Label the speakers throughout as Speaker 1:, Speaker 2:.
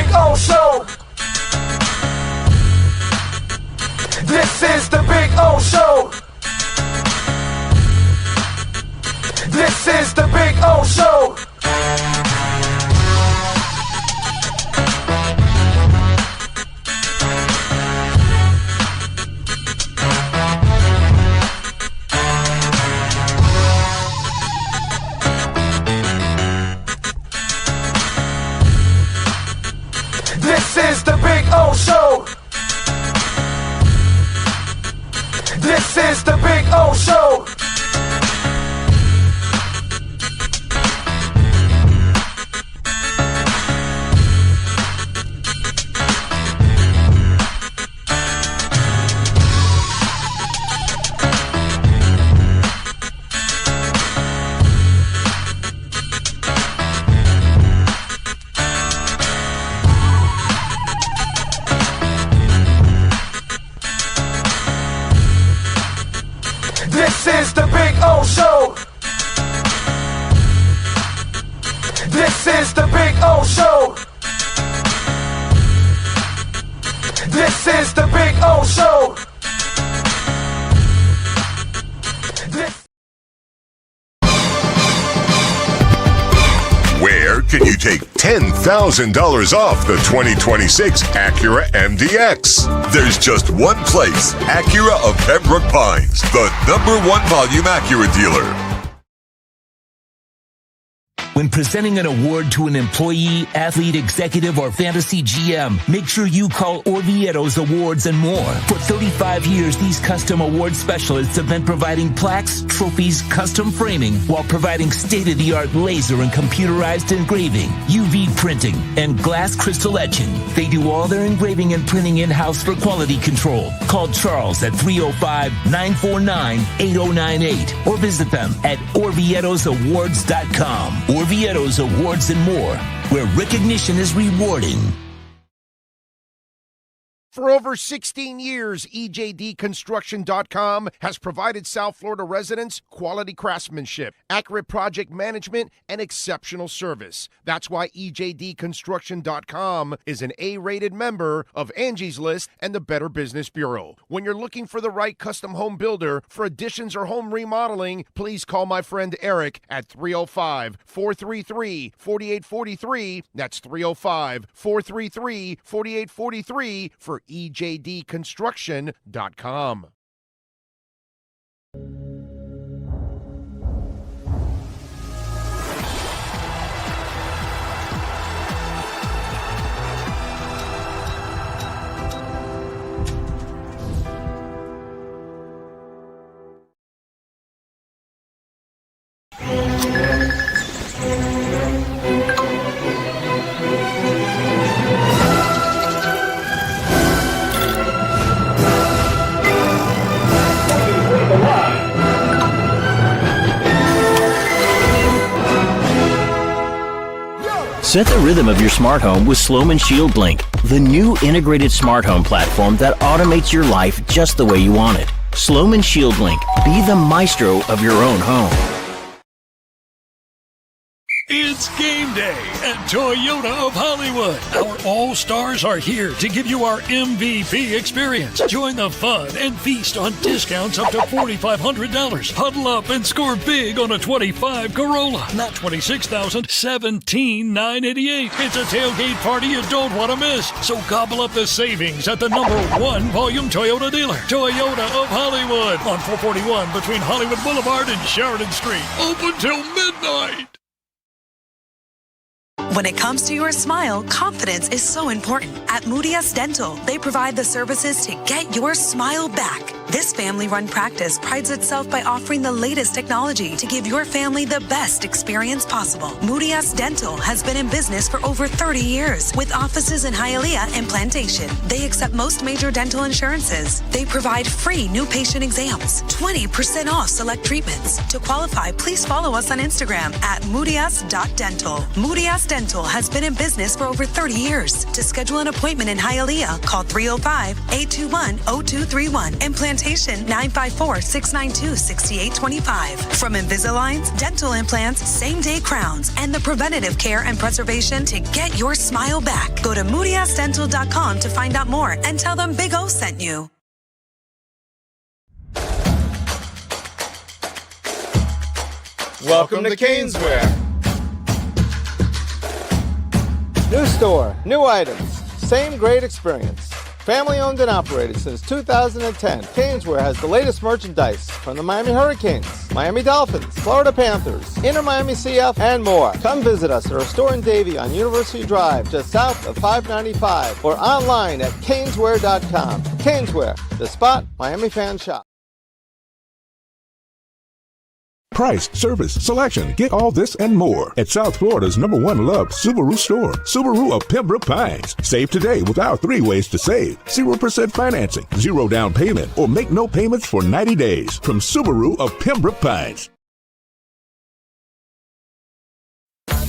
Speaker 1: Big O Show. This is the Big O Show. This is the Big O Show. This is the Big O Show. This is the Big O Show. This is the Big O Show. This is the Big O Show. This is the Big O Show.
Speaker 2: Where can you take $10,000 off the 2026 Acura MDX? There's just one place, Acura of Pembroke Pines, the #1 volume Acura dealer.
Speaker 3: When presenting an award to an employee, athlete, executive, or fantasy GM, make sure you call Orvieto's Awards and More. For 35 years, these custom award specialists have been providing plaques, trophies, custom framing, while providing state-of-the-art laser and computerized engraving, UV printing, and glass crystal etching. They do all their engraving and printing in-house for quality control. Call Charles at 305-949-8098 or visit them at orvietosawards.com. Orvieto's Awards and More, where recognition is rewarding.
Speaker 4: For over 16 years, EJDconstruction.com has provided South Florida residents quality craftsmanship, accurate project management, and exceptional service. That's why EJDconstruction.com is an A-rated member of Angie's List and the Better Business Bureau. When you're looking for the right custom home builder for additions or home remodeling, please call my friend Eric at 305-433-4843. That's 305-433-4843 for EJDconstruction.com.
Speaker 5: Set the rhythm of your smart home with Sloman Shield Blink, the new integrated smart home platform that automates your life just the way you want it. Sloman Shield Blink, be the maestro of your own home.
Speaker 6: It's game day at Toyota of Hollywood. Our all-stars are here to give you our MVP experience. Join the fun and feast on discounts up to $4,500. Huddle up and score big on a 25 Corolla. Not $26,000, $17,988. It's a tailgate party you don't want to miss. So gobble up the savings at the #1 volume Toyota dealer. Toyota of Hollywood on 441 between Hollywood Boulevard and Sheridan Street. Open till midnight.
Speaker 7: When it comes to your smile, confidence is so important. At Moody S Dental, they provide the services to get your smile back. This family-run practice prides itself by offering the latest technology to give your family the best experience possible. Moody S Dental has been in business for over 30 years with offices in Hialeah and Plantation. They accept most major dental insurances. They provide free new patient exams, 20% off select treatments. To qualify, please follow us on Instagram at moodys.dental. Moody S Dental has been in business for over 30 years. To schedule an appointment in Hialeah, call 305-821-0231 and Plantation. orientation, 954-692-6825. From Invisaligns, dental implants, same-day crowns, and the preventative care and preservation to get your smile back. Go to moodyasdental.com to find out more and tell them Big O sent you.
Speaker 8: Welcome to Caneswear. New store, new items, same great experience. Family owned and operated since 2010, Caneswear has the latest merchandise from the Miami Hurricanes, Miami Dolphins, Florida Panthers, Inter Miami CF, and more. Come visit us at our store in Davie on University Drive, just south of 595, or online at caneswear.com. Caneswear, the spot Miami fans shop.
Speaker 9: Price, service, selection. Get all this and more at South Florida's #1 loved Subaru store. Subaru of Pembroke Pines. Save today with our 3 ways to save. 0% financing, 0 down payment, or make no payments for 90 days. From Subaru of Pembroke Pines.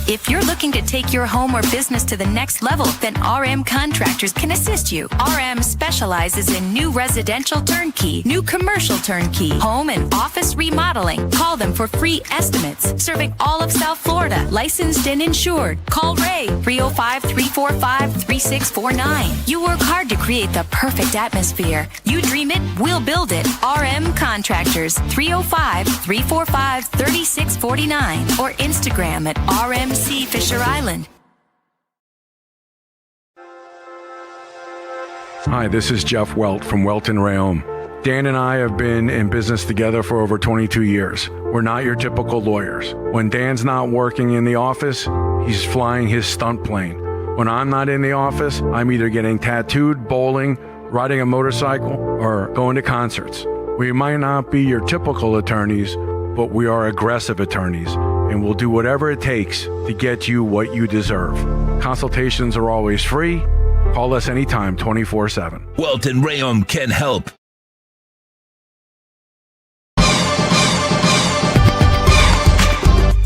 Speaker 10: If you're looking to take your home or business to the next level, then RM Contractors can assist you. RM specializes in new residential turnkey, new commercial turnkey, home and office remodeling. Call them for free estimates. Serving all of South Florida, licensed and insured. Call Ray, 305-345-3649. You work hard to create the perfect atmosphere. You dream it, we'll build it. RM Contractors, 305-345-3649 or Instagram at RMC Fisher Island.
Speaker 11: Hi, this is Jeff Welt from Welt & Rayom. Dan and I have been in business together for over 22 years. We're not your typical lawyers. When Dan's not working in the office, he's flying his stunt plane. When I'm not in the office, I'm either getting tattooed, bowling, riding a motorcycle, or going to concerts. We might not be your typical attorneys, but we are aggressive attorneys, and we'll do whatever it takes to get you what you deserve. Consultations are always free. Call us anytime, 24/7.
Speaker 3: Welt & Rayom can help.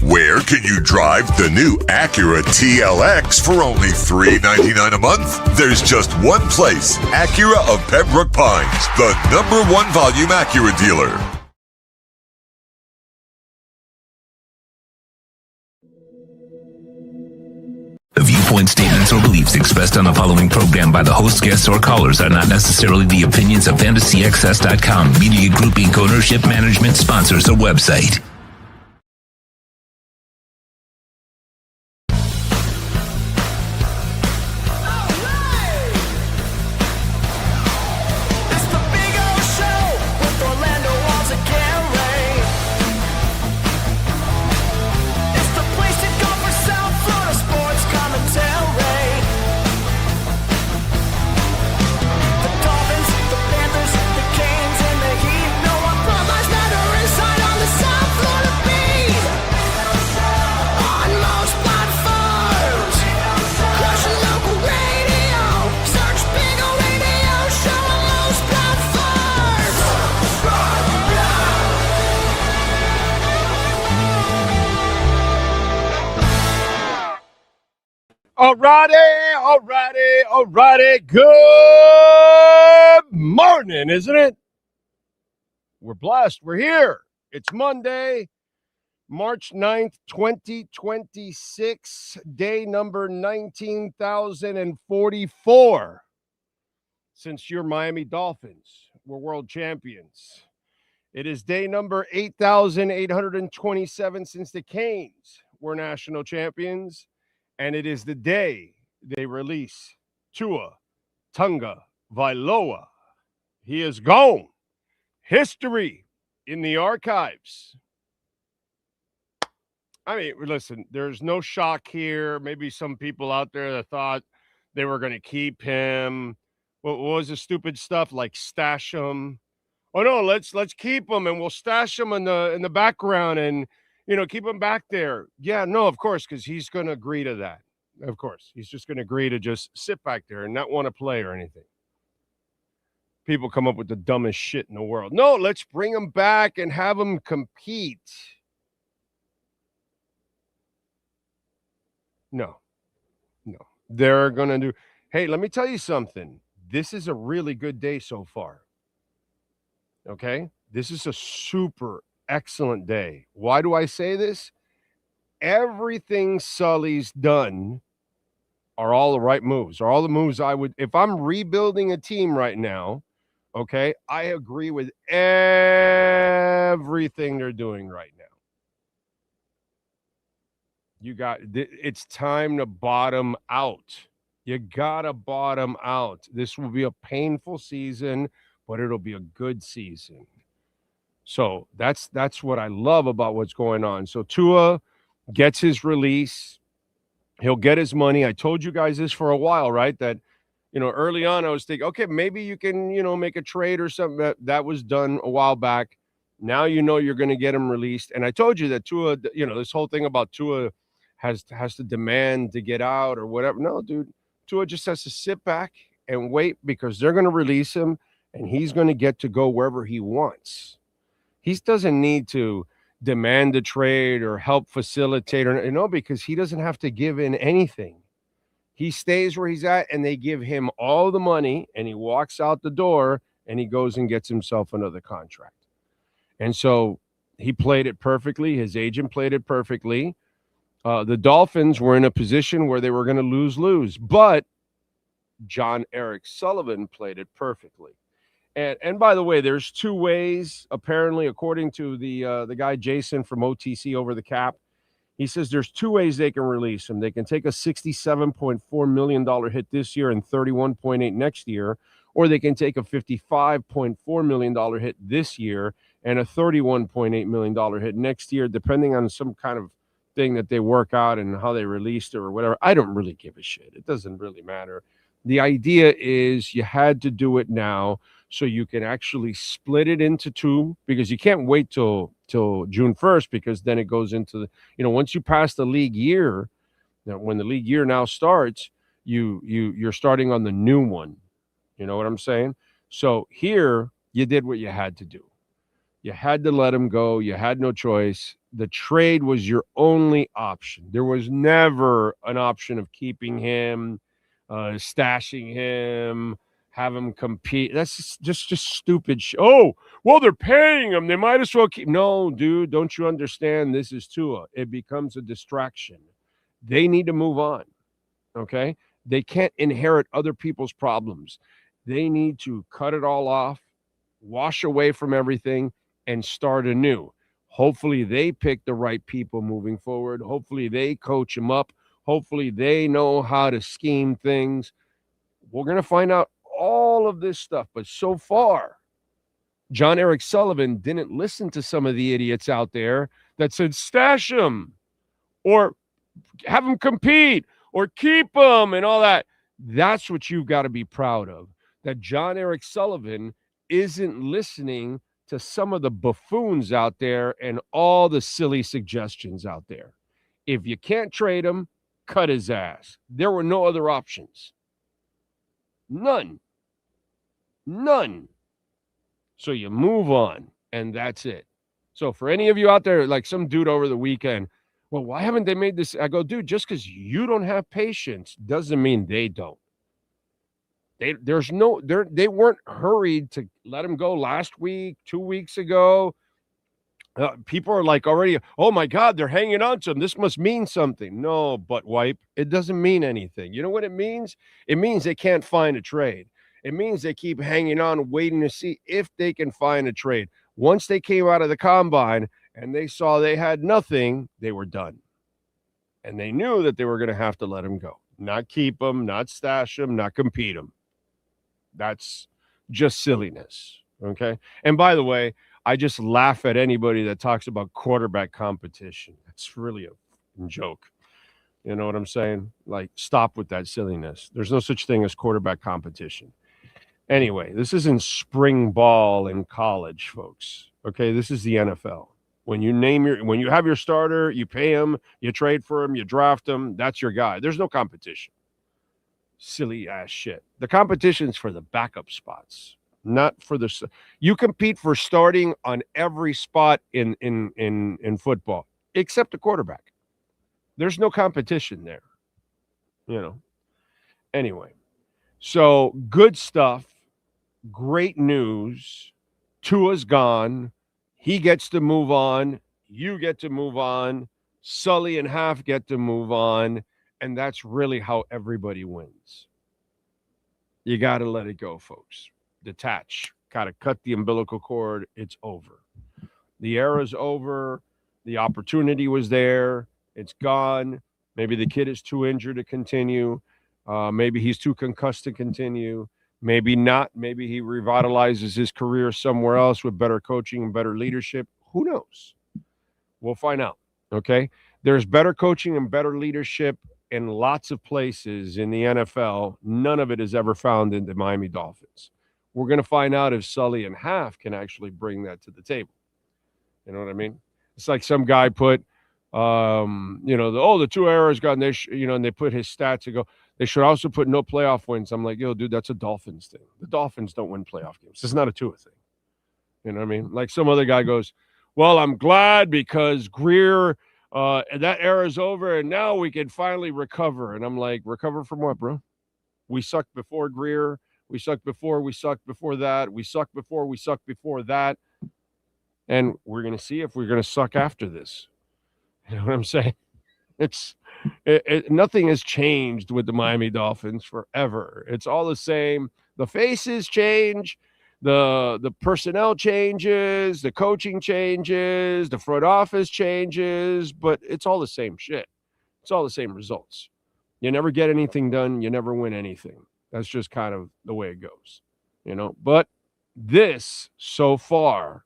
Speaker 2: Where can you drive the new Acura TLX for only $399 a month? There's just one place, Acura of Pembroke Pines, the #1 volume Acura dealer.
Speaker 3: The viewpoints, statements, or beliefs expressed on the following program by the host, guests, or callers are not necessarily the opinions of FantasyXS.com, Media Group Inc. ownership, management, sponsors, or website.
Speaker 4: Alrighty. Good morning, isn't it? We're blessed. We're here. It's Monday, March 9th, 2026, day number 19,044. Since your Miami Dolphins were world champions. It is day number 8,827 since the Canes were national champions. And it is the day they release Tua Tagovailoa. He is gone. History in the archives. I mean, listen, there's no shock here. Maybe some people out there that thought they were going to keep him. What was the stupid stuff like stash him? Oh no, let's keep him and we'll stash him in the background and keep him back there. Yeah, no, of course, because he's going to agree to that. Of course, he's just going to agree to just sit back there and not want to play or anything. People come up with the dumbest shit in the world. No, let's bring him back and have him compete. No. They're going to do. Hey, let me tell you something. This is a really good day so far.
Speaker 12: Okay? This is a super excellent day. Why do I say this? Everything Sully's done are all the right moves, are all the moves I would, if I'm rebuilding a team right now, okay, I agree with everything they're doing right now. It's time to bottom out. You gotta bottom out. This will be a painful season, but it'll be a good season. So that's what I love about what's going on. So Tua gets his release. He'll get his money. I told you guys this for a while, right? That, early on I was thinking, okay, maybe you can, make a trade or something. That was done a while back. Now you're going to get him released. And I told you that Tua, this whole thing about Tua has to demand to get out or whatever. No, dude, Tua just has to sit back and wait because they're going to release him and he's going to get to go wherever he wants. He doesn't need to demand a trade or help facilitate because he doesn't have to give in anything. He stays where he's at and they give him all the money and he walks out the door and he goes and gets himself another contract. And so he played it perfectly. His agent played it perfectly. The Dolphins were in a position where they were going to lose, but Jon-Eric Sullivan played it perfectly. And by the way, there's two ways, apparently, according to the guy Jason from OTC Over the Cap. He says there's two ways they can release him. They can take a $67.4 million hit this year and $31.8 next year, or they can take a $55.4 million hit this year and a $31.8 million hit next year, depending on some kind of thing that they work out and how they released it or whatever. I don't really give a shit. It doesn't really matter. The idea is you had to do it now so you can actually split it into two, because you can't wait till June 1st, because then it goes into the, once you pass the league year, when the league year now starts, you're starting on the new one. You know what I'm saying? So here you did what you had to do. You had to let him go. You had no choice. The trade was your only option. There was never an option of keeping him, stashing him, have him compete. That's just stupid. Oh, well, they're paying him. They might as well keep. No, dude, don't you understand? This is Tua. It becomes a distraction. They need to move on, okay? They can't inherit other people's problems. They need to cut it all off, wash away from everything, and start anew. Hopefully they pick the right people moving forward. Hopefully they coach them up. Hopefully they know how to scheme things. We're going to find out all of this stuff. But so far, Jon-Eric Sullivan didn't listen to some of the idiots out there that said stash him or have him compete or keep him and all that. That's what you've got to be proud of, that Jon-Eric Sullivan isn't listening to some of the buffoons out there and all the silly suggestions out there. If you can't trade him, cut his ass. There were no other options. None. So you move on, and that's it. So for any of you out there, like some dude over the weekend, well, why haven't they made this? I go, dude, just because you don't have patience doesn't mean they don't. They weren't hurried to let him go last week, 2 weeks ago. People are like already, oh my God, they're hanging on to him. This must mean something. No, butt wipe. It doesn't mean anything. You know what it means? It means they can't find a trade. It means they keep hanging on, waiting to see if they can find a trade. Once they came out of the combine and they saw they had nothing, they were done. And they knew that they were going to have to let him go. Not keep him, not stash him, not compete him. That's just silliness, okay? And by the way, I just laugh at anybody that talks about quarterback competition. That's really a joke. You know what I'm saying? Like, stop with that silliness. There's no such thing as quarterback competition. Anyway, this isn't spring ball in college, folks. Okay, this is the NFL. When you have your starter, you pay him, you trade for him, you draft him, that's your guy. There's no competition. Silly ass shit. The competition's for the backup spots, not for the. You compete for starting on every spot in football, except the quarterback. There's no competition there, Anyway, so good stuff, great news. Tua's gone. He gets to move on. You get to move on. Sully and Half get to move on. And that's really how everybody wins. You got to let it go, folks. Detach. Got to cut the umbilical cord. It's over. The era's over. The opportunity was there. It's gone. Maybe the kid is too injured to continue. Maybe he's too concussed to continue. Maybe not. Maybe he revitalizes his career somewhere else with better coaching and better leadership. Who knows? We'll find out. Okay? There's better coaching and better leadership in lots of places in the NFL. None of it is ever found in the Miami Dolphins. We're going to find out if Sully and Half can actually bring that to the table. You know what I mean? It's like some guy put, the TUA era's gone. And they put his stats and go, they should also put no playoff wins. I'm like, yo, dude, that's a Dolphins thing. The Dolphins don't win playoff games. It's not a TUA thing. You know what I mean? Like some other guy goes, well, I'm glad because Greer, that era's over and now we can finally recover. And I'm like, recover from what, bro? We sucked before Greer. We sucked before that. We sucked before that. And we're going to see if we're going to suck after this. You know what I'm saying? Nothing has changed with the Miami Dolphins forever. It's all the same. The faces change. The personnel changes. The coaching changes. The front office changes. But it's all the same shit. It's all the same results. You never get anything done. You never win anything. That's just kind of the way it goes. But this, so far,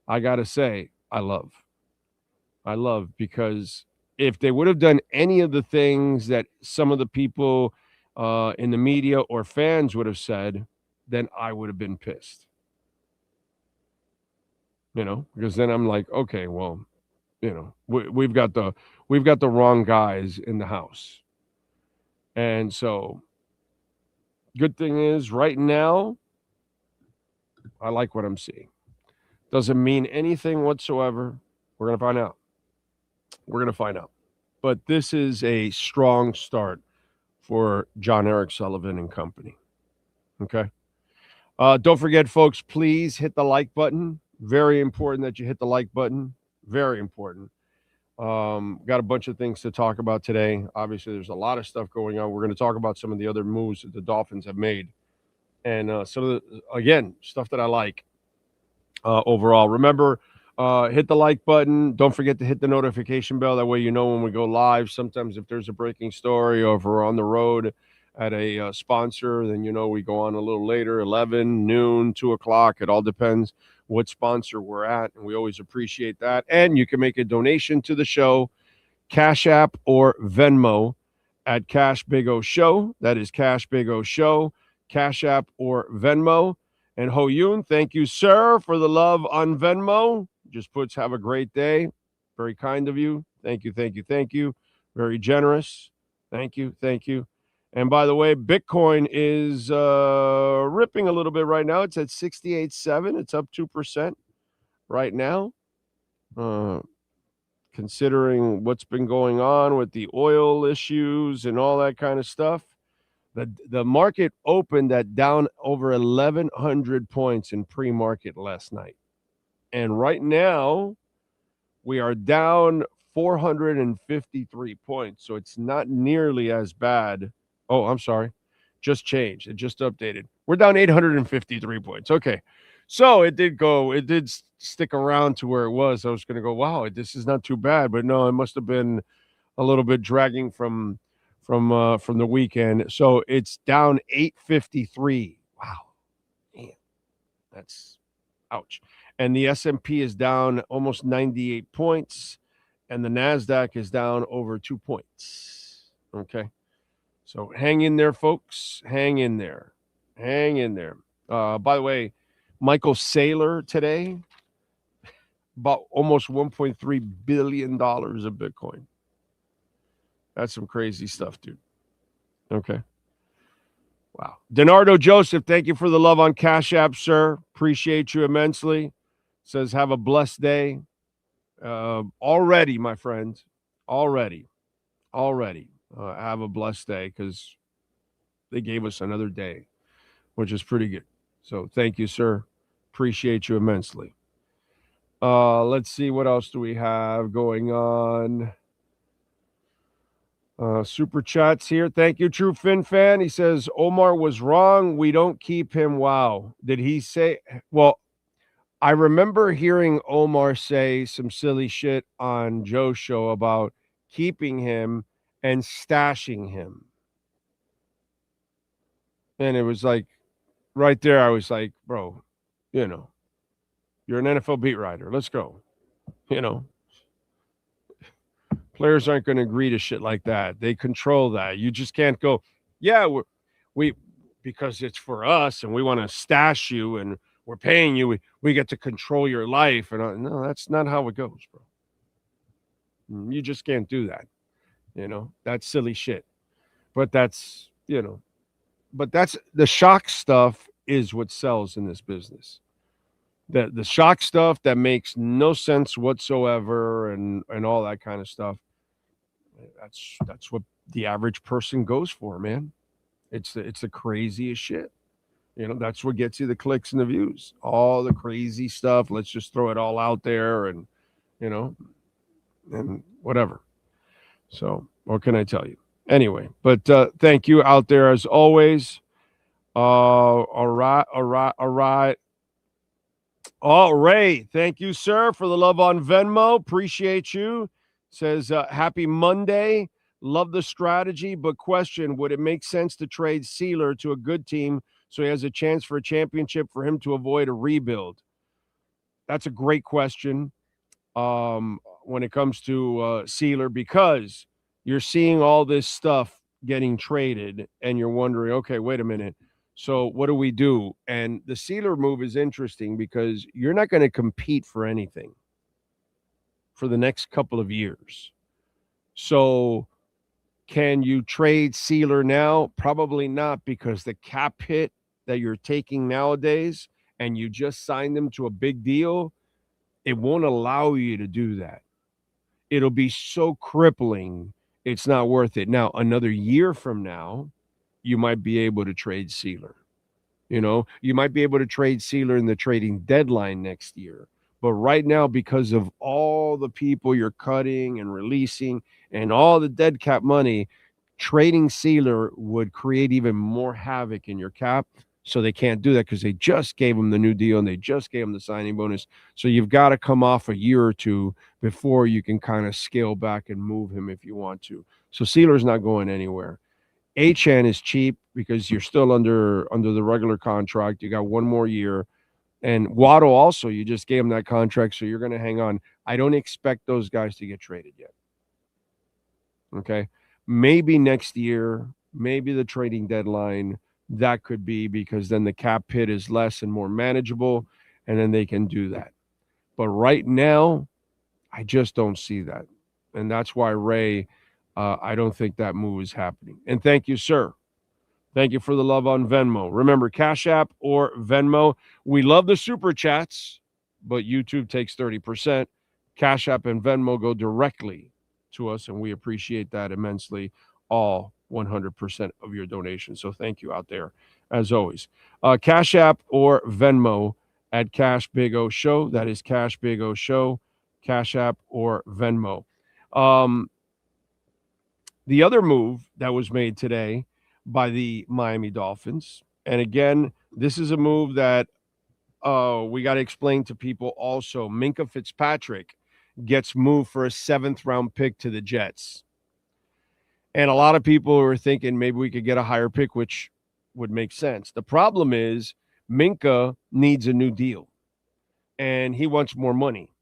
Speaker 12: I got to say, I love because if they would have done any of the things that some of the people in the media or fans would have said, then I would have been pissed. Because then I'm like, okay, well, we've got the wrong guys in the house. And so good thing is right now, I like what I'm seeing. Doesn't mean anything whatsoever. We're going to find out. But this is a strong start for Jon-Eric Sullivan and company. Okay? Don't forget, folks, please hit the like button. Very important that you hit the like button. Very important. Got a bunch of things to talk about today. Obviously, there's a lot of stuff going on. We're going to talk about some of the other moves that the Dolphins have made. And some of the, again, stuff that I like overall. Remember, hit the like button. Don't forget to hit the notification bell. That way you know when we go live. Sometimes if there's a breaking story or if we're on the road at a sponsor, then we go on a little later, 11, noon, 2 o'clock. It all depends what sponsor we're at, and we always appreciate that. And you can make a donation to the show, Cash App or Venmo at Cash Big O Show. That is Cash Big O Show, Cash App or Venmo. And Ho Yoon, thank you, sir, for the love on Venmo. Just puts have a great day. Very kind of you. Thank you, thank you, thank you. Very generous. Thank you, thank you. And by the way, Bitcoin is ripping a little bit right now. It's at 68.7. It's up 2% right now. Considering what's been going on with the oil issues and all that kind of stuff. The market opened at down over 1,100 points in pre-market last night. And right now, we are down 453 points. So it's not nearly as bad. Oh, I'm sorry. Just changed. It just updated. We're down 853 points. Okay. So it did stick around to where it was. I was going to go, wow, this is not too bad. But no, it must have been a little bit dragging from the weekend. So it's down 853. Wow. Man, that's ouch. And the S&P is down almost 98 points. And the NASDAQ is down over 2 points. Okay. So hang in there, folks. Hang in there. Hang in there. By the way, Michael Saylor today bought almost $1.3 billion of Bitcoin. That's some crazy stuff, dude. Okay. Wow. Denardo Joseph, thank you for the love on Cash App, sir. Appreciate you immensely. Says, have a blessed day. Already, my friend. Already. Have a blessed day because they gave us another day, which is pretty good. So thank you, sir. Appreciate you immensely. Let's see, what else do we have going on? Super chats here. Thank you, True Fin Fan. He says, Omar was wrong. We don't keep him. Wow. Did he say? Well, I remember hearing Omar say some silly shit on Joe's show about keeping him and stashing him. And it was like, right there, I was like, bro, you know, you're an NFL beat writer. Let's go. You know, players aren't going to agree to shit like that. They control that. You just can't go, yeah, we because it's for us and we want to stash you and we're paying you. We get to control your life. And no, that's not how it goes, bro. You just can't do that. You know, that's silly shit. But that's, you know, but that's the shock stuff is what sells in this business. The shock stuff that makes no sense whatsoever and all that kind of stuff. That's what the average person goes for, man. It's the craziest shit. You know, that's what gets you the clicks and the views. All the crazy stuff. Let's just throw it all out there and, you know, and whatever. So what can I tell you? Anyway, but thank you out there as always. All right. Oh, Ray, thank you, sir, for the love on Venmo. Appreciate you. Says, happy Monday. Love the strategy, but question, would it make sense to trade Sealer to a good team so he has a chance for a championship for him to avoid a rebuild? That's a great question when it comes to Sealer, because you're seeing all this stuff getting traded and you're wondering, okay, wait a minute. So what do we do? And the Sealer move is interesting because you're not going to compete for anything for the next couple of years. So can you trade Sealer now? Probably not, because the cap hit that you're taking nowadays and you just signed them to a big deal, it won't allow you to do that. It'll be so crippling, it's not worth it. Now, another year from now, you might be able to trade Sealer. You know, you might be able to trade Sealer in the trading deadline next year. But right now, because of all the people you're cutting and releasing and all the dead cap money, trading Sealer would create even more havoc in your cap. So they can't do that because they just gave him the new deal and they just gave him the signing bonus. So you've got to come off a year or two before you can kind of scale back and move him if you want to. So Sealer's not going anywhere. Achane is cheap because you're still under the regular contract. You got one more year. And Waddle also, you just gave him that contract, so you're going to hang on. I don't expect those guys to get traded yet. Okay? Maybe next year, maybe the trading deadline, that could be, because then the cap hit is less and more manageable, and then they can do that. But right now, I just don't see that. And that's why, Ray, I don't think that move is happening. And thank you, sir. Thank you for the love on Venmo. Remember, Cash App or Venmo. We love the super chats, but YouTube takes 30%. Cash App and Venmo go directly to us, and we appreciate that immensely, all 100% of your donations. So thank you out there, as always. Cash App or Venmo at Cash Big O Show. That is Cash Big O Show, Cash App or Venmo. The other move that was made today by the Miami Dolphins, and again, this is a move that we got to explain to people also. Minkah Fitzpatrick gets moved for a 7th-round pick to the Jets. And a lot of people were thinking maybe we could get a higher pick, which would make sense. The problem is Minkah needs a new deal, and he wants more money.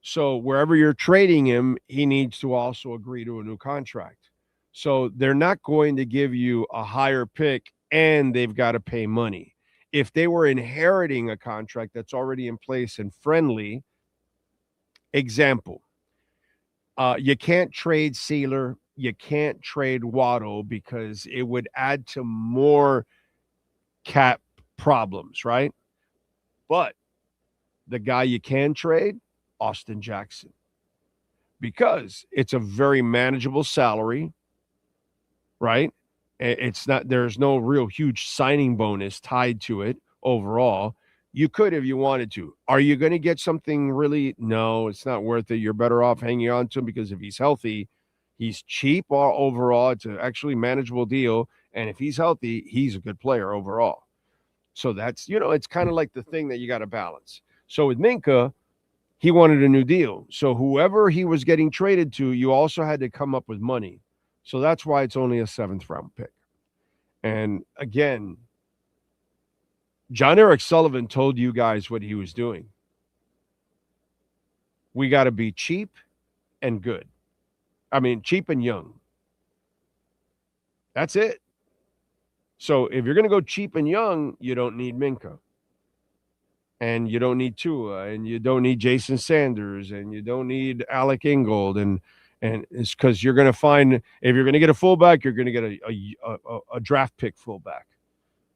Speaker 12: So wherever you're trading him, he needs to also agree to a new contract. So they're not going to give you a higher pick, and they've got to pay money. If they were inheriting a contract that's already in place and friendly, example, you can't trade Sealer, you can't trade Waddle because it would add to more cap problems, right? But the guy you can trade, Austin Jackson, because it's a very manageable salary, right? It's not, there's no real huge signing bonus tied to it overall. You could if you wanted to. Are you going to get something really? No, it's not worth it. You're better off hanging on to him because if he's healthy, he's cheap overall. It's an actually manageable deal. And if he's healthy, he's a good player overall. So that's, it's kind of like the thing that you got to balance. So with Minka, he wanted a new deal. So whoever he was getting traded to, you also had to come up with money. So that's why it's only a 7th round pick. And again, Jon-Eric Sullivan told you guys what he was doing. We got to be cheap and good. I mean, cheap and young. That's it. So if you're going to go cheap and young, you don't need Minka. And you don't need Tua. And you don't need Jason Sanders. And you don't need Alec Ingold. And it's because you're going to find, if you're going to get a fullback, you're going to get a draft pick fullback.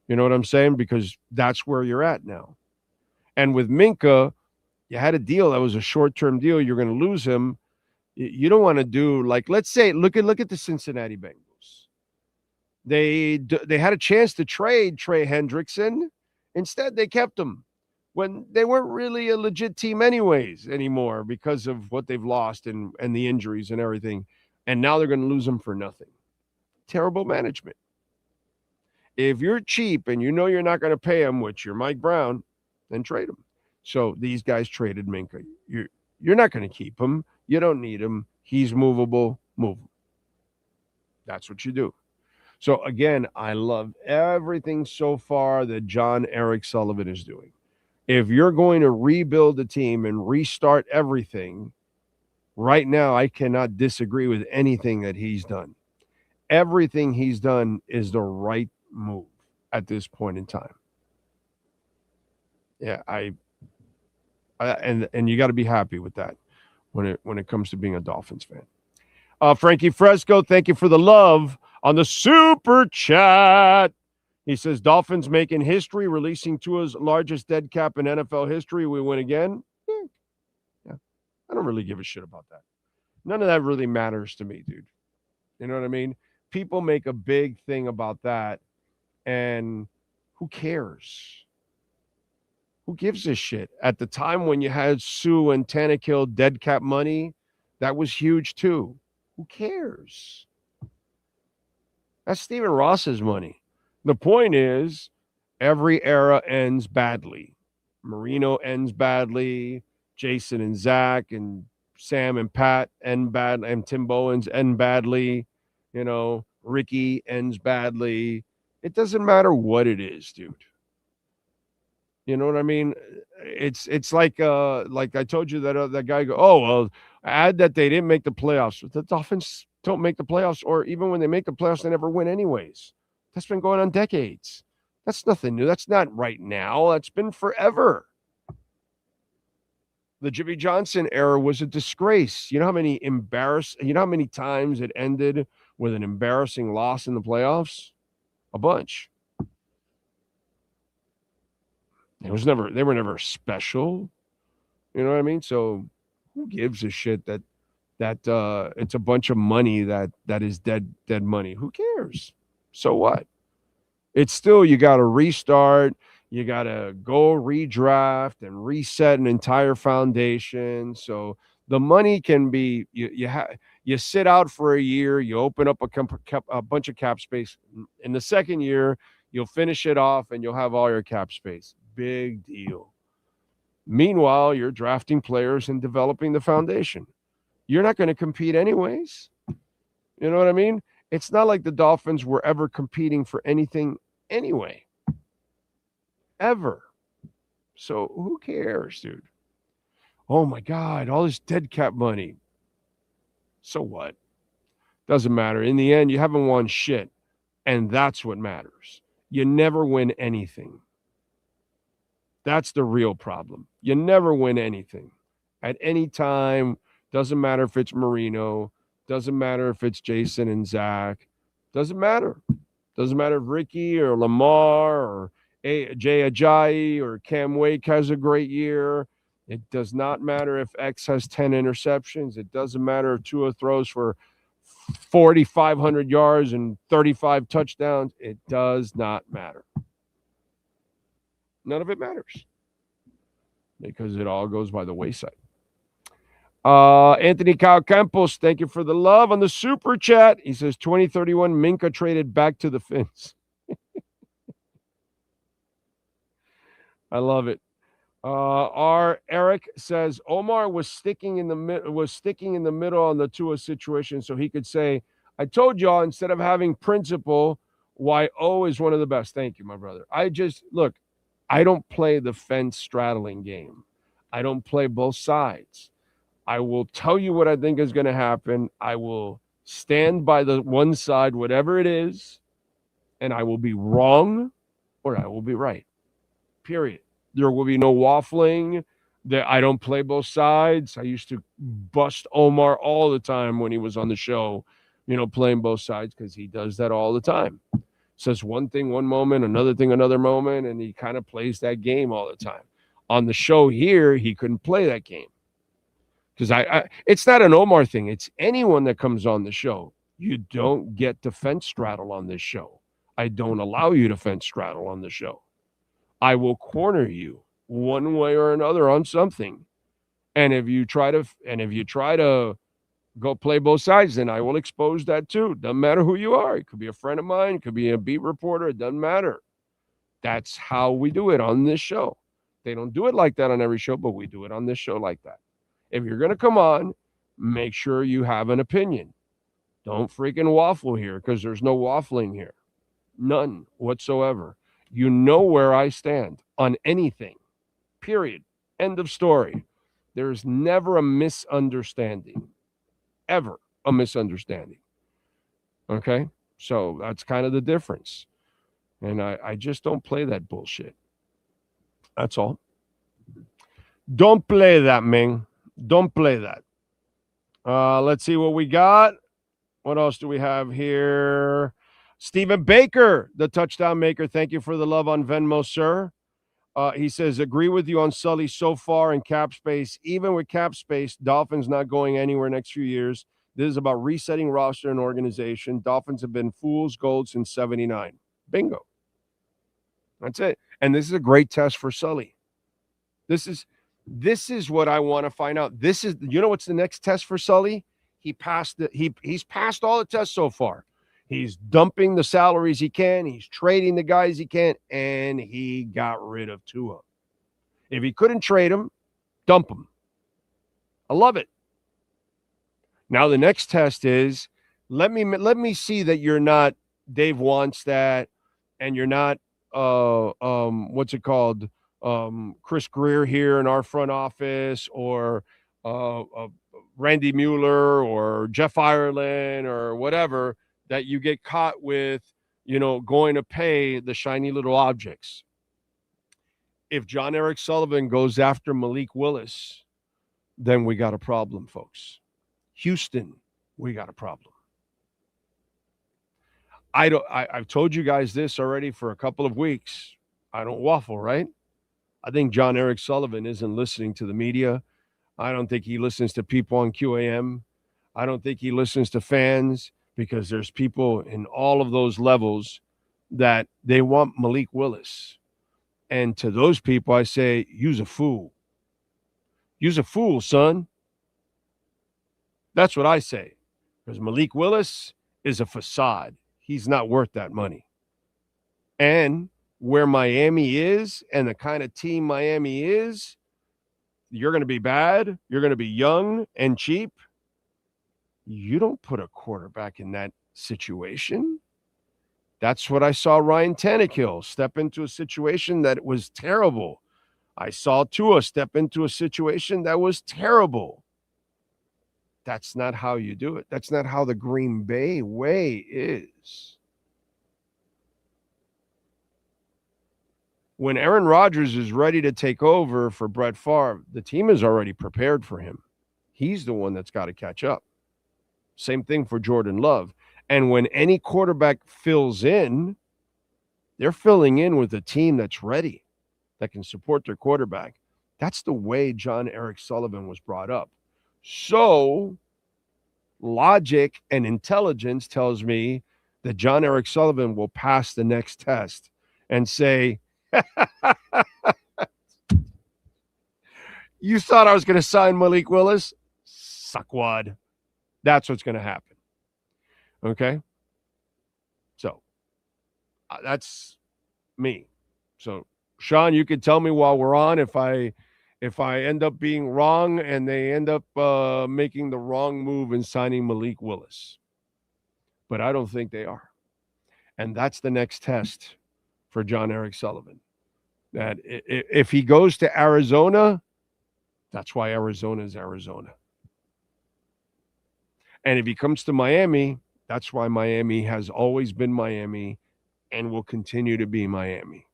Speaker 12: You know what I'm saying? Because that's where you're at now. And with Minka, you had a deal that was a short-term deal. You're going to lose him. You don't want to do, like, let's say, look at the Cincinnati Bengals. They had a chance to trade Trey Hendrickson. Instead, they kept him when they weren't really a legit team anyways anymore because of what they've lost and the injuries and everything. And now they're going to lose him for nothing. Terrible management. If you're cheap and you know you're not going to pay him, which you're Mike Brown, then trade him. So these guys traded Minka. You're not going to keep him. You don't need him. He's movable. Move him. That's what you do. So again, I love everything so far that Jon-Eric Sullivan is doing. If you're going to rebuild the team and restart everything, right now I cannot disagree with anything that he's done. Everything he's done is the right move at this point in time. Yeah, and you got to be happy with that when it comes to being a Dolphins fan. Frankie Fresco, thank you for the love on the super chat. He says Dolphins making history, releasing Tua's largest dead cap in NFL history. We win again. Yeah, I don't really give a shit about that. None of that really matters to me, dude. You know what I mean? People make a big thing about that. And who cares? Who gives a shit? At the time when you had Sue and Tannehill dead cap money, that was huge too. Who cares? That's Stephen Ross's money. The point is, every era ends badly. Marino ends badly. Jason and Zach and Sam and Pat end badly. And Tim Bowens end badly. Ricky ends badly. It doesn't matter what it is, dude. You know what I mean? It's like I told you that guy go, oh, well, add that they didn't make the playoffs. The Dolphins don't make the playoffs, or even when they make the playoffs, they never win anyways. That's been going on decades. That's nothing new. That's not right now. That's been forever. The Jimmy Johnson era was a disgrace. You know how many times it ended with an embarrassing loss in the playoffs? A bunch. They were never special. You know what I mean? So who gives a shit that it's a bunch of money that is dead money? Who cares? So what? It's still, you got to restart. You got to go redraft and reset an entire foundation. So the money can be, you sit out for a year, you open up a bunch of cap space. In the second year, you'll finish it off and you'll have all your cap space. Big deal. Meanwhile, you're drafting players and developing the foundation. You're not going to compete anyways. You know what I mean? It's not like the Dolphins were ever competing for anything anyway. Ever. So who cares, dude? Oh my God, all this dead cap money. So what? Doesn't matter. In the end, you haven't won shit. And that's what matters. You never win anything. That's the real problem. You never win anything. At any time, doesn't matter if it's Marino, doesn't matter if it's Jason and Zach, doesn't matter. Doesn't matter if Ricky or Lamar or Jay Ajayi or Cam Wake has a great year. It does not matter if X has 10 interceptions. It doesn't matter if Tua throws for 4,500 yards and 35 touchdowns. It does not matter. None of it matters. because it all goes by the wayside. Anthony Kyle Campos, thank you for the love on the super chat. He says 2031 Minka traded back to the Finns. I love it. Our Eric says Omar was sticking in the middle on the TUA situation, so he could say, "I told y'all instead of having principle, why O is one of the best." Thank you, my brother. I don't play the fence straddling game. I don't play both sides. I will tell you what I think is going to happen. I will stand by the one side, whatever it is, and I will be wrong or I will be right. Period. There will be no waffling. I don't play both sides. I used to bust Omar all the time when he was on the show, playing both sides, because he does that all the time. Says one thing one moment, another thing another moment, and he kind of plays that game all the time. On the show here, he couldn't play that game. Because it's not an Omar thing. It's anyone that comes on the show. You don't get to fence straddle on this show. I don't allow you to fence straddle on the show. I will corner you one way or another on something. And if you try to go play both sides, then I will expose that too. Doesn't matter who you are. It could be a friend of mine. It could be a beat reporter. It doesn't matter. That's how we do it on this show. They don't do it like that on every show, but we do it on this show like that. If you're going to come on, make sure you have an opinion. Don't freaking waffle here, because there's no waffling here. None whatsoever. You know where I stand on anything. Period. End of story. There's never a misunderstanding. Ever a misunderstanding. Okay? So that's kind of the difference. And I just don't play that bullshit. That's all. Don't play that, Ming. Don't play that. Let's see what we got. What else do we have here? Stephen Baker, the touchdown maker. Thank you for the love on Venmo, sir. He says, agree with you on Sully so far in cap space. Even with cap space, Dolphins not going anywhere next few years. This is about resetting roster and organization. Dolphins have been fool's gold since 79. Bingo. That's it. And this is a great test for Sully. This is what I want to find out. What's the next test for Sully? He's passed all the tests so far. He's dumping the salaries he can. He's trading the guys he can, and he got rid of Tua. If he couldn't trade him, dump him. I love it. Now the next test is let me see that you're not Dave Wannstedt, and you're not what's it called? Chris Greer here in our front office, or Randy Mueller or Jeff Ireland or whatever, that you get caught with, going to pay the shiny little objects. If Jon-Eric Sullivan goes after Malik Willis, then we got a problem, folks. Houston, we got a problem. I've told you guys this already for a couple of weeks. I don't waffle, right? I think Jon-Eric Sullivan isn't listening to the media. I don't think he listens to people on QAM. I don't think he listens to fans, because there's people in all of those levels that they want Malik Willis. And to those people, I say, you's a fool. You's a fool, son. That's what I say. Because Malik Willis is a facade. He's not worth that money. And where Miami is and the kind of team Miami is, you're going to be bad. You're going to be young and cheap. You don't put a quarterback in that situation. That's what I saw Ryan Tannehill step into a situation that was terrible. I saw Tua step into a situation that was terrible. That's not how you do it. That's not how the Green Bay way is. When Aaron Rodgers is ready to take over for Brett Favre, the team is already prepared for him. He's the one that's got to catch up. Same thing for Jordan Love. And when any quarterback fills in, they're filling in with a team that's ready, that can support their quarterback. That's the way Jon-Eric Sullivan was brought up. So logic and intelligence tells me that Jon-Eric Sullivan will pass the next test and say, You thought I was going to sign Malik Willis? Suckwad. That's what's going to happen. Okay? So, that's me. So, Sean, you can tell me while we're on if I end up being wrong and they end up making the wrong move in signing Malik Willis. But I don't think they are. And that's the next test for Jon-Eric Sullivan. That if he goes to Arizona, that's why Arizona is Arizona. And if he comes to Miami, that's why Miami has always been Miami and will continue to be Miami.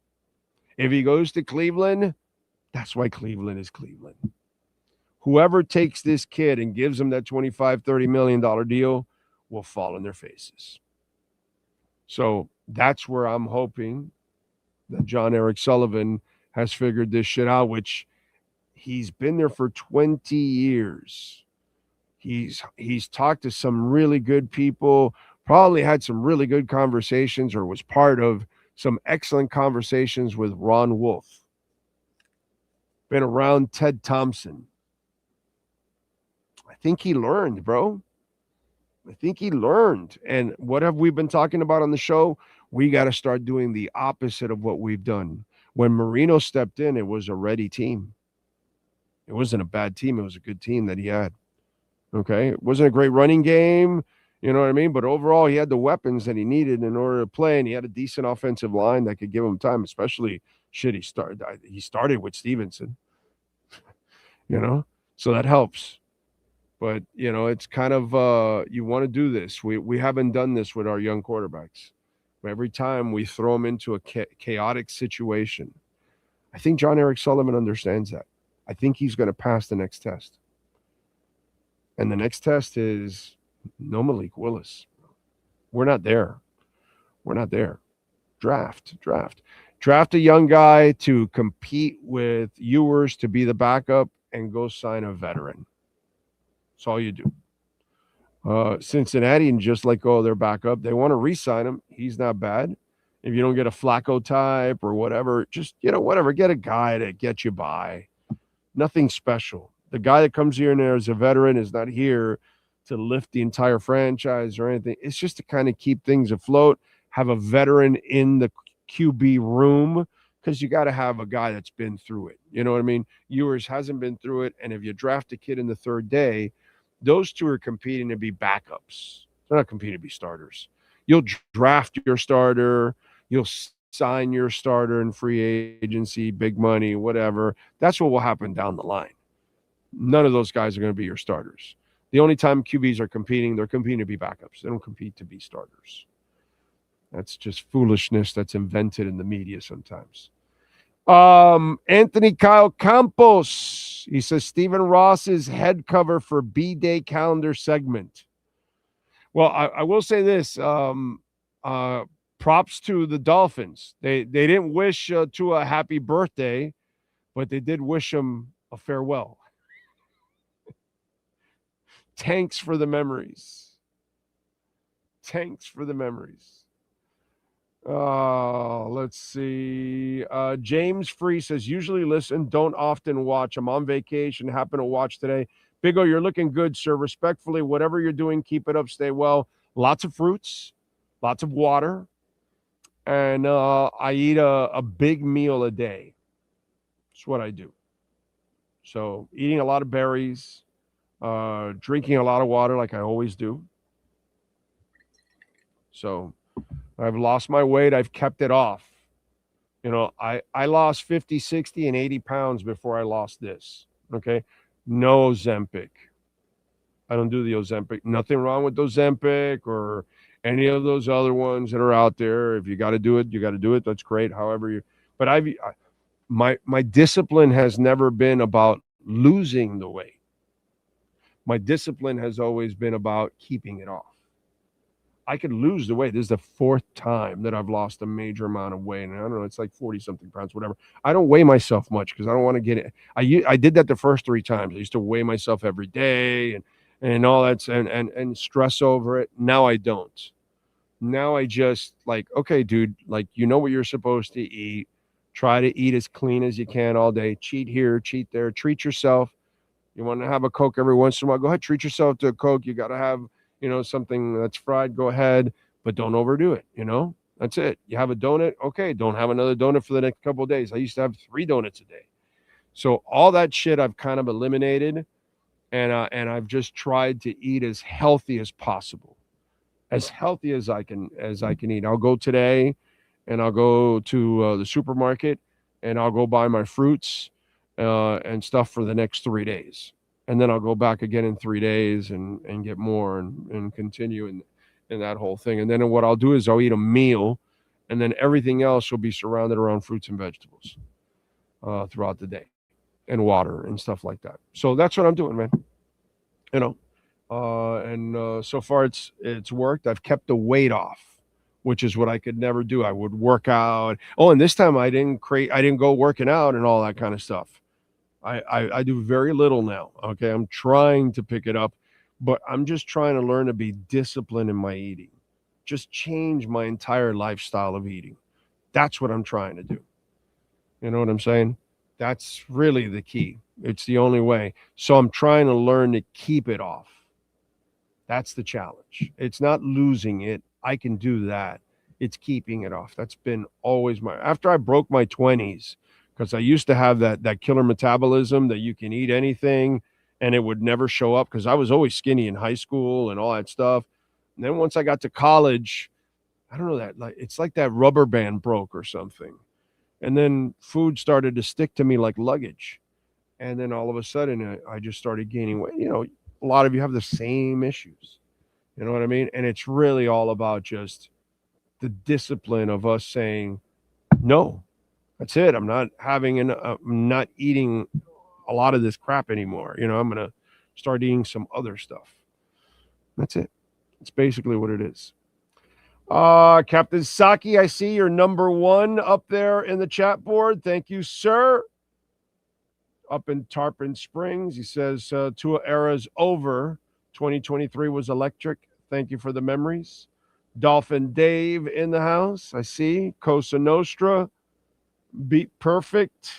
Speaker 12: If he goes to Cleveland, that's why Cleveland is Cleveland. Whoever takes this kid and gives him that $25, $30 million deal will fall on their faces. So that's where I'm hoping that Jon-Eric Sullivan has figured this shit out, which he's been there for 20 years. He's talked to some really good people, probably had some really good conversations or was part of some excellent conversations with Ron Wolf. Been around Ted Thompson. I think he learned, bro. I think he learned. And what have we been talking about on the show? We got to start doing the opposite of what we've done. When Marino stepped in, it was a ready team. It wasn't a bad team. It was a good team that he had. Okay? It wasn't a great running game, you know what I mean? But overall, he had the weapons that he needed in order to play, and he had a decent offensive line that could give him time, especially he started with Stevenson, you know? So that helps. But, you know, it's kind of you want to do this. We haven't done this with our young quarterbacks. Every time we throw them into a chaotic situation. I think Jon-Eric Sullivan understands that. I think he's going to pass the next test. And the next test is no Malik Willis. We're not there. We're not there. Draft a young guy to compete with Ewers to be the backup and go sign a veteran. That's all you do. Cincinnati and just let go of their backup. They want to re-sign him. He's not bad. If you don't get a Flacco type or whatever, just, whatever. Get a guy to get you by. Nothing special. The guy that comes here and there as a veteran is not here to lift the entire franchise or anything. It's just to kind of keep things afloat, have a veteran in the QB room, because you got to have a guy that's been through it. You know what I mean? Ewers hasn't been through it, and if you draft a kid in the third day, those two are competing to be backups. They're not competing to be starters. You'll draft your starter. You'll sign your starter in free agency, big money, whatever. That's what will happen down the line. None of those guys are going to be your starters. The only time QBs are competing, they're competing to be backups. They don't compete to be starters. That's just foolishness that's invented in the media sometimes. Anthony Kyle Campos. He says Stephen Ross's head cover for B-Day calendar segment. Well, I will say this. Props to the Dolphins. They didn't wish Tua a happy birthday, but they did wish him a farewell. Thanks for the memories. Thanks for the memories. Let's see. James Free says, usually listen, don't often watch. I'm on vacation, happen to watch today. Big O, you're looking good, sir. Respectfully, whatever you're doing, keep it up, stay well. Lots of fruits, lots of water, and I eat a big meal a day. That's what I do. So eating a lot of berries, drinking a lot of water like I always do. So I've lost my weight. I've kept it off. I lost 50, 60, and 80 pounds before I lost this. Okay. No Ozempic. I don't do the Ozempic. Nothing wrong with Ozempic or any of those other ones that are out there. If you got to do it, you got to do it. That's great. However but my discipline has never been about losing the weight. My discipline has always been about keeping it off. I could lose the weight. This is the fourth time that I've lost a major amount of weight. And I don't know, it's like 40-something pounds, whatever. I don't weigh myself much because I don't want to get it. I did that the first 3 times. I used to weigh myself every day and all that and stress over it. Now I don't. Now I just like, okay, dude, like, you know what you're supposed to eat. Try to eat as clean as you can all day. Cheat here, cheat there. Treat yourself. You want to have a Coke every once in a while, go ahead, treat yourself to a Coke. You got to have, something that's fried, go ahead, but don't overdo it, That's it. You have a donut, okay, don't have another donut for the next couple of days. I used to have 3 donuts a day. So all that shit I've kind of eliminated, and I've just tried to eat as healthy as possible. As healthy as I can eat. I'll go today and I'll go to the supermarket and I'll go buy my fruits and stuff for the next 3 days. And then I'll go back again in 3 days and get more and continue in that whole thing. And then what I'll do is I'll eat a meal, and then everything else will be surrounded around fruits and vegetables throughout the day, and water and stuff like that. So that's what I'm doing, man. So far it's worked. I've kept the weight off, which is what I could never do. I would work out. Oh, and this time I didn't go working out and all that kind of stuff. I do very little now. Okay. I'm trying to pick it up, but I'm just trying to learn to be disciplined in my eating. Just change my entire lifestyle of eating. That's what I'm trying to do. You know what I'm saying? That's really the key. It's the only way. So I'm trying to learn to keep it off. That's the challenge. It's not losing it. I can do that. It's keeping it off. That's been always after I broke my 20s, because I used to have that killer metabolism that you can eat anything and it would never show up, because I was always skinny in high school and all that stuff. And then once I got to college, I don't know, it's like that rubber band broke or something. And then food started to stick to me like luggage. And then all of a sudden I just started gaining weight. A lot of you have the same issues. You know what I mean? And it's really all about just the discipline of us saying, no, that's it. I'm not eating a lot of this crap anymore. I'm going to start eating some other stuff. That's it. It's basically what it is. Captain Saki, I see you're number 1 up there in the chat board. Thank you, sir. Up in Tarpon Springs, he says, TUA era's over. 2023 was electric. Thank you for the memories. Dolphin Dave in the house. I see. Cosa Nostra. Beat perfect.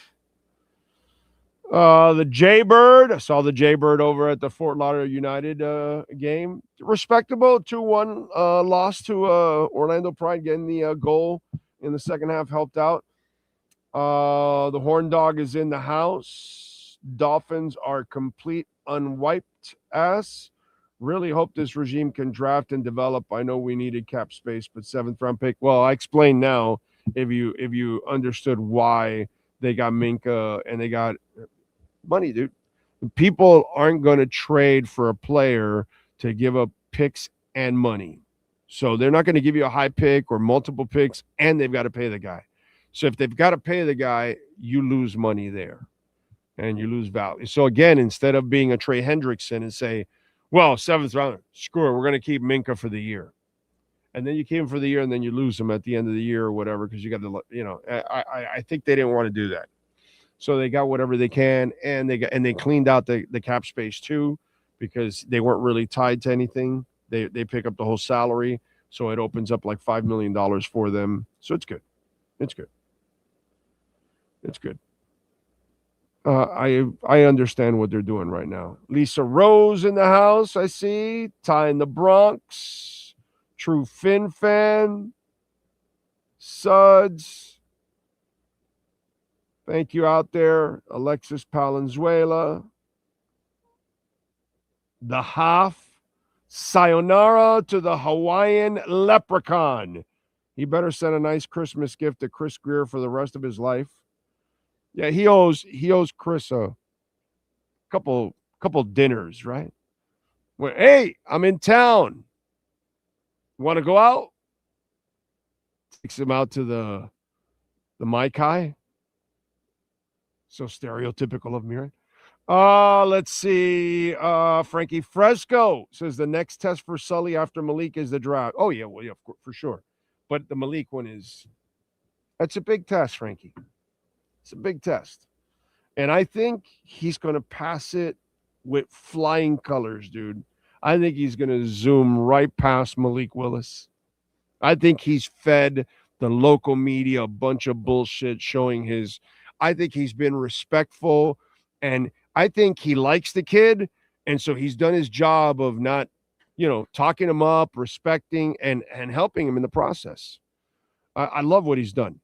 Speaker 12: The Jaybird. I saw the Jaybird over at the Fort Lauderdale United game. Respectable 2-1 loss to Orlando Pride. Getting the goal in the second half helped out. The Horn Dog is in the house. Dolphins are complete unwiped ass. Really hope this regime can draft and develop. I know we needed cap space, but 7th round pick. Well, I explained now if you understood why they got Minka and they got money, dude. People aren't going to trade for a player to give up picks and money. So they're not going to give you a high pick or multiple picks, and they've got to pay the guy. So if they've got to pay the guy, you lose money there and you lose value. So again, instead of being a Trey Hendrickson and say, well, 7th round, screw it, we're going to keep Minka for the year. And then you keep him for the year and then you lose him at the end of the year or whatever, because you got to, I think they didn't want to do that. So they got whatever they can, and they cleaned out the cap space too, because they weren't really tied to anything. They pick up the whole salary, so it opens up like $5 million for them. So it's good. It's good. It's good. I understand what they're doing right now. Lisa Rose in the house, I see. Ty in the Bronx. True Finn fan. Suds. Thank you out there. Alexis Palenzuela. The Hoff. Sayonara to the Hawaiian Leprechaun. He better send a nice Christmas gift to Chris Greer for the rest of his life. Yeah, he owes Chris a couple dinners, right? Well, hey, I'm in town. Want to go out? Takes him out to the Mai Kai. So stereotypical of me, right? Let's see. Frankie Fresco says the next test for Sully after Malik is the draft. Oh, yeah, well, yeah, for sure. But the Malik one that's a big test, Frankie. It's a big test. And I think he's going to pass it with flying colors, dude. I think he's going to zoom right past Malik Willis. I think he's fed the local media, a bunch of bullshit showing his. I think he's been respectful, and I think he likes the kid, and so he's done his job of not, talking him up, respecting, and helping him in the process. I love what he's done.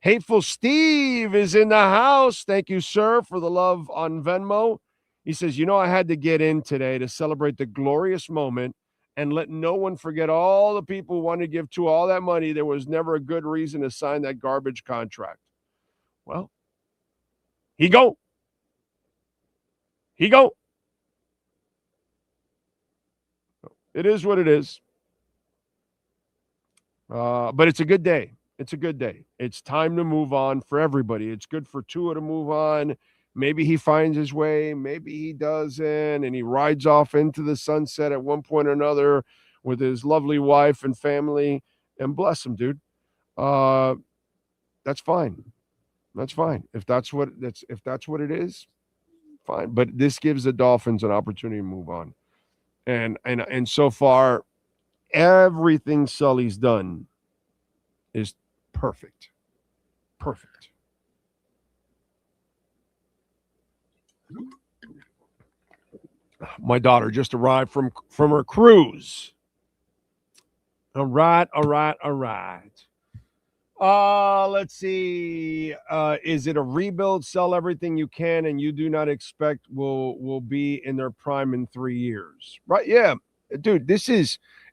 Speaker 12: Hateful Steve is in the house. Thank you, sir, for the love on Venmo. He says, I had to get in today to celebrate the glorious moment and let no one forget all the people who wanted to give to all that money. There was never a good reason to sign that garbage contract. Well, he go. It is what it is. But it's a good day. It's a good day. It's time to move on for everybody. It's good for Tua to move on. Maybe he finds his way. Maybe he doesn't. And he rides off into the sunset at one point or another with his lovely wife and family. And bless him, dude. That's fine. That's fine. If that's what it is, fine. But this gives the Dolphins an opportunity to move on. And so far, everything Sully's done is perfect. Perfect. My daughter just arrived from her cruise. All right. Let's see. Is it a rebuild? Sell everything you can, and you do not expect will be in their prime in 3 years, right? Yeah, dude.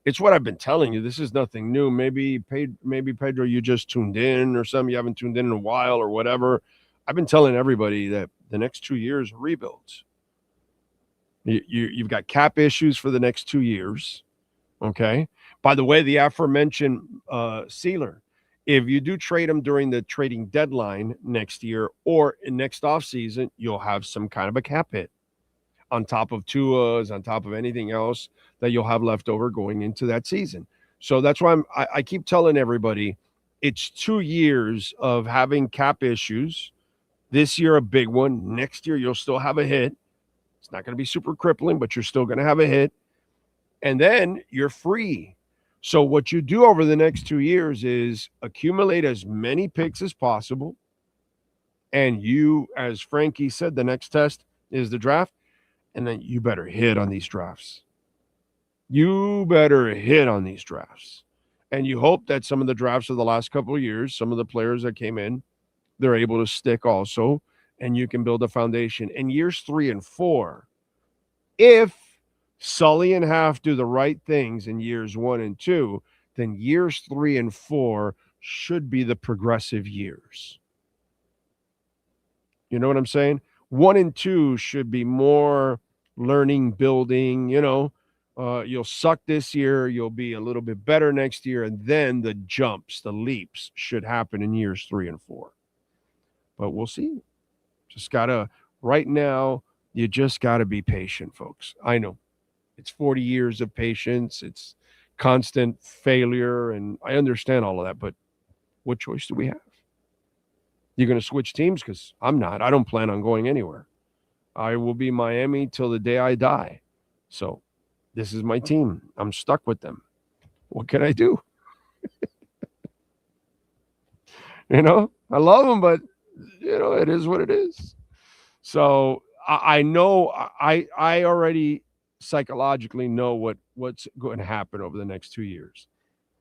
Speaker 12: It's what I've been telling you. This is nothing new. Maybe Pedro, you just tuned in, or some you haven't tuned in a while, or whatever. I've been telling everybody that the next 2 years are rebuilds. You've got cap issues for the next 2 years. Okay. By the way, the aforementioned Sealer, if you do trade him during the trading deadline next year or in next offseason, you'll have some kind of a cap hit on top of Tua's, on top of anything else that you'll have left over going into that season. So that's why I keep telling everybody it's 2 years of having cap issues. This year, a big one. Next year, you'll still have a hit. It's not going to be super crippling, but you're still going to have a hit. And then you're free. So what you do over the next 2 years is accumulate as many picks as possible. And you, as Frankie said, the next test is the draft. And then you better hit on these drafts. You better hit on these drafts. And you hope that some of the drafts of the last couple of years, some of the players that came in, they're able to stick also. And you can build a foundation. In years 3 and 4, if Sully and Half do the right things in years 1 and 2, then years 3 and 4 should be the progressive years. You know what I'm saying? 1 and 2 should be more learning, building, you'll suck this year, you'll be a little bit better next year, and then the jumps, the leaps should happen in years 3 and 4. But we'll see. Right now, you just got to be patient, folks. I know. It's 40 years of patience. It's constant failure, and I understand all of that, but what choice do we have? You're going to switch teams? Because I'm not. I don't plan on going anywhere. I will be Miami till the day I die. So this is my team. I'm stuck with them. What can I do? I love them, but, it is what it is. So I know I already psychologically know what's going to happen over the next 2 years.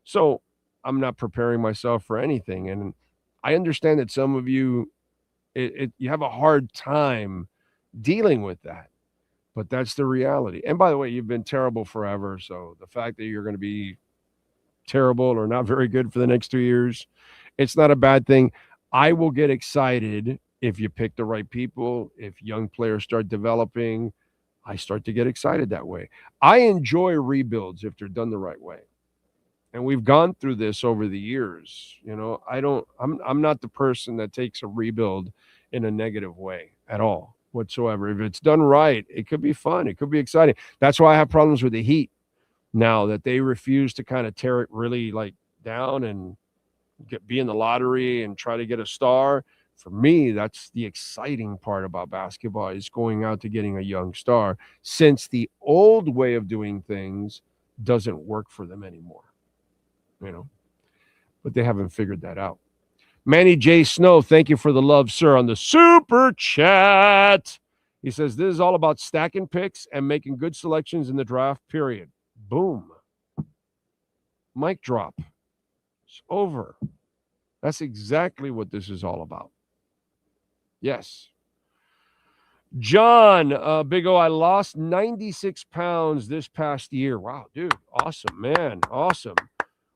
Speaker 12: So I'm not preparing myself for anything. And I understand that some of you, you have a hard time dealing with that, but that's the reality. And by the way, you've been terrible forever. So the fact that you're going to be terrible or not very good for the next 2 years, it's not a bad thing. I will get excited if you pick the right people, if young players start developing. I start to get excited that way. I enjoy rebuilds if they're done the right way. And we've gone through this over the years. I'm not the person that takes a rebuild in a negative way at all whatsoever. If it's done right, it could be fun. It could be exciting. That's why I have problems with the Heat now, that they refuse to kind of tear it really down and be in the lottery and try to get a star. For me, that's the exciting part about basketball, is going out to getting a young star, since the old way of doing things doesn't work for them anymore. but they haven't figured that out. Manny J. Snow, thank you for the love, sir, on the super chat. He says, this is all about stacking picks and making good selections in the draft, period. Boom. Mic drop. It's over. That's exactly what this is all about. Yes. John, Big O, I lost 96 pounds this past year. Wow, dude. Awesome, man. Awesome.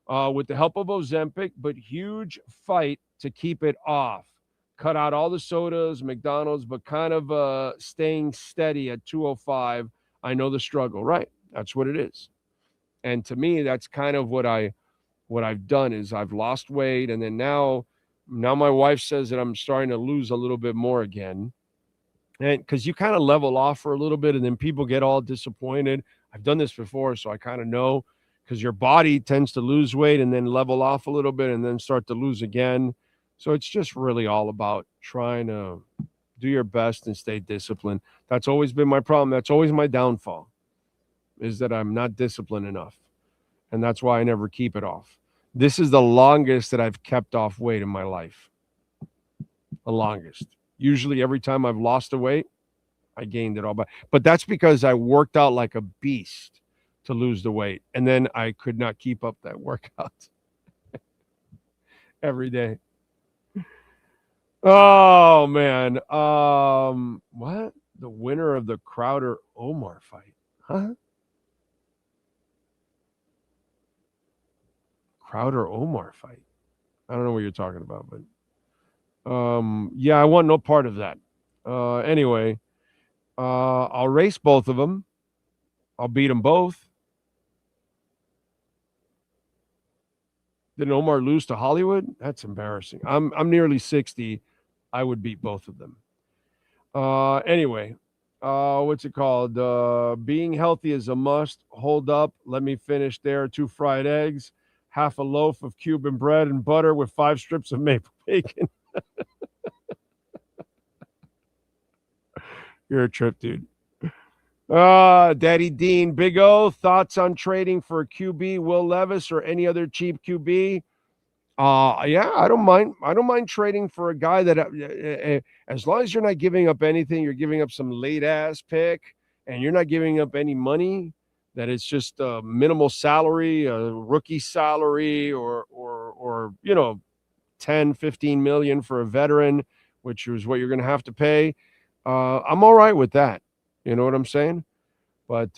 Speaker 12: With the help of Ozempic, but huge fight to keep it off. Cut out all the sodas, McDonald's, but kind of staying steady at 205. I know the struggle, right? That's what it is. And to me, that's kind of what I've done is I've lost weight, and then now my wife says that I'm starting to lose a little bit more again. And because you kind of level off for a little bit, and then people get all disappointed. I've done this before, so I kind of know, because your body tends to lose weight and then level off a little bit and then start to lose again. So it's just really all about trying to do your best and stay disciplined. That's always been my problem. That's always my downfall, is that I'm not disciplined enough. And that's why I never keep it off. This is the longest that I've kept off weight in my life. The longest. Usually every time I've lost a weight, I gained it all back. But that's because I worked out like a beast to lose the weight. And then I could not keep up that workout every day. Oh, man. What? The winner of the Crowder-Omar fight. Huh? Crowder-Omar fight. I don't know what you're talking about, but yeah, I want no part of that. Anyway, I'll race both of them. I'll beat them both. Did Omar lose to Hollywood? That's embarrassing. I'm nearly 60. I would beat both of them. Anyway, what's it called? Being healthy is a must. Hold up. Let me finish there. 2 fried eggs, half a loaf of Cuban bread and butter with 5 strips of maple bacon. You're a trip, dude. Daddy Dean, Big O, thoughts on trading for a QB, Will Levis, or any other cheap QB? Yeah, I don't mind. I don't mind trading for a guy that, as long as you're not giving up anything, you're giving up some late ass pick, and you're not giving up any money. That it's just a minimal salary, a rookie salary, or 10, 15 million for a veteran, which is what you're going to have to pay. I'm all right with that. You know what I'm saying? But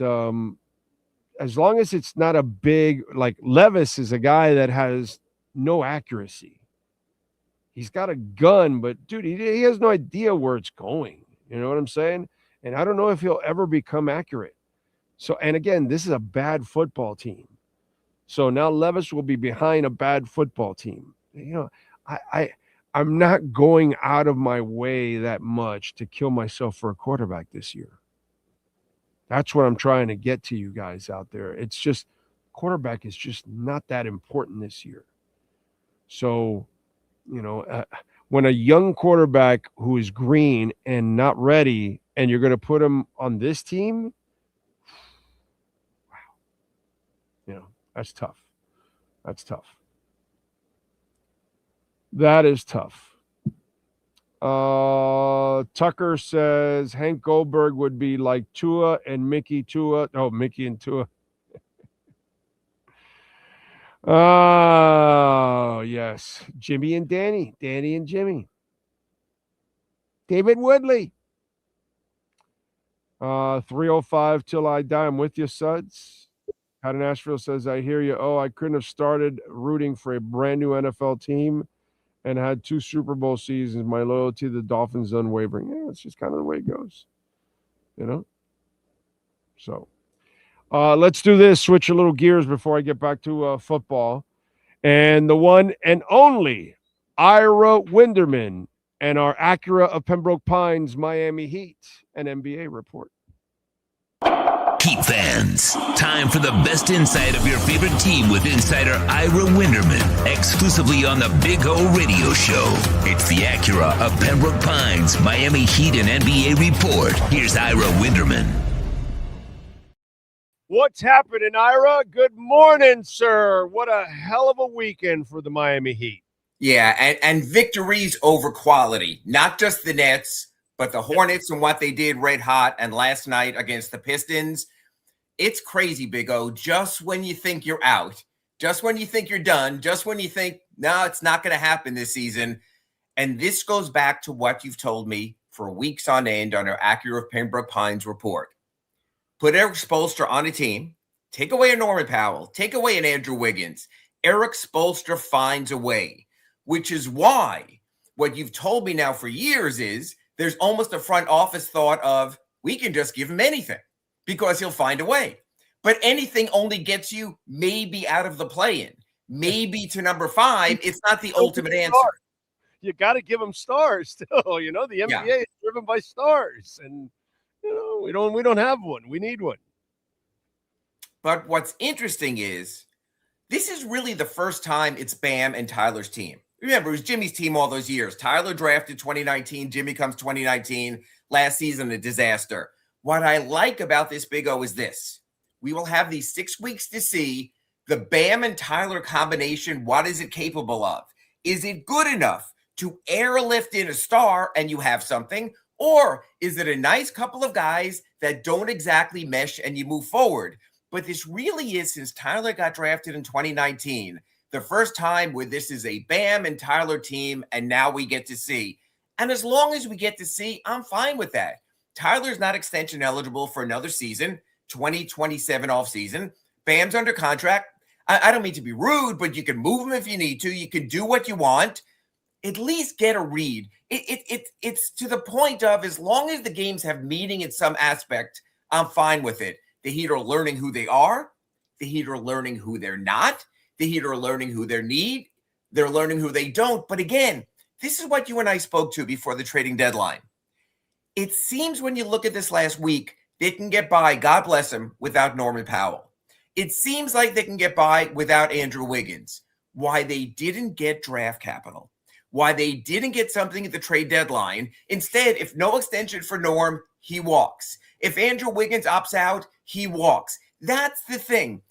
Speaker 12: as long as it's not a big, like Levis is a guy that has no accuracy. He's got a gun, but dude, he has no idea where it's going. You know what I'm saying? And I don't know if he'll ever become accurate. So, and again, this is a bad football team. So now Levis will be behind a bad football team. You know, I'm not going out of my way that much to kill myself for a quarterback this year. That's what I'm trying to get to you guys out there. It's just quarterback is just not that important this year. So, you know, when a young quarterback who is green and not ready, and you're going to put him on this team, wow, you know, that's tough. That's tough. That is tough. Tucker says Hank Goldberg would be like Tua and Mickey Tua. Oh, Mickey and Tua. Oh, yes. Jimmy and Danny. Danny and Jimmy. David Woodley. 305 till I die. I'm with you, Suds. Out of Nashville says, I hear you. Oh, I couldn't have started rooting for a brand new NFL team and had 2 Super Bowl seasons. My loyalty to the Dolphins is unwavering. Yeah, it's just kind of the way it goes. You know? So. Let's do this. Switch a little gears before I get back to football. And the one and only Ira Winderman and our Acura of Pembroke Pines Miami Heat, an NBA report.
Speaker 3: Heat fans, time for the best insight of your favorite team with insider Ira Winderman, exclusively on the Big O Radio Show. It's the Acura of Pembroke Pines Miami Heat and NBA report. Here's Ira Winderman.
Speaker 12: What's happening, Ira? Good morning, sir. What a hell of a weekend for the Miami Heat.
Speaker 13: Yeah, and victories over quality. Not just the Nets, but the Hornets and what they did red hot, and last night against the Pistons. It's crazy, Big O. Just when you think you're out, just when you think you're done, just when you think, no, it's not going to happen this season. And this goes back to what you've told me for weeks on end on our Acura of Pembroke Pines report. Put Eric Spoelstra on a team, take away a Norman Powell, take away an Andrew Wiggins. Eric Spoelstra finds a way, which is why what you've told me now for years is there's almost a front office thought of, we can just give him anything because he'll find a way. But anything only gets you maybe out of the play-in, maybe to number 5. It's not the ultimate answer.
Speaker 12: You got to give them stars still. You know, the NBA is driven by stars, and you know we don't have one. We need one.
Speaker 13: But what's interesting is this is really the first time it's Bam and Tyler's team. Remember, it was Jimmy's team all those years. Tyler drafted 2019. Jimmy comes 2019. Last season, a disaster. What I like about this, Big O, is this. We will have these 6 weeks to see the Bam and Tyler combination. What is it capable of? Is it good enough to airlift in a star and you have something? Or is it a nice couple of guys that don't exactly mesh and you move forward? But this really is, since Tyler got drafted in 2019, the first time where this is a Bam and Tyler team, and now we get to see. And as long as we get to see, I'm fine with that. Tyler's not extension eligible for another season, 2027 offseason. Bam's under contract. I don't mean to be rude, but you can move him if you need to. You can do what you want. At least get a read. It's to the point of, as long as the games have meaning in some aspect, I'm fine with it. The Heat are learning who they are. The Heat are learning who they're not. The Heat are learning who they need. They're learning who they don't. But again, this is what you and I spoke to before the trading deadline. It seems when you look at this last week, they can get by, God bless him, without Norman Powell. It seems like they can get by without Andrew Wiggins. Why they didn't get draft capital, why they didn't get something at the trade deadline. Instead, if no extension for Norm, he walks. If Andrew Wiggins opts out, he walks. That's the thing.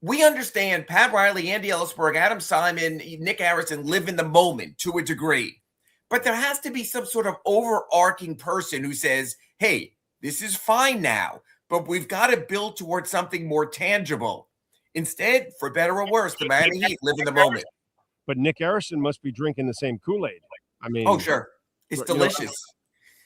Speaker 13: We understand Pat Riley, Andy Ellisberg, Adam Simon, Nick Harrison live in the moment to a degree. But there has to be some sort of overarching person who says, hey, this is fine now, but we've got to build towards something more tangible. Instead, for better or worse, the Miami Heat live in the moment.
Speaker 12: But Nick Harrison must be drinking the same Kool-Aid. I mean,
Speaker 13: oh, sure. It's delicious.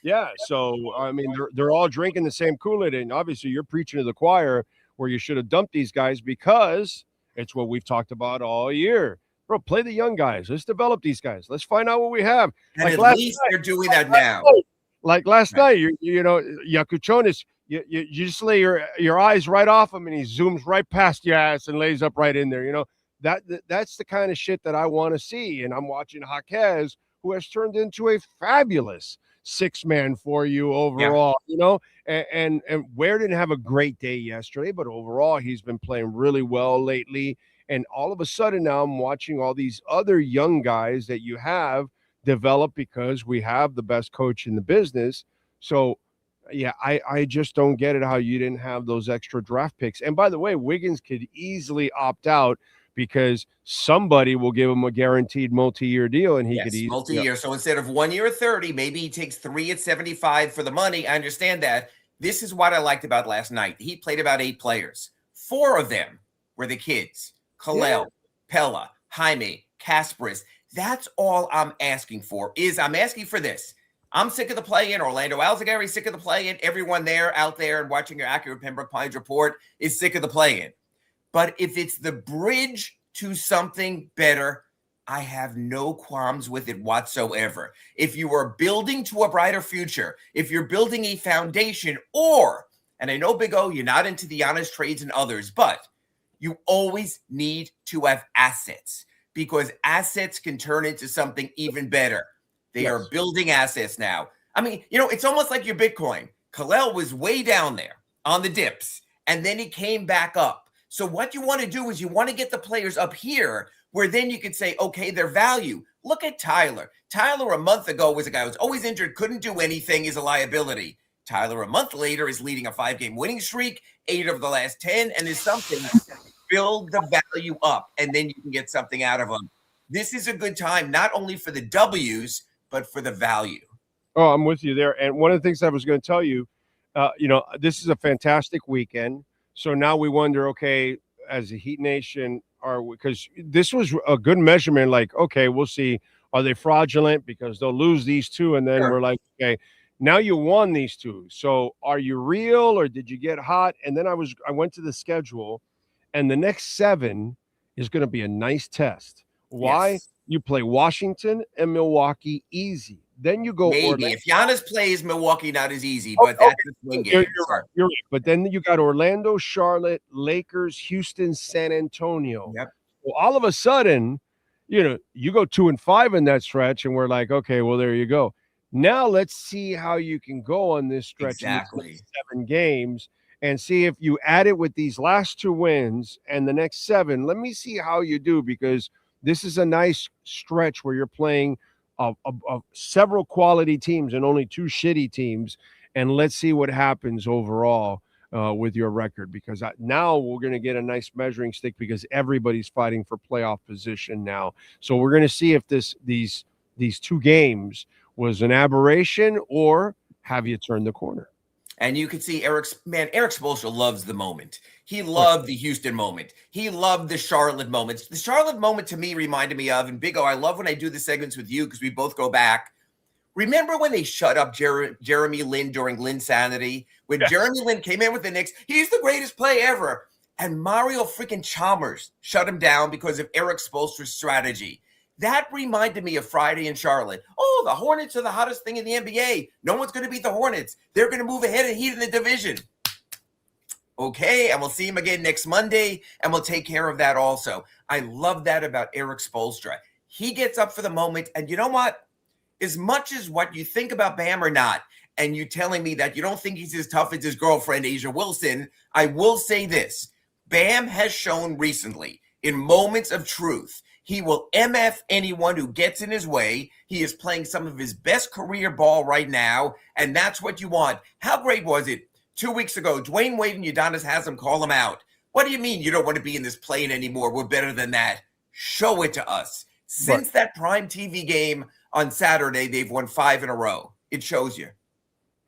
Speaker 12: Yeah. So, I mean, they're all drinking the same Kool-Aid. And obviously you're preaching to the choir where you should have dumped these guys, because it's what we've talked about all year. Bro, play the young guys. Let's develop these guys. Let's find out what we have.
Speaker 13: And like at least they're doing that now.
Speaker 12: Like last night, you know, Yakuchonis, you just lay your eyes right off him and he zooms right past your ass and lays up right in there. You know, that's the kind of shit that I want to see. And I'm watching Jaquez, who has turned into a fabulous six-man for you overall, you know, and Ware didn't have a great day yesterday, but overall he's been playing really well lately. And all of a sudden now I'm watching all these other young guys that you have develop because we have the best coach in the business. So, yeah, I just don't get it how you didn't have those extra draft picks. And by the way, Wiggins could easily opt out because somebody will give him a guaranteed multi-year deal, and he could easily
Speaker 13: multi-year. So instead of 1 year at 30, maybe he takes 3 at 75 for the money. I understand that. This is what I liked about last night. He played about 8 players. 4 of them were the kids. Kalel, Pella, Jaime, Kasparis. That's all I'm asking for. I'm asking for this. I'm sick of the play-in. Orlando Alzagary's sick of the play-in. Everyone out there and watching your Acura Pembroke Pines report is sick of the play-in. But if it's the bridge to something better, I have no qualms with it whatsoever. If you are building to a brighter future, if you're building a foundation, and I know, Big O, you're not into the honest trades and others, but you always need to have assets, because assets can turn into something even better. They are building assets now. I mean, you know, it's almost like your Bitcoin. Kalel was way down there on the dips, and then he came back up. So what you want to do is you want to get the players up here where then you could say, okay, their value. Look at Tyler. Tyler a month ago was a guy who was always injured, couldn't do anything, is a liability. Tyler, a month later, is leading a 5-game winning streak, 8 of the last 10, and is something. Build the value up, and then you can get something out of them. This is a good time, not only for the W's, but for the value.
Speaker 12: Oh, I'm with you there. And one of the things I was going to tell you, this is a fantastic weekend. So now we wonder, okay, as a Heat Nation, because this was a good measurement, like, okay, we'll see. Are they fraudulent? Because they'll lose these two. And then we're like, okay, now you won these two. So are you real or did you get hot? And then I went to the schedule, and the next 7 is going to be a nice test. Why? Yes. You play Washington and Milwaukee easy. Then you go.
Speaker 13: Maybe
Speaker 12: Orlando.
Speaker 13: If Giannis plays, Milwaukee not as easy, but that's the swing game.
Speaker 12: You're right. But then you got Orlando, Charlotte, Lakers, Houston, San Antonio.
Speaker 13: Yep.
Speaker 12: Well, all of a sudden, you go 2-5 in that stretch, and we're like, okay, well, there you go. Now let's see how you can go on this stretch.
Speaker 13: Exactly.
Speaker 12: 7 games. And see if you add it with these last 2 wins and the next 7. Let me see how you do, because this is a nice stretch where you're playing several quality teams and only 2 shitty teams. And let's see what happens overall with your record, because now we're going to get a nice measuring stick, because everybody's fighting for playoff position now. So we're going to see if these 2 games was an aberration or have you turned the corner.
Speaker 13: And you can see Eric Spoelstra loves the moment. He loved the Houston moment. He loved the Charlotte moments. The Charlotte moment to me reminded me of, and Big O, I love when I do the segments with you because we both go back. Remember when they shut up Jeremy Lin during Linsanity? When Jeremy Lin came in with the Knicks, he's the greatest play ever. And Mario freaking Chalmers shut him down because of Eric Spoelstra's strategy. That reminded me of Friday in Charlotte. Oh, the Hornets are the hottest thing in the NBA. No one's going to beat the Hornets. They're going to move ahead of Heat in the division. Okay, and we'll see him again next Monday, and we'll take care of that also. I love that about Eric Spoelstra. He gets up for the moment, and you know what? As much as what you think about Bam or not, and you telling me that you don't think he's as tough as his girlfriend, Asia Wilson, I will say this. Bam has shown recently, in moments of truth, he will MF anyone who gets in his way. He is playing some of his best career ball right now, and that's what you want. How great was it 2 weeks ago? Dwayne Wade and Udonis Haslem call him out. What do you mean you don't want to be in this plane anymore? We're better than that. Show it to us. Since that prime TV game on Saturday, they've won 5 in a row. It shows you.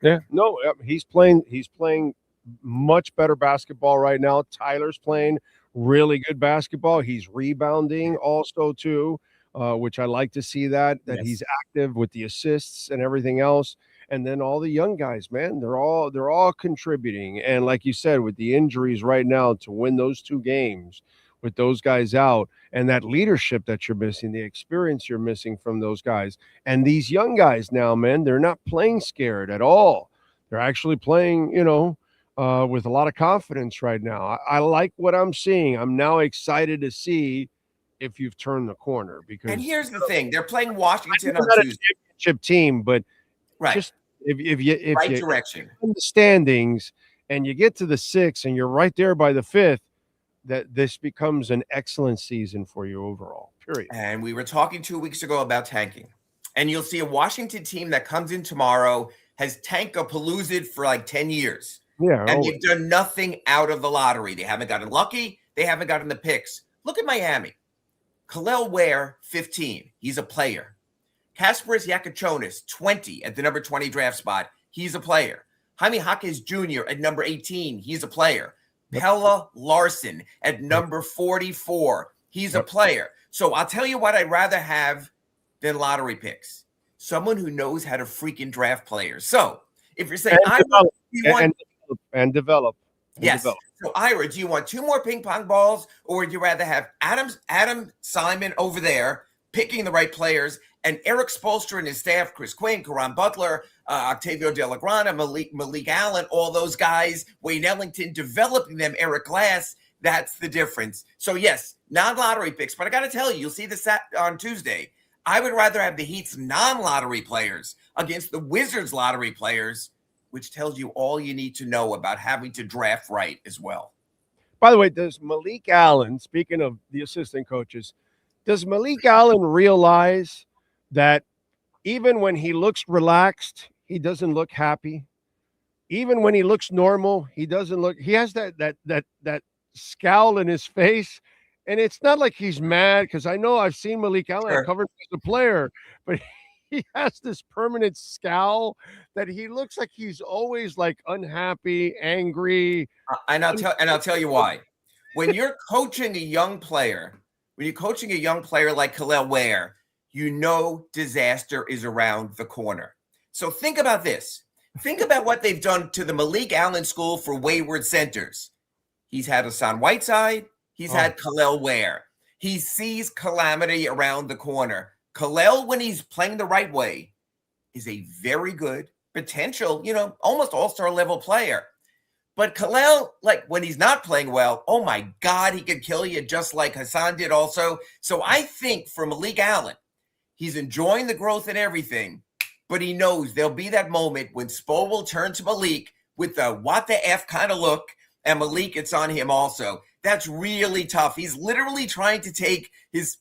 Speaker 12: Yeah, no, he's playing much better basketball right now. Tyler's playing really good basketball. He's rebounding also too, which I like to see that he's active with the assists and everything else. And then all the young guys, man, they're all contributing. And like you said, with the injuries right now, to win those 2 games with those guys out, and that leadership that you're missing, the experience you're missing from those guys. And these young guys now, man, they're not playing scared at all. They're actually playing, with a lot of confidence right now. I like what I'm seeing. I'm now excited to see if you've turned the corner. Because,
Speaker 13: and here's the thing: they're playing Washington on Tuesday.
Speaker 12: A championship team, but just if you
Speaker 13: direction
Speaker 12: in the standings and you get to the 6th and you're right there by the 5th, that this becomes an excellent season for you overall. Period.
Speaker 13: And we were talking 2 weeks ago about tanking, and you'll see a Washington team that comes in tomorrow has tank-a-paloozed for like 10 years.
Speaker 12: Yeah,
Speaker 13: and they've done nothing out of the lottery. They haven't gotten lucky. They haven't gotten the picks. Look at Miami. Khalil Ware, 15. He's a player. Kasparis Yakachonis, 20 at the number 20 draft spot. He's a player. Jaime Jaquez Jr. at number 18. He's a player. Pella Larson at number 44. He's a player. So I'll tell you what I'd rather have than lottery picks. Someone who knows how to freaking draft players. So if you're saying,
Speaker 12: and develop.
Speaker 13: Yes. So Ira, do you want 2 more ping pong balls, or would you rather have Adam Simon over there picking the right players, and Eric Spoelstra and his staff, Chris Quinn, Caron Butler, Octavio De La Grana, Malik Allen, all those guys, Wayne Ellington, developing them, Eric Glass? That's the difference. So yes, non-lottery picks, but I got to tell you, you'll see this on Tuesday. I would rather have the Heat's non-lottery players against the Wizards' lottery players, which tells you all you need to know about having to draft right as well.
Speaker 12: By the way, does Malik Allen, speaking of the assistant coaches, does Malik Allen realize that even when he looks relaxed, he doesn't look happy? even when he looks normal, he doesn't look. He has that scowl in his face, and it's not like he's mad, because I know I've seen Malik Allen. I covered him as a player, but he has this permanent scowl that he looks like he's always like unhappy, angry.
Speaker 13: And I'll tell you why. When you're coaching a young player, like Khalil Ware, you know disaster is around the corner. So think about this. Think about what they've done to the Malik Allen School for Wayward Centers. He's had Hassan Whiteside. He's had Khalil Ware. He sees calamity around the corner. Khalil, when he's playing the right way, is a very good potential, almost all-star level player. But Khalil, like when he's not playing well, oh my God, he could kill you just like Hassan did also. So I think for Malik Allen, he's enjoying the growth and everything, but he knows there'll be that moment when Spo will turn to Malik with the what the F kind of look, and Malik, it's on him also. That's really tough. He's literally trying to take his,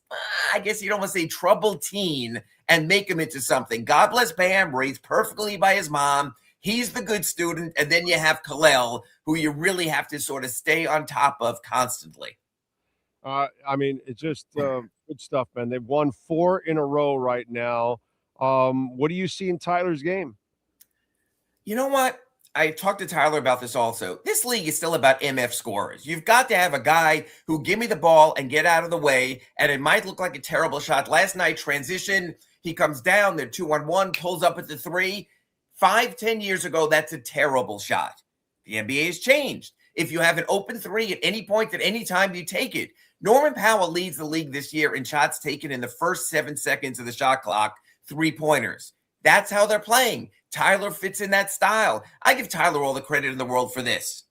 Speaker 13: I guess you'd almost say, troubled teen and make him into something. God bless Bam, raised perfectly by his mom. He's the good student. And then you have Khalil, who you really have to sort of stay on top of constantly.
Speaker 12: I mean, it's just good stuff, man. They've won 4 in a row right now. What do you see in Tyler's game?
Speaker 13: You know what? I talked to Tyler about this also. This league is still about MF scorers. You've got to have a guy who give me the ball and get out of the way, and it might look like a terrible shot. Last night, transition, he comes down, they're 2-on-1, pulls up at the 3. 5-10 years ago, that's a terrible shot. The NBA has changed. If you have an open 3 at any point, at any time, you take it. Norman Powell leads the league this year in shots taken in the first 7 seconds of the shot clock, 3-pointers. That's how they're playing. Tyler fits in that style. I give Tyler all the credit in the world for this.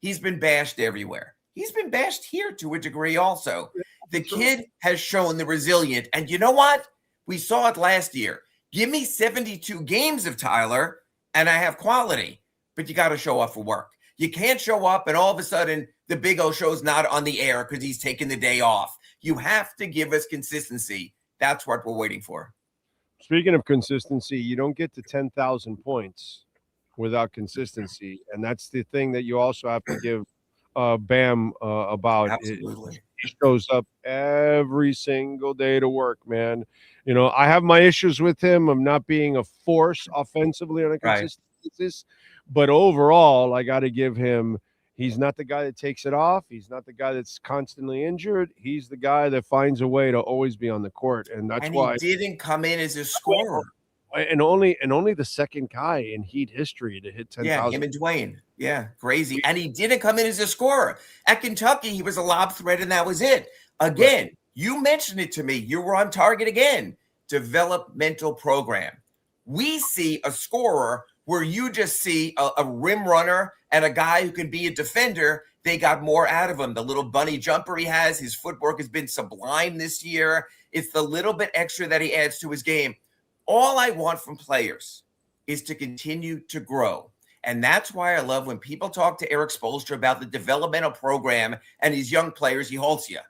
Speaker 13: He's been bashed everywhere. He's been bashed here to a degree also. The kid has shown the resilient. And you know what? We saw it last year. Give me 72 games of Tyler, and I have quality. But you got to show up for work. You can't show up, and all of a sudden, the Big O show's not on the air because he's taking the day off. You have to give us consistency. That's what we're waiting for.
Speaker 12: Speaking of consistency, you don't get to 10,000 points without consistency. And that's the thing that you also have to give Bam about.
Speaker 13: Absolutely.
Speaker 12: He shows up every single day to work, man. I have my issues with him. I'm not being a force offensively on a consistent basis. But overall, I got to give him, he's not the guy that takes it off. He's not the guy that's constantly injured. He's the guy that finds a way to always be on the court. And that's why
Speaker 13: he didn't come in as a scorer.
Speaker 12: And only the second guy in Heat history to hit 10,000.
Speaker 13: Yeah, him and Dwayne. Yeah, crazy. And he didn't come in as a scorer. At Kentucky, he was a lob threat, and that was it. Again, you mentioned it to me. You were on target again. Developmental program. We see a scorer where you just see a rim runner and a guy who can be a defender. They got more out of him. The little bunny jumper he has, his footwork has been sublime this year. It's the little bit extra that he adds to his game. All I want from players is to continue to grow. And that's why I love when people talk to Eric Spoelstra about the developmental program and these young players, he halts you.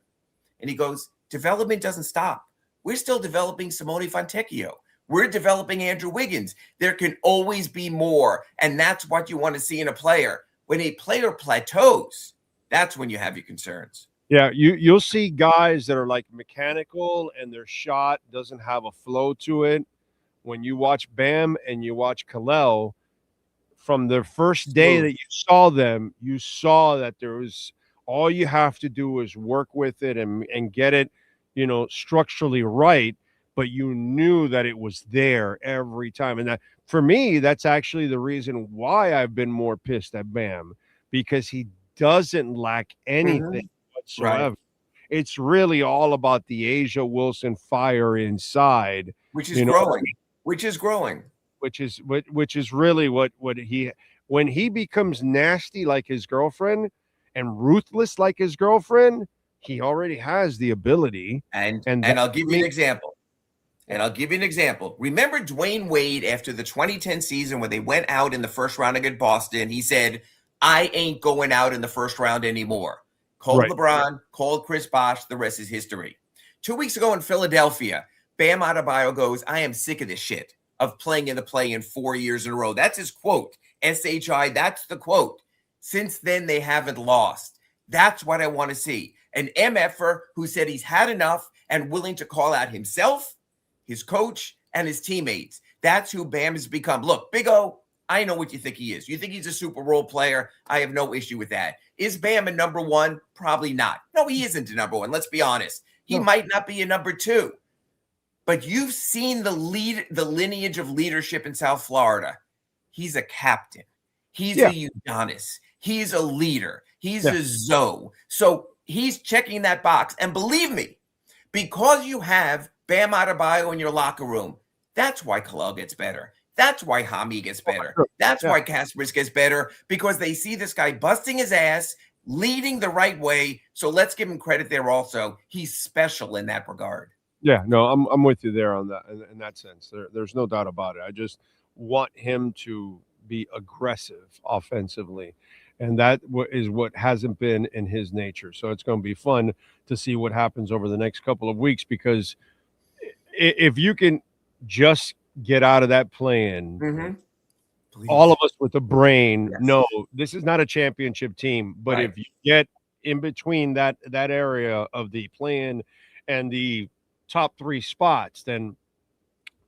Speaker 13: And he goes, development doesn't stop. We're still developing Simone Fontecchio. We're developing Andrew Wiggins. There can always be more. And that's what you want to see in a player. When a player plateaus, that's when you have your concerns.
Speaker 12: Yeah, you'll see guys that are like mechanical and their shot doesn't have a flow to it. When you watch Bam and you watch Khalil, from the first day that you saw them, you saw that there was all you have to do is work with it and get it, structurally right. But you knew that it was there every time. And that, for me, that's actually the reason why I've been more pissed at Bam, because he doesn't lack anything whatsoever. Right. It's really all about the Asia Wilson fire inside,
Speaker 13: which is growing. Which is
Speaker 12: really what he, when he becomes nasty like his girlfriend and ruthless like his girlfriend, he already has the ability.
Speaker 13: And I'll give you an example. Remember Dwayne Wade after the 2010 season when they went out in the first round against Boston? He said, I ain't going out in the first round anymore. Called LeBron, called Chris Bosh. The rest is history. 2 weeks ago in Philadelphia, Bam Adebayo goes, I am sick of this shit. of playing in the play-in 4 years in a row. That's his quote. SHI, that's the quote. Since then, they haven't lost. That's what I want to see. An MFer who said he's had enough and willing to call out himself, his coach, and his teammates. That's who Bam has become. Look, Big O, I know what you think he is. You think he's a super role player. I have no issue with that. Is Bam a number one? Probably not. No, he isn't a number one. Let's be honest. He might not be a number two. But you've seen the lineage of leadership in South Florida. He's a captain. He's a Udonis. He's a leader. He's a Zoe. So he's checking that box. And believe me, because you have Bam Adebayo in your locker room, that's why Kalel gets better. That's why Hami gets better. That's why Kasparis gets better, because they see this guy busting his ass, leading the right way. So let's give him credit there also. He's special in that regard.
Speaker 12: Yeah, no, I'm with you there on that in that sense. There's no doubt about it. I just want him to be aggressive offensively, and that is what hasn't been in his nature. So it's going to be fun to see what happens over the next couple of weeks, because if you can just get out of that play-in, all of us with a brain know this is not a championship team. But if you get in between that area of the play-in and the top three spots, then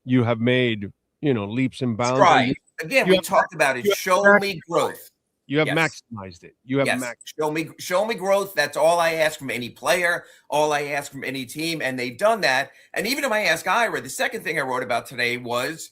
Speaker 12: you have made, leaps and bounds.
Speaker 13: Right. Again, we talked about it. Show me growth.
Speaker 12: You have maximized it. You have
Speaker 13: show me growth. That's all I ask from any player, all I ask from any team, and they've done that. And even if I ask Ira, the second thing I wrote about today was,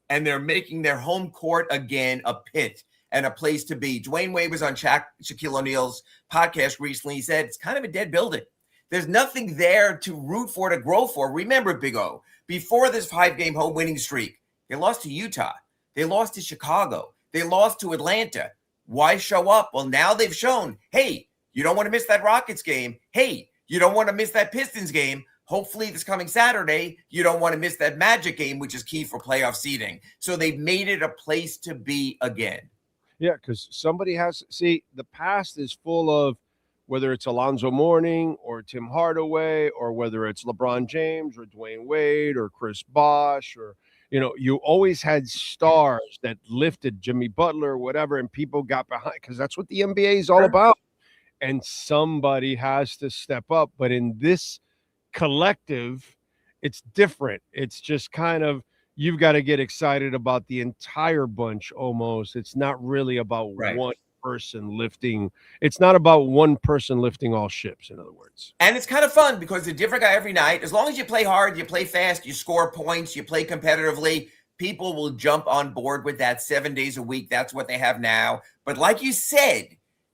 Speaker 13: and they're making their home court again a pit and a place to be. Dwayne Wade was on Shaquille O'Neal's podcast recently. He said it's kind of a dead building. There's nothing there to root for, to grow for. Remember, Big O, before this 5-game home winning streak, they lost to Utah. They lost to Chicago. They lost to Atlanta. Why show up? Well, now they've shown, hey, you don't want to miss that Rockets game. Hey, you don't want to miss that Pistons game. Hopefully this coming Saturday, you don't want to miss that Magic game, which is key for playoff seeding. So they've made it a place to be again.
Speaker 12: Yeah, because somebody has – see, the past is full of, whether it's Alonzo Mourning or Tim Hardaway, or whether it's LeBron James or Dwayne Wade or Chris Bosh, or, you always had stars that lifted, Jimmy Butler, whatever, and people got behind, because that's what the NBA is all about. And somebody has to step up. But in this collective, it's different. It's just kind of, you've got to get excited about the entire bunch almost. It's not really about one person lifting. It's not about one person lifting all ships, in other words.
Speaker 13: And it's kind of fun because it's a different guy every night. As long as you play hard, you play fast, you score points, you play competitively, people will jump on board with that 7 days a week. That's what they have now. But like you said,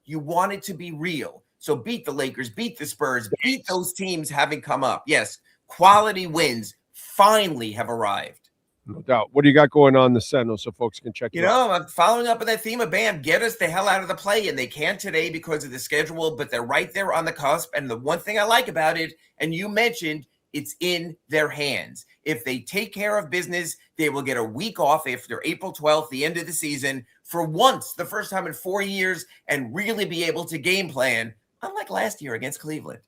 Speaker 13: you want it to be real. So beat the Lakers, beat the Spurs, beat those teams having come up. Yes, quality wins finally have arrived.
Speaker 12: No doubt. What do you got going on in the Sentinel so folks can check you out?
Speaker 13: I'm following up on that theme of Bam. Get us the hell out of the play. And they can't today because of the schedule, but they're right there on the cusp. And the one thing I like about it, and you mentioned, it's in their hands. If they take care of business, they will get a week off after April 12th, the end of the season, for once, the first time in 4 years, and really be able to game plan, unlike last year against Cleveland.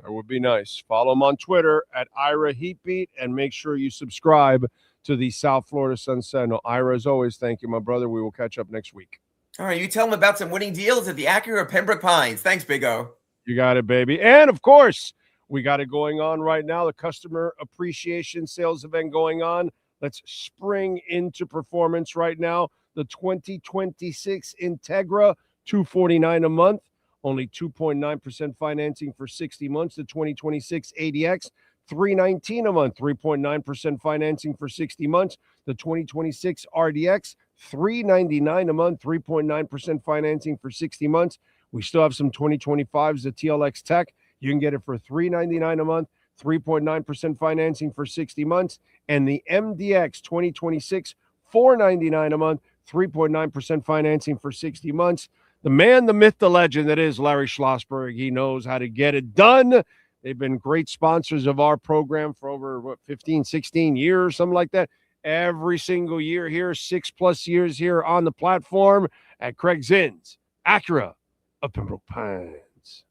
Speaker 12: That would be nice. Follow him on Twitter at Ira Heatbeat, and make sure you subscribe to the South Florida Sun Sentinel. Ira, as always, thank you, my brother. We will catch up next week.
Speaker 13: All right, you tell them about some winning deals at the Acura Pembroke Pines. Thanks, Big O.
Speaker 12: You got it, baby. And, of course, we got it going on right now, the customer appreciation sales event going on. Let's spring into performance right now. The 2026 Integra, $249 a month, only 2.9% financing for 60 months. The 2026 ADX, $319 a month, 3.9% financing for 60 months. The 2026 RDX, $399 a month, 3.9% financing for 60 months. We still have some 2025s, the TLX Tech. You can get it for $399 a month, 3.9% financing for 60 months. And the MDX 2026, $499 a month, 3.9% financing for 60 months. The man, the myth, the legend that is Larry Schlossberg. He knows how to get it done. They've been great sponsors of our program for over, 15, 16 years, something like that. Every single year here, 6+ years here on the platform at Craig Zinn's Acura of Pembroke Pines.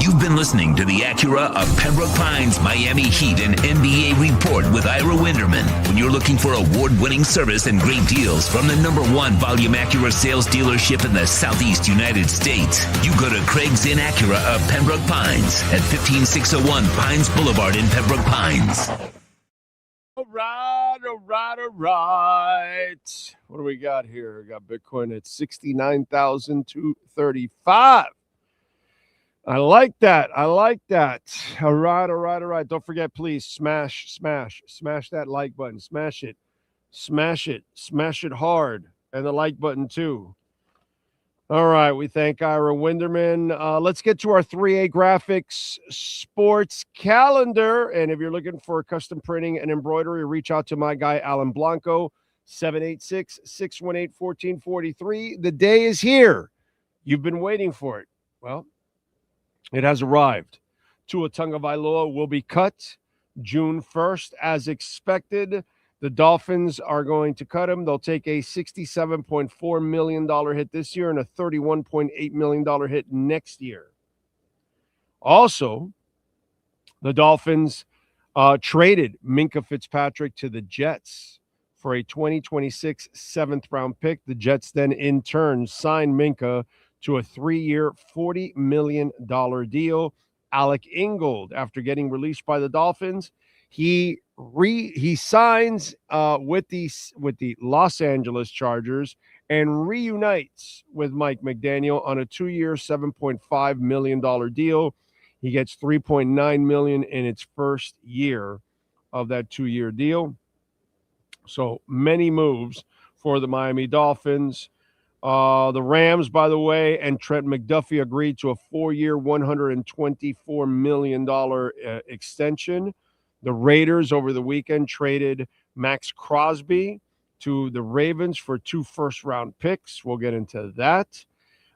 Speaker 3: You've been listening to the Acura of Pembroke Pines Miami Heat and NBA Report with Ira Winderman. When you're looking for award-winning service and great deals from the #1 volume Acura sales dealership in the Southeast United States, you go to Craig's in Acura of Pembroke Pines at 15601 Pines Boulevard in Pembroke Pines.
Speaker 12: All right. What do we got here? We got Bitcoin at 69,235. I like that. All right. Don't forget, please smash that like button. Smash it hard. And the like button too. All right. We thank Ira Winderman. Let's get to our 3A Graphics sports calendar. And if you're looking for custom printing and embroidery, reach out to my guy, Alan Blanco, 786-618-1443. The day is here. You've been waiting for it. Well, it has arrived. Tua Tagovailoa will be cut June 1st, as expected. The Dolphins are going to cut him. They'll take a $67.4 million hit this year and a $31.8 million hit next year. Also, the Dolphins traded Minkah Fitzpatrick to the Jets for a 2026 7th-round pick. The Jets then, in turn, signed Minkah to a 3-year, $40 million deal. Alec Ingold, after getting released by the Dolphins, he signs with the Los Angeles Chargers and reunites with Mike McDaniel on a 2-year, $7.5 million deal. He gets $3.9 million in its first year of that 2-year deal. So many moves for the Miami Dolphins. The Rams, by the way, and Trent McDuffie agreed to a 4-year, $124 million extension. The Raiders over the weekend traded Max Crosby to the Ravens for 2 first-round picks. We'll get into that.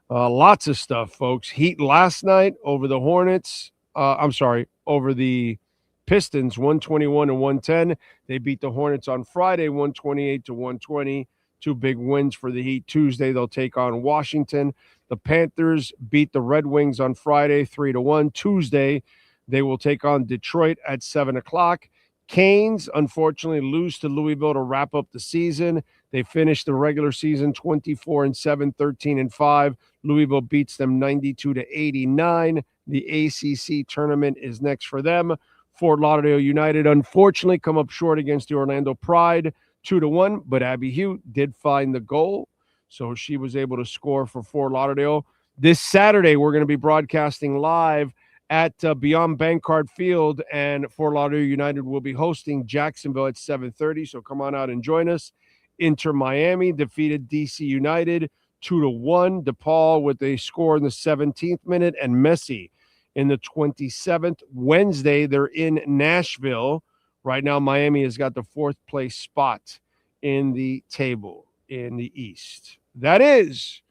Speaker 12: Lots of stuff, folks. Heat last night over the Hornets. Over the Pistons, 121-110. They beat the Hornets on Friday, 128-120. 2 big wins for the Heat. Tuesday, they'll take on Washington. The Panthers beat the Red Wings on Friday, 3-1. Tuesday, they will take on Detroit at 7 o'clock. Canes, unfortunately, lose to Louisville to wrap up the season. They finished the regular season 24-7, 13-5. Louisville beats them 92-89. The ACC tournament is next for them. Fort Lauderdale United, unfortunately, come up short against the Orlando Pride, 2-1, but Abby Hugh did find the goal, so she was able to score for Fort Lauderdale. This Saturday, we're going to be broadcasting live at Beyond Bankcard Field, and Fort Lauderdale United will be hosting Jacksonville at 7:30, so come on out and join us. Inter Miami defeated DC United 2-1. DePaul with a score in the 17th minute, and Messi in the 27th. Wednesday, they're in Nashville. Right now, Miami has got the 4th place spot in the table in the East. That is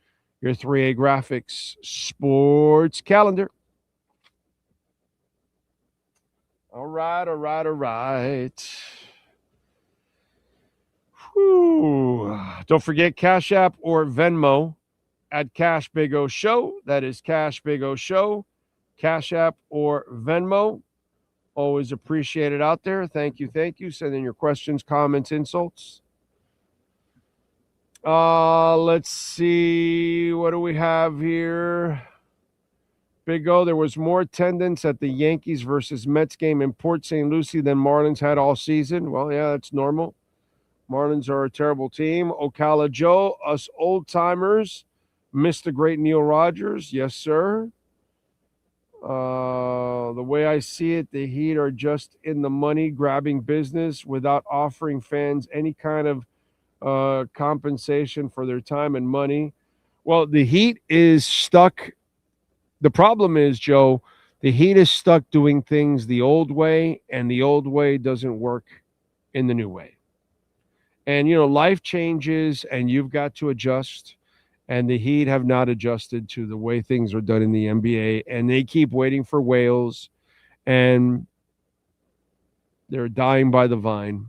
Speaker 12: your 3A Graphics sports calendar. All right. Whew. Don't forget Cash App or Venmo at Cash Big O Show. That is Cash Big O Show. Cash App or Venmo. Always appreciate it out there. Thank you. Send in your questions, comments, insults. Let's see. What do we have here? Big O, there was more attendance at the Yankees versus Mets game in Port St. Lucie than Marlins had all season. Well, yeah, that's normal. Marlins are a terrible team. Ocala Joe, us old-timers, missed the great Neil Rogers. Yes, sir. The way I see it, the Heat are just in the money grabbing business without offering fans any kind of compensation for their time and money. Well, the Heat is stuck. The problem is, Joe, the Heat is stuck doing things the old way, and the old way doesn't work in the new way. And, life changes, and you've got to adjust. And the Heat have not adjusted to the way things are done in the NBA, and they keep waiting for whales, and they're dying by the vine.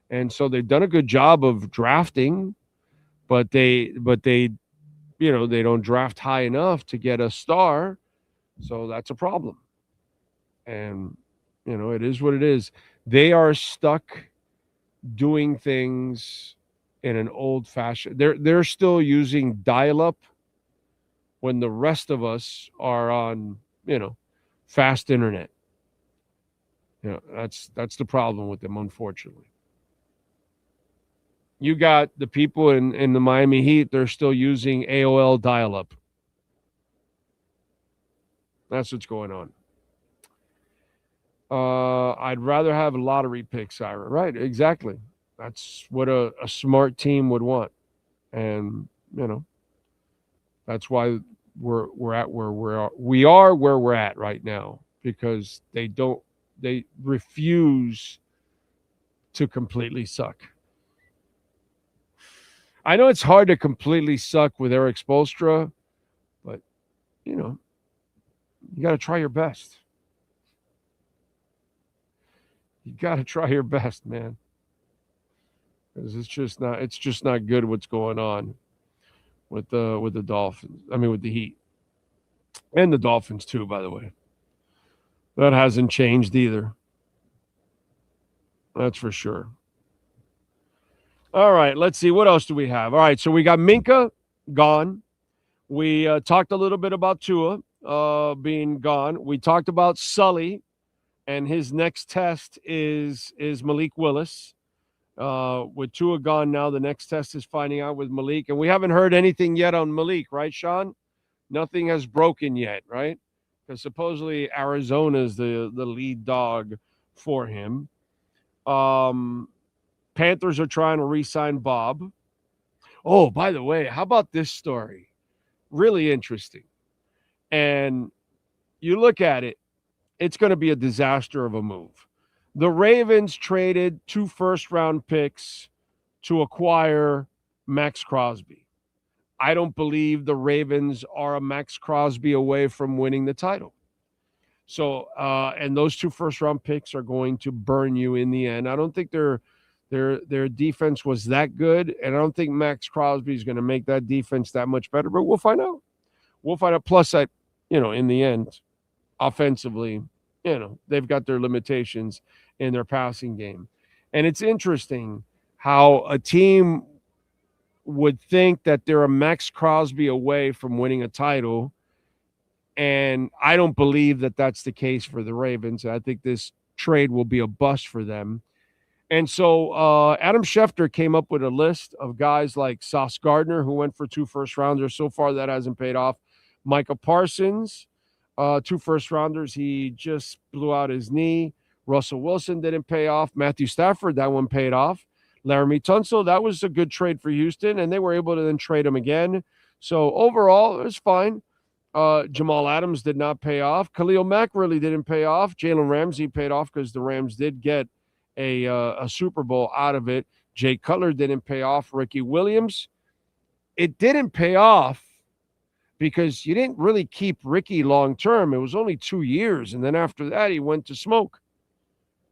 Speaker 12: And so they've done a good job of drafting, but they don't draft high enough to get a star. So that's a problem. And, it is what it is. They are stuck doing things in an old fashioned. They're still using dial-up when the rest of us are on, fast internet. That's the problem with them, unfortunately. You got the people in the Miami Heat, they're still using AOL dial-up. That's what's going on. I'd rather have a lottery pick, Syra. Right, exactly. That's what a smart team would want. And, that's why we're at where we are where we're at right now, because they refuse to completely suck. I know it's hard to completely suck with Eric Spoelstra, but, you got to try your best. You got to try your best, man. Because it's just not good what's going on with the Dolphins. I mean, with the Heat. And the Dolphins, too, by the way. That hasn't changed either. That's for sure. All right, let's see. What else do we have? All right, so we got Minka gone. We talked a little bit about Tua being gone. We talked about Sully, and his next test is Malik Willis. With Tua gone now, the next test is finding out with Malik. And we haven't heard anything yet on Malik, right, Sean? Nothing has broken yet, right? Because supposedly Arizona is the lead dog for him. Panthers are trying to re-sign Bob. Oh, by the way, how about this story? Really interesting. And you look at it, it's going to be a disaster of a move. The Ravens traded 2 first-round picks to acquire Max Crosby. I don't believe the Ravens are a Max Crosby away from winning the title. So, and those 2 first-round picks are going to burn you in the end. I don't think their defense was that good, and I don't think Max Crosby is going to make that defense that much better, but we'll find out. Plus, in the end, offensively, they've got their limitations in their passing game. And it's interesting how a team would think that they're a Max Crosby away from winning a title, and I don't believe that that's the case for the Ravens. I think this trade will be a bust for them. And so Adam Schefter came up with a list of guys like Sauce Gardner, who went for 2 first-rounders. So far, that hasn't paid off. Micah Parsons, 2 first-rounders. He just blew out his knee. Russell Wilson didn't pay off. Matthew Stafford, that one paid off. Laramie Tunsil, that was a good trade for Houston, and they were able to then trade him again. So overall, it was fine. Jamal Adams did not pay off. Khalil Mack really didn't pay off. Jalen Ramsey paid off because the Rams did get a Super Bowl out of it. Jay Cutler didn't pay off. Ricky Williams, it didn't pay off because you didn't really keep Ricky long term. It was only 2 years, and then after that, he went to smoke.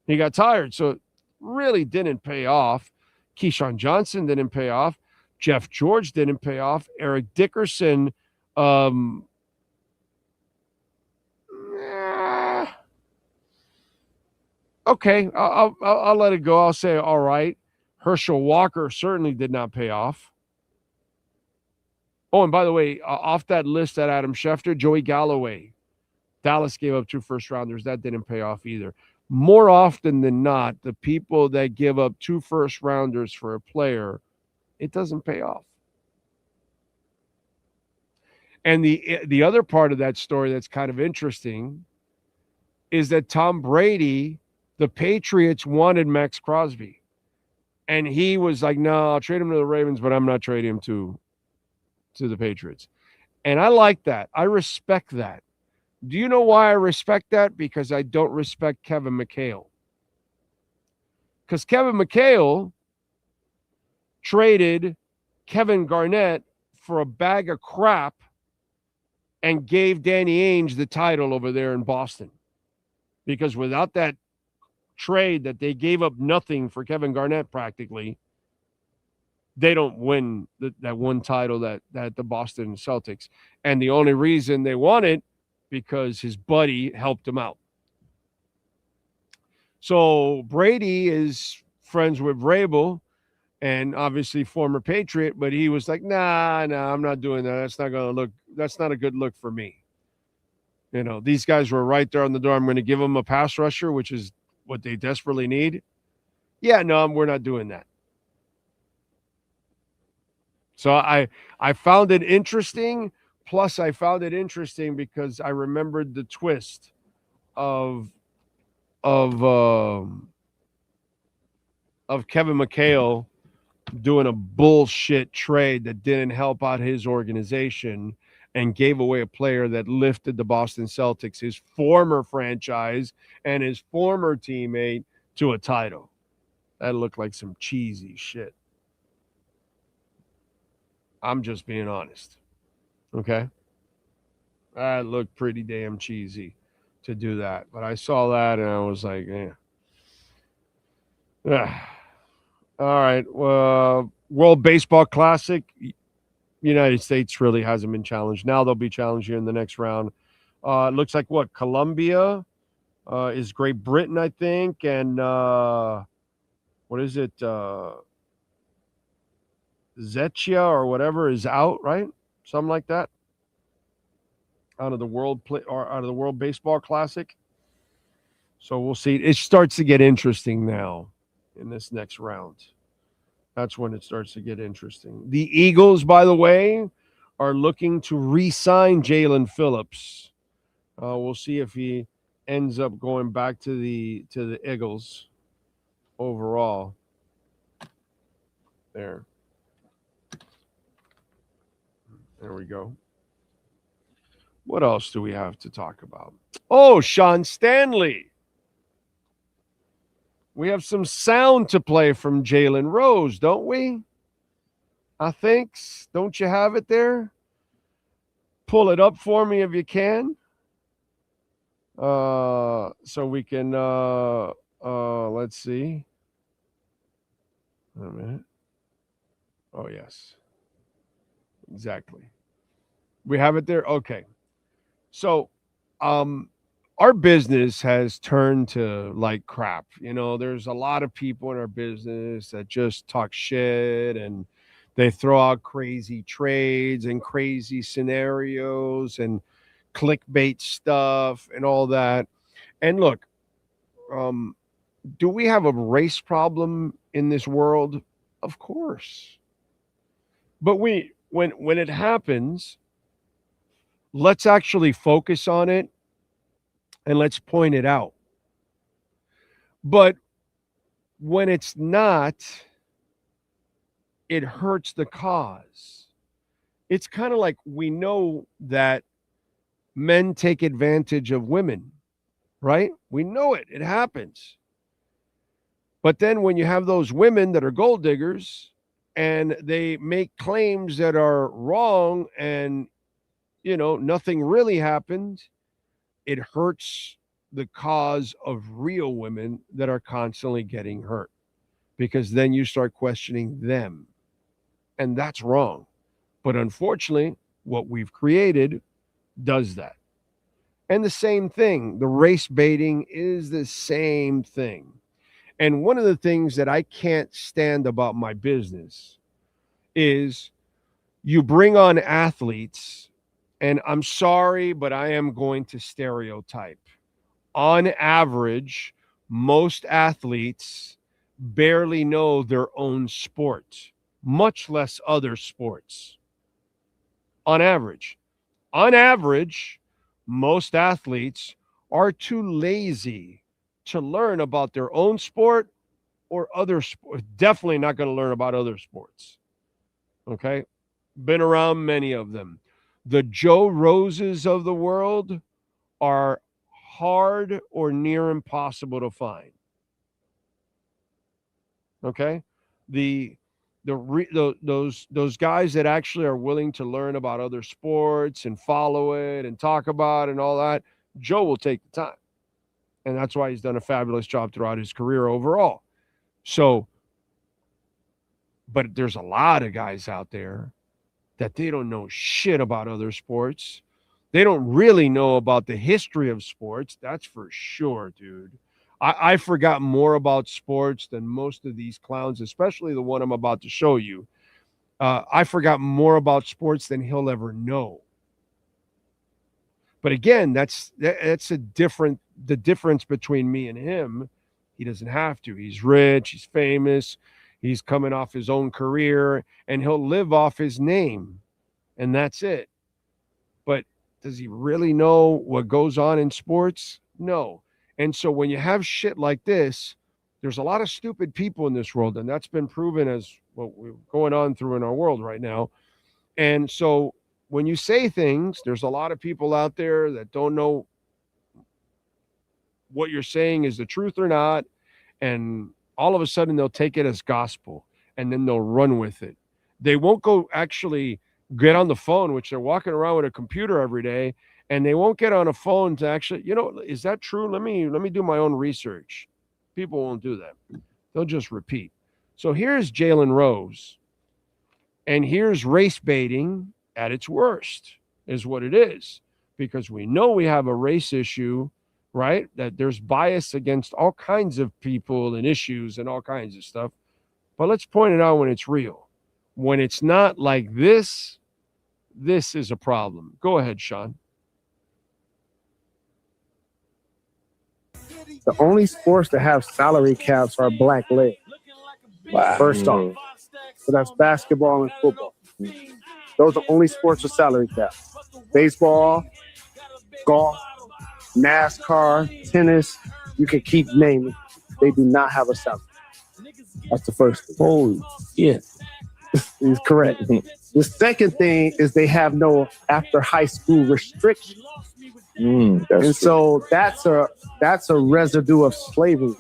Speaker 12: He got tired, so it really didn't pay off. Keyshawn Johnson didn't pay off. Jeff George didn't pay off. Eric Dickerson, okay, I'll let it go. I'll say all right. Herschel Walker certainly did not pay off. Oh, and by the way, off that list at Adam Schefter, Joey Galloway. Dallas gave up 2 first-rounders. That didn't pay off either. More often than not, the people that give up 2 first-rounders for a player, it doesn't pay off. And the other part of that story that's kind of interesting is that Tom Brady, the Patriots wanted Max Crosby. And he was like, no, I'll trade him to the Ravens, but I'm not trading him to the Patriots. And I like that. I respect that. Do you know why I respect that? Because I don't respect Kevin McHale. Because Kevin McHale traded Kevin Garnett for a bag of crap and gave Danny Ainge the title over there in Boston. Because without that trade that they gave up nothing for Kevin Garnett practically, they don't win that one title that the Boston Celtics. And the only reason they won it because his buddy helped him out. So Brady is friends with Vrabel and obviously former Patriot, but he was like, nah, I'm not doing that. That's not a good look for me. You know, these guys were right there on the door. I'm going to give them a pass rusher, which is what they desperately need. Yeah, no, we're not doing that. So I found it interesting. Plus, I found it interesting because I remembered the twist of Kevin McHale doing a bullshit trade that didn't help out his organization and gave away a player that lifted the Boston Celtics, his former franchise and his former teammate, to a title. That looked like some cheesy shit. I'm just being honest. Okay? That looked pretty damn cheesy to do that. But I saw that and I was like, all right. Well, World Baseball Classic, United States really hasn't been challenged. Now they'll be challenged here in the next round. It looks like what? Colombia is Great Britain, I think. And what is it? Zechia or whatever is out, right? Something like that. Out of the World Baseball Classic. So we'll see. It starts to get interesting now in this next round. That's when it starts to get interesting. The Eagles, by the way, are looking to re-sign Jalen Phillips. We'll see if he ends up going back to the Eagles overall. There we go. What else do we have to talk about? Oh, Sean Stanley. We have some sound to play from Jalen Rose, don't we? I think. Don't you have it there? Pull it up for me if you can. So we can, let's see. Wait a minute. Oh, yes. Exactly. We have it there? Okay. So, our business has turned to like crap. You know, there's a lot of people in our business that just talk shit and they throw out crazy trades and crazy scenarios and clickbait stuff and all that. And look, do we have a race problem in this world? Of course. But when it happens, let's actually focus on it and let's point it out. But when it's not, it hurts the cause. It's kind of like we know that men take advantage of women, right? We know it. It happens. But then when you have those women that are gold diggers and they make claims that are wrong and, you know, nothing really happened, it hurts the cause of real women that are constantly getting hurt, because then you start questioning them. And that's wrong. But unfortunately, what we've created does that. And the same thing, the race baiting is the same thing. And one of the things that I can't stand about my business is you bring on athletes, and I'm sorry, but I am going to stereotype. On average, most athletes barely know their own sport, much less other sports. On average, most athletes are too lazy to learn about their own sport or other sports. Definitely not going to learn about other sports. Okay? Been around many of them. The Joe Roses of the world are hard or near impossible to find. Okay? Those guys that actually are willing to learn about other sports and follow it and talk about it and all that, Joe will take the time. And that's why he's done a fabulous job throughout his career overall. So, but there's a lot of guys out there that they don't know shit about other sports. They don't really know about the history of sports. That's for sure, dude. I forgot more about sports than most of these clowns, especially the one I'm about to show you. I forgot more about sports than he'll ever know. But again, that's the difference between me and him. He doesn't have to. He's rich. He's famous. He's coming off his own career, and he'll live off his name, and that's it. But does he really know what goes on in sports? No. And so when you have shit like this, there's a lot of stupid people in this world, and that's been proven as what we're going on through in our world right now. And so when you say things, there's a lot of people out there that don't know what you're saying is the truth or not, and all of a sudden they'll take it as gospel, and then they'll run with it. They won't go actually get on the phone, which they're walking around with a computer every day, and they won't get on a phone to actually, is that true? Let me do my own research. People won't do that. They'll just repeat. So here's Jalen Rose, and here's race baiting at its worst, is what it is, because we know we have a race issue, right? That there's bias against all kinds of people and issues and all kinds of stuff. But let's point it out when it's real. When it's not like this, this is a problem. Go ahead, Sean.
Speaker 14: The only sports that have salary caps are black leg. Wow. First off. So that's basketball and football. Those are only sports with salary caps. Baseball, golf, NASCAR, tennis, you can keep naming. They do not have a salary. That's the first thing.
Speaker 15: Holy shit.
Speaker 14: Is correct. The second thing is they have no after high school restriction. And so that's a residue of slavery.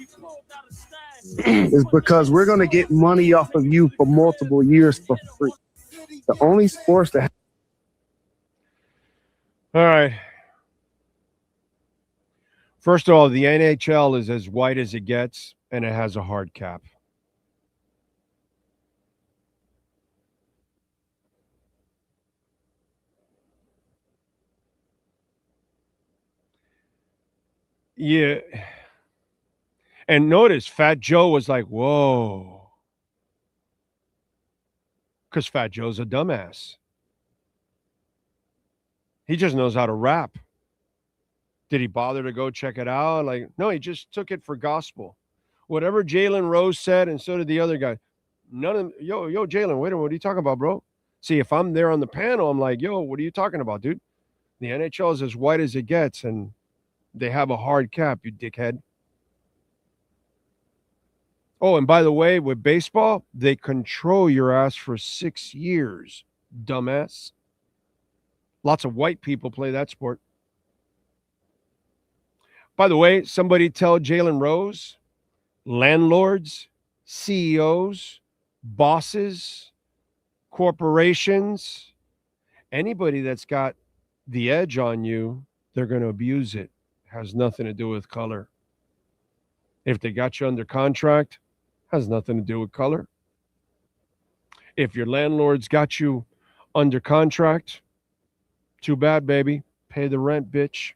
Speaker 14: It's because we're going to get money off of you for multiple years for free. The only sports that.
Speaker 12: All right. First of all, the NHL is as white as it gets, and it has a hard cap. Yeah. And notice Fat Joe was like, whoa. Because Fat Joe's a dumbass. He just knows how to rap. Did he bother to go check it out? Like, no, he just took it for gospel. Whatever Jalen Rose said, and so did the other guy. None of them, yo, Jalen, wait a minute, what are you talking about, bro? See, if I'm there on the panel, I'm like, yo, what are you talking about, dude? The NHL is as white as it gets, and they have a hard cap, you dickhead. Oh, and by the way, with baseball, they control your ass for 6 years, dumbass. Lots of white people play that sport. By the way, somebody tell Jalen Rose, landlords, CEOs, bosses, corporations, anybody that's got the edge on you, they're going to abuse it. Has nothing to do with color. If they got you under contract, has nothing to do with color. If your landlord's got you under contract, too bad, baby. Pay the rent, bitch.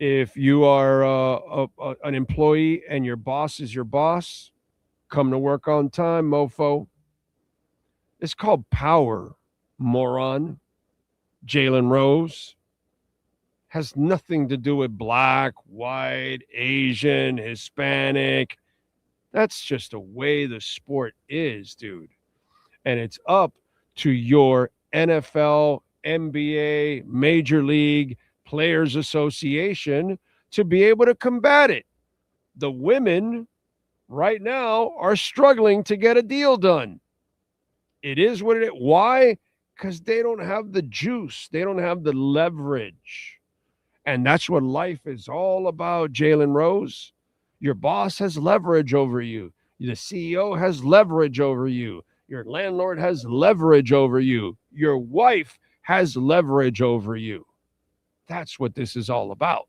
Speaker 12: If you are an employee and your boss is your boss, come to work on time, mofo. It's called power, moron. Jalen Rose. Has nothing to do with black, white, Asian, Hispanic. That's just the way the sport is, dude. And it's up to your NFL, NBA, Major League Players Association to be able to combat it. The women right now are struggling to get a deal done. It is what it is. Why? Because they don't have the juice. They don't have the leverage. And that's what life is all about, Jalen Rose. Your boss has leverage over you. The CEO has leverage over you. Your landlord has leverage over you. Your wife has leverage over you. That's what this is all about.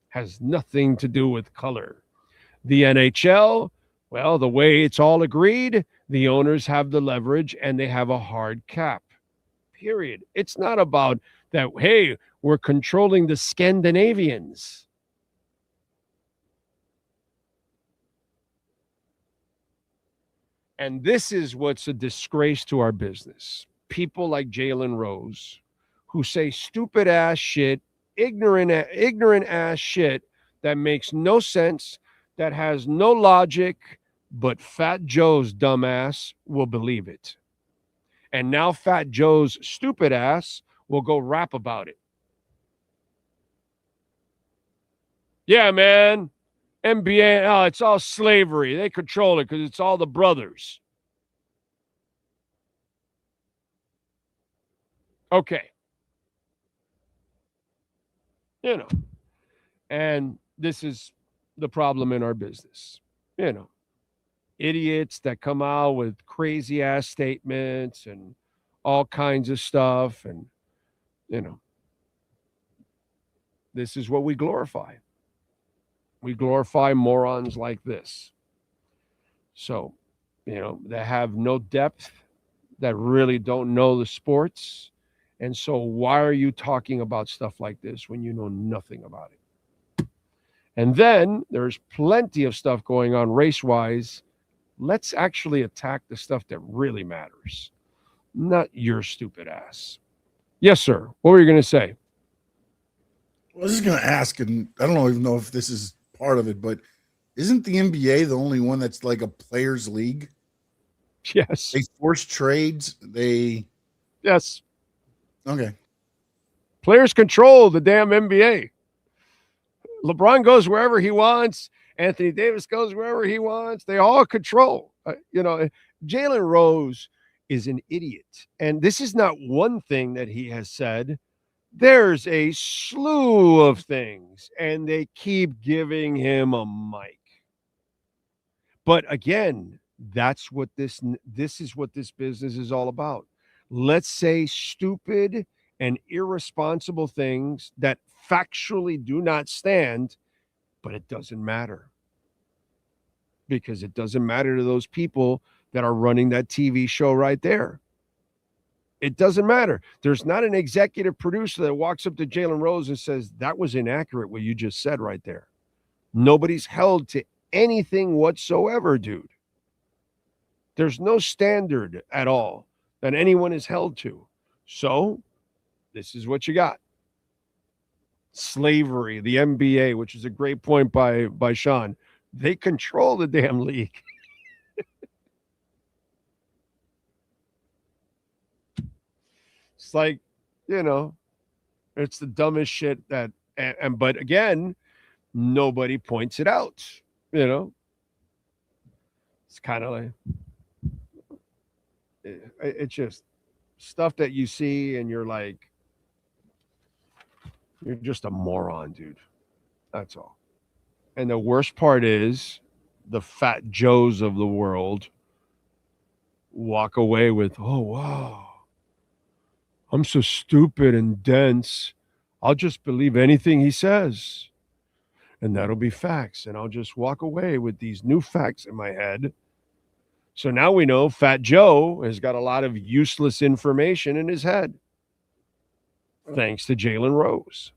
Speaker 12: Has nothing to do with color. The NHL, well, the way it's all agreed, the owners have the leverage and they have a hard cap. period. It's not about that, hey, we're controlling the Scandinavians. And this is what's a disgrace to our business. People like Jalen Rose who say stupid ass shit, ignorant ass shit that makes no sense, that has no logic, but Fat Joe's dumb ass will believe it. And now Fat Joe's stupid ass will go rap about it. Yeah, man. NBA, oh, it's all slavery. They control it because it's all the brothers. Okay. You know, and this is the problem in our business. You know, idiots that come out with crazy ass statements and all kinds of stuff. And, you know, this is what we glorify. We glorify morons like this. So, you know, that have no depth, that really don't know the sports. And so why are you talking about stuff like this when you know nothing about it? And then there's plenty of stuff going on race-wise. Let's actually attack the stuff that really matters, not your stupid ass. Yes, sir. What were you going to say?
Speaker 15: I was just going to ask, and I don't even know if this is part of it, but isn't the NBA the only one that's like a players' league?
Speaker 12: Yes.
Speaker 15: They force trades.
Speaker 12: Yes.
Speaker 15: Okay.
Speaker 12: Players control the damn NBA. LeBron goes wherever he wants. Anthony Davis goes wherever he wants. They all control. You know, Jalen Rose is an idiot. And this is not one thing that he has said. There's a slew of things, and they keep giving him a mic. But again, that's what this is what this business is all about. Let's say stupid and irresponsible things that factually do not stand, but it doesn't matter. Because it doesn't matter to those people that are running that TV show right there. It doesn't matter. There's not an executive producer that walks up to Jalen Rose and says, that was inaccurate what you just said right there. Nobody's held to anything whatsoever, dude. There's no standard at all that anyone is held to. So this is what you got. Slavery, the NBA, which is a great point by Sean. They control the damn league. It's like, you know, it's the dumbest shit that, but again, nobody points it out, you know. It's kind of like, it's just stuff that you see and you're like, you're just a moron, dude. That's all. And the worst part is the Fat Joes of the world walk away with, oh, wow, I'm so stupid and dense. I'll just believe anything he says. And that'll be facts. And I'll just walk away with these new facts in my head. So now we know Fat Joe has got a lot of useless information in his head. Thanks to Jalen Rose.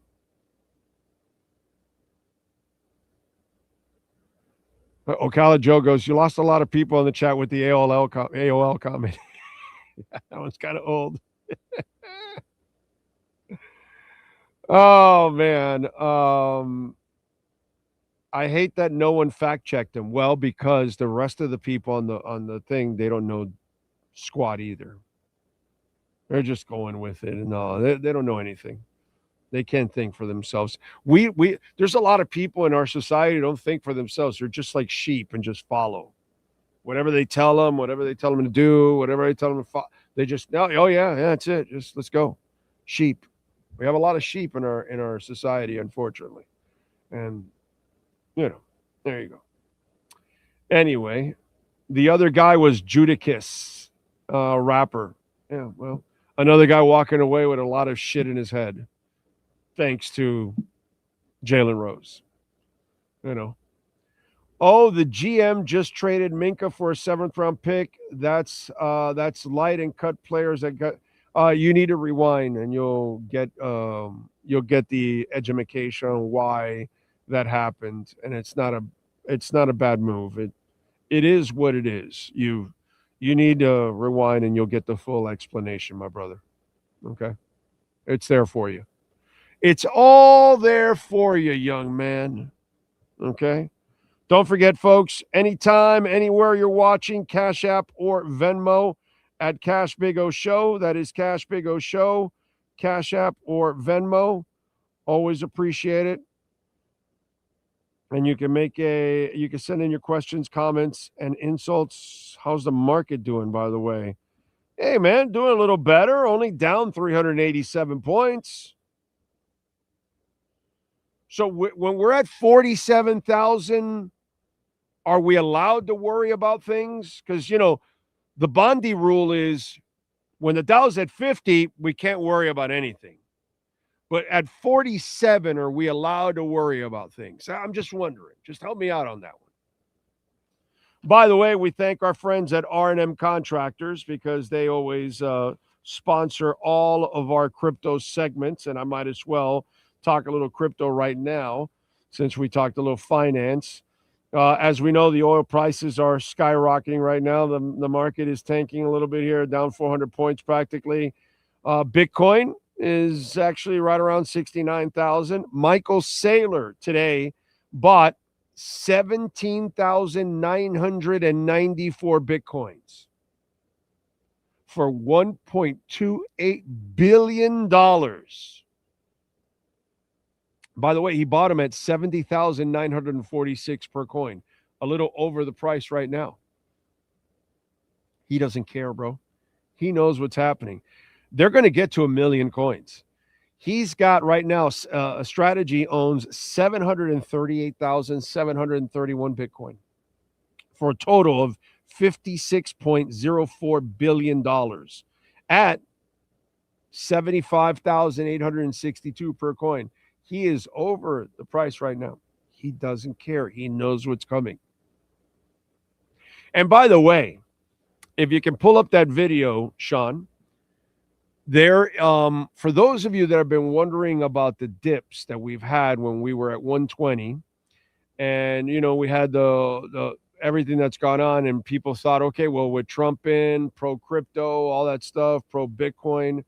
Speaker 12: Ocala Joe goes, you lost a lot of people in the chat with the AOL comment. That one's kind of old. Oh, man. I hate that no one fact checked him. Well, because the rest of the people on the thing, they don't know squat either. They're just going with it. And no, they don't know anything. They can't think for themselves. There's a lot of people in our society who don't think for themselves. They're just like sheep and just follow whatever they tell them, whatever they tell them to do, whatever they tell them to follow. They just, oh yeah, that's it. Just let's go. Sheep. We have a lot of sheep in our society, unfortunately. And, you know, there you go. Anyway, the other guy was Judicus, rapper. Yeah, well, another guy walking away with a lot of shit in his head, thanks to Jalen Rose. You know. Oh, the GM just traded Minka for a 7th round pick. That's light and cut players that got. you need to rewind, and you'll get the education on why that happened. And it's not a bad move. It is what it is. You need to rewind, and you'll get the full explanation, my brother. Okay, it's there for you. It's all there for you, young man. Okay. Don't forget, folks, anytime, anywhere you're watching, Cash App or Venmo at Cash Big O Show. That is Cash Big O Show, Cash App or Venmo. Always appreciate it. And you can send in your questions, comments, and insults. How's the market doing, by the way? Hey, man, doing a little better. Only down 387 points. So when we're at 47,000, are we allowed to worry about things? Because, the Bondi rule is when the Dow's at 50, we can't worry about anything. But at 47, are we allowed to worry about things? I'm just wondering. Just help me out on that one. By the way, we thank our friends at R&M Contractors because they always sponsor all of our crypto segments, and I might as well talk a little crypto right now since we talked a little finance. As we know, the oil prices are skyrocketing right now. The market is tanking a little bit here, down 400 points practically. Bitcoin is actually right around 69,000. Michael Saylor today bought 17,994 Bitcoins for $1.28 billion. By the way, he bought them at 70,946 per coin, a little over the price right now. He doesn't care, bro. He knows what's happening. They're going to get to 1 million coins. He's got right now, a strategy owns 738,731 Bitcoin for a total of $56.04 billion at 75,862 per coin. He is over the price right now. He doesn't care. He knows what's coming. And by the way, if you can pull up that video, Sean, there, for those of you that have been wondering about the dips that we've had when we were at 120, and we had the everything that's gone on, and people thought, okay, well, with Trump in, pro crypto, all that stuff, pro Bitcoin,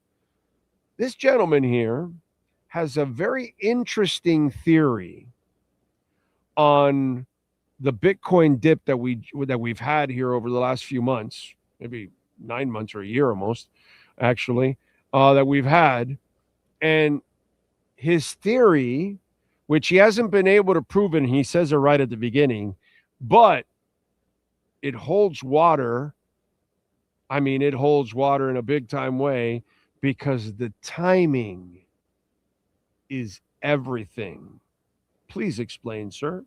Speaker 12: this gentleman here has a very interesting theory on the Bitcoin dip that we've had here over the last few months, maybe 9 months or a year almost, actually, that we've had. And his theory, which he hasn't been able to prove, and he says it right at the beginning, but it holds water. I mean, it holds water in a big time way because the timing is everything. Please explain, sir.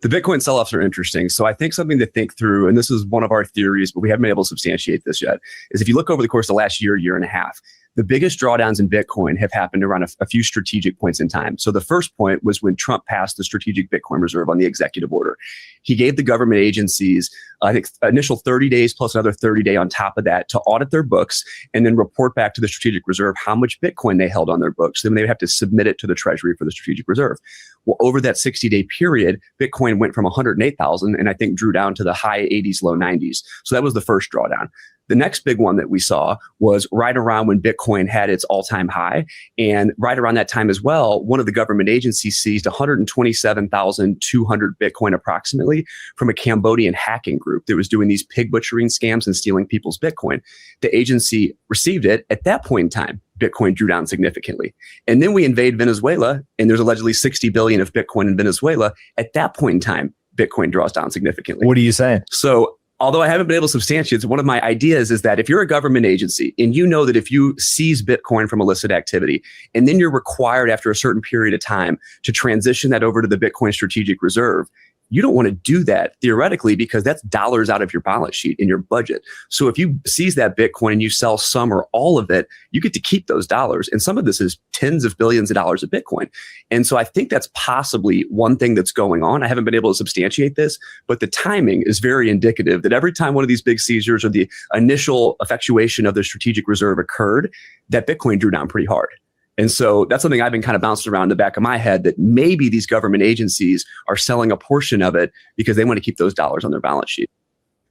Speaker 16: The Bitcoin sell-offs are interesting. So I think something to think through, and this is one of our theories, but we haven't been able to substantiate this yet, is if you look over the course of the last year and a half, the biggest drawdowns in Bitcoin have happened around a few strategic points in time. So the first point was when Trump passed the strategic Bitcoin reserve on the executive order. He gave the government agencies, I think, initial 30 days plus another 30-day on top of that to audit their books and then report back to the strategic reserve how much Bitcoin they held on their books. Then they would have to submit it to the Treasury for the strategic reserve. Well, over that 60-day period, Bitcoin went from 108,000 and I think drew down to the high 80s, low 90s. So that was the first drawdown. The next big one that we saw was right around when Bitcoin had its all-time high. And right around that time as well, one of the government agencies seized 127,200 Bitcoin approximately from a Cambodian hacking group that was doing these pig butchering scams and stealing people's Bitcoin. The agency received it. At that point in time, Bitcoin drew down significantly. And then we invade Venezuela, and there's allegedly 60 billion of Bitcoin in Venezuela. At that point in time, Bitcoin draws down significantly.
Speaker 17: What are you saying?
Speaker 16: So although I haven't been able to substantiate, one of my ideas is that if you're a government agency and you know that if you seize Bitcoin from illicit activity, and then you're required after a certain period of time to transition that over to the Bitcoin strategic reserve, You don't want to do that theoretically because that's dollars out of your balance sheet in your budget. So if you seize that Bitcoin and you sell some or all of it, you get to keep those dollars. And some of this is tens of billions of dollars of Bitcoin. And so I think that's possibly one thing that's going on. I haven't been able to substantiate this, but the timing is very indicative that every time one of these big seizures or the initial effectuation of the strategic reserve occurred, that Bitcoin drew down pretty hard. And so that's something I've been kind of bouncing around the back of my head, that maybe these government agencies are selling a portion of it because they want to keep those dollars on their balance sheet.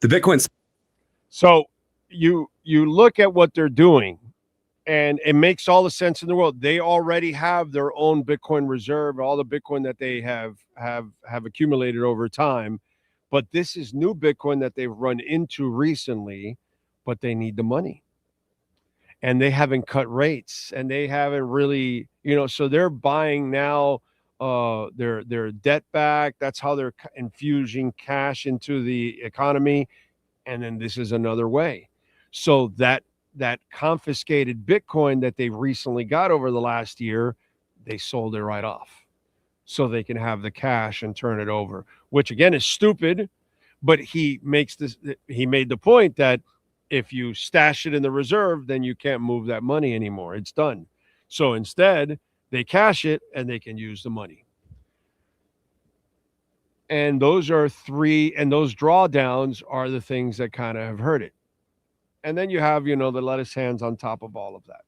Speaker 16: The Bitcoin.
Speaker 12: So you look at what they're doing, and it makes all the sense in the world. They already have their own Bitcoin reserve, all the Bitcoin that they have accumulated over time. But this is new Bitcoin that they've run into recently, but they need the money. And they haven't cut rates, and they haven't really, so they're buying now their debt back. That's how they're infusing cash into the economy. And then this is another way. So that confiscated Bitcoin that they recently got over the last year, they sold it right off so they can have the cash and turn it over, which again is stupid. But he made the point that if you stash it in the reserve, then you can't move that money anymore. It's done. So instead, they cash it and they can use the money. And those are and those drawdowns are the things that kind of have hurt it. And then you have, the lettuce hands on top of all of that.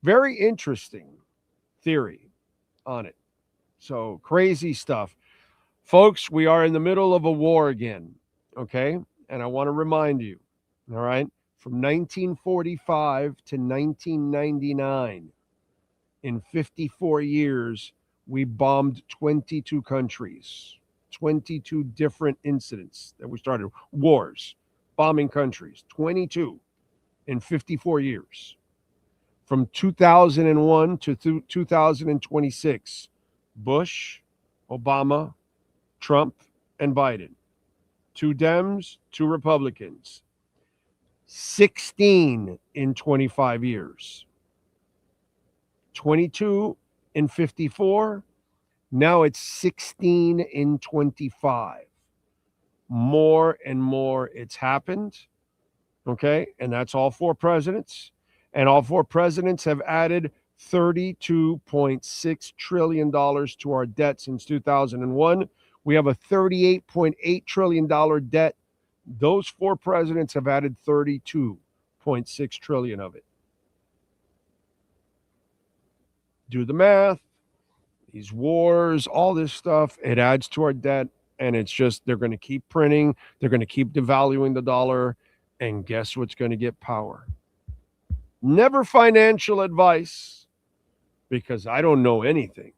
Speaker 12: Very interesting theory on it. So crazy stuff. Folks, we are in the middle of a war again, okay? And I want to remind you, all right, from 1945 to 1999, in 54 years, we bombed 22 countries, 22 different incidents that we started, wars, bombing countries, 22 in 54 years. From 2001 to 2026, Bush, Obama, Trump, and Biden. 2 Dems, 2 Republicans. 16 in 25 years. 22 in 54. Now it's 16 in 25. More and more it's happened. Okay. And that's all 4 presidents. And all 4 presidents have added $32.6 trillion to our debt since 2001. We have a $38.8 trillion debt. Those 4 presidents have added $32.6 trillion of it. Do the math. These wars, all this stuff, it adds to our debt. And it's just, they're going to keep printing. They're going to keep devaluing the dollar. And guess what's going to get power? Never financial advice, because I don't know anything.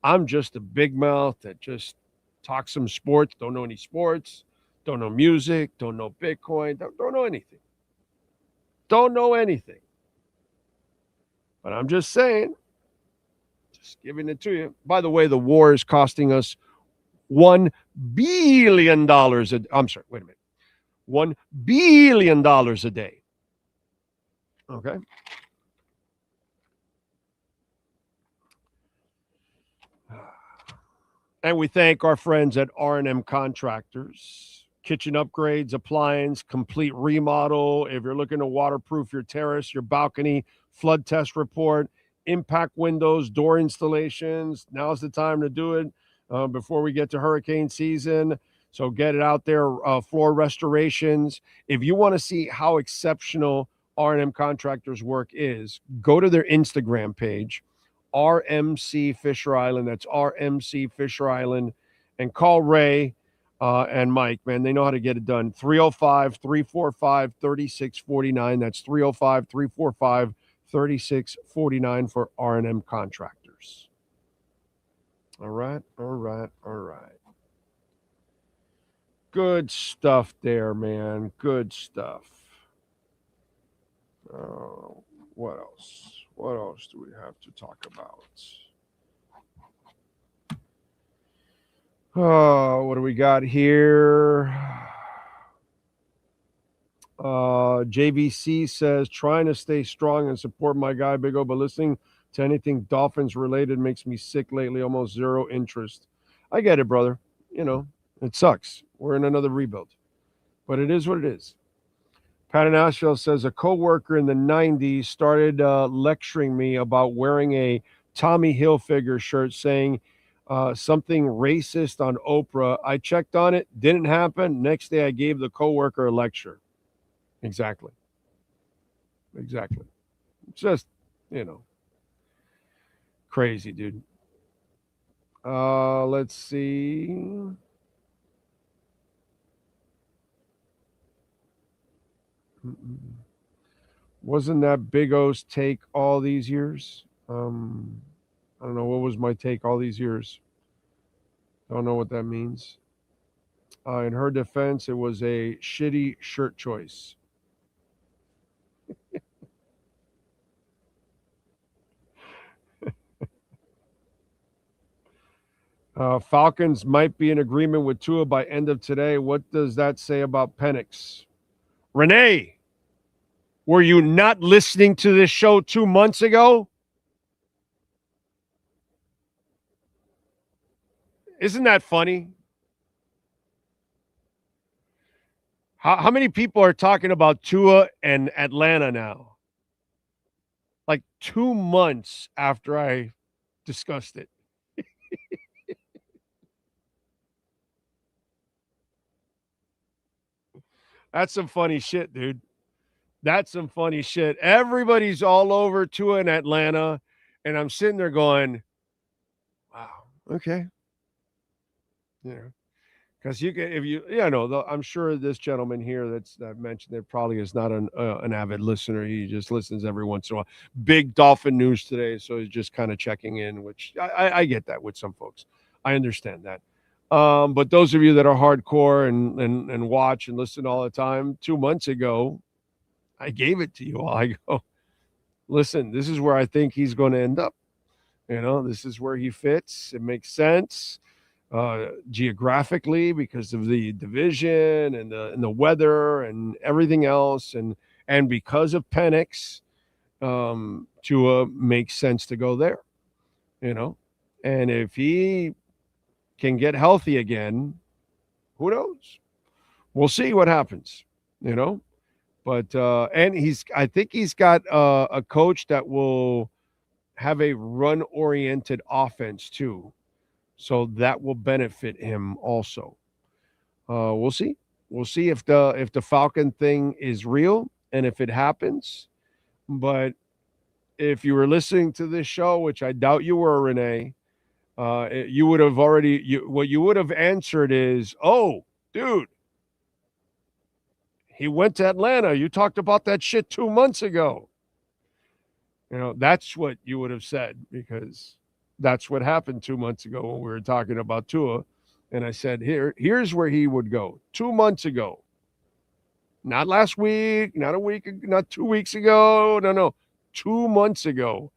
Speaker 12: I'm just a big mouth that just talks some sports, don't know any sports. Don't know music, don't know Bitcoin, don't know anything. Don't know anything. But I'm just saying, just giving it to you. By the way, the war is costing us $1 billion I'm sorry, wait a minute. $1 billion a day. Okay. And we thank our friends at R&M Contractors. Kitchen upgrades, appliance, complete remodel. If you're looking to waterproof your terrace, your balcony, flood test report, impact windows, door installations, now's the time to do it before we get to hurricane season. So get it out there. Floor restorations. If you want to see how exceptional R&M Contractors work is, go to their Instagram page, RMC Fisher Island. That's RMC Fisher Island. And call Ray and Mike, man. They know how to get it done. 305-345-3649. That's 305-345-3649 for R&M Contractors. All right. Good stuff there, man. Good stuff. What else? What else do we have to talk about? What do we got here? JVC says, trying to stay strong and support my guy, Big O, but listening to anything Dolphins related makes me sick lately. Almost zero interest. I get it, brother. It sucks. We're in another rebuild. But it is what it is. Pat in Asheville says, a coworker in the 90s started lecturing me about wearing a Tommy Hilfiger shirt saying something racist on Oprah. I checked on it. Didn't happen. Next day, I gave the coworker a lecture. Exactly. Just, crazy, dude. Let's see. Wasn't that Big O's take all these years? I don't know. What was my take all these years? Don't know what that means. In her defense, it was a shitty shirt choice. Falcons might be in agreement with Tua by end of today. What does that say about Penix? Renee, were you not listening to this show 2 months ago? Isn't that funny? How many people are talking about Tua and Atlanta now? Like 2 months after I discussed it. That's some funny shit, dude. That's some funny shit. Everybody's all over Tua in Atlanta, and I'm sitting there going, wow, okay. Because you can, if you, I'm sure this gentleman here that mentioned it probably is not an avid listener. He just listens every once in a while. Big Dolphin news today, so he's just kind of checking in, which I get that with some folks. I understand that. But those of you that are hardcore and watch and listen all the time, 2 months ago, I gave it to you all. I go, listen, this is where I think he's going to end up. This is where he fits. It makes sense geographically because of the division and the weather and everything else. And because of Penix, Tua makes sense to go there, And if he can get healthy again, who knows? We'll see what happens, But and I think he's got a coach that will have a run-oriented offense too, so that will benefit him also. We'll see. We'll see if the Falcon thing is real and if it happens. But if you were listening to this show, which I doubt you were, Renee, you would have what you would have answered is, oh, dude, he went to Atlanta. You talked about that shit 2 months ago. That's what you would have said, because that's what happened 2 months ago when we were talking about Tua. And I said, here's where he would go 2 months ago. Not last week, not a week, not 2 weeks ago. No, 2 months ago.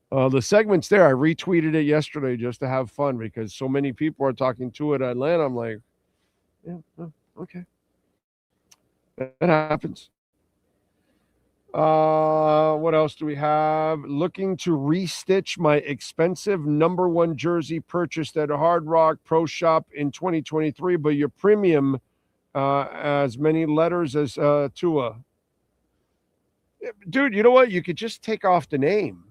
Speaker 12: The segment's there. I retweeted it yesterday just to have fun because so many people are talking to it at Atlanta. I'm like, yeah, okay. That happens. What else do we have? Looking to restitch my expensive number 1 jersey purchased at Hard Rock Pro Shop in 2023, but your premium as many letters as Tua. Dude, you know what? You could just take off the name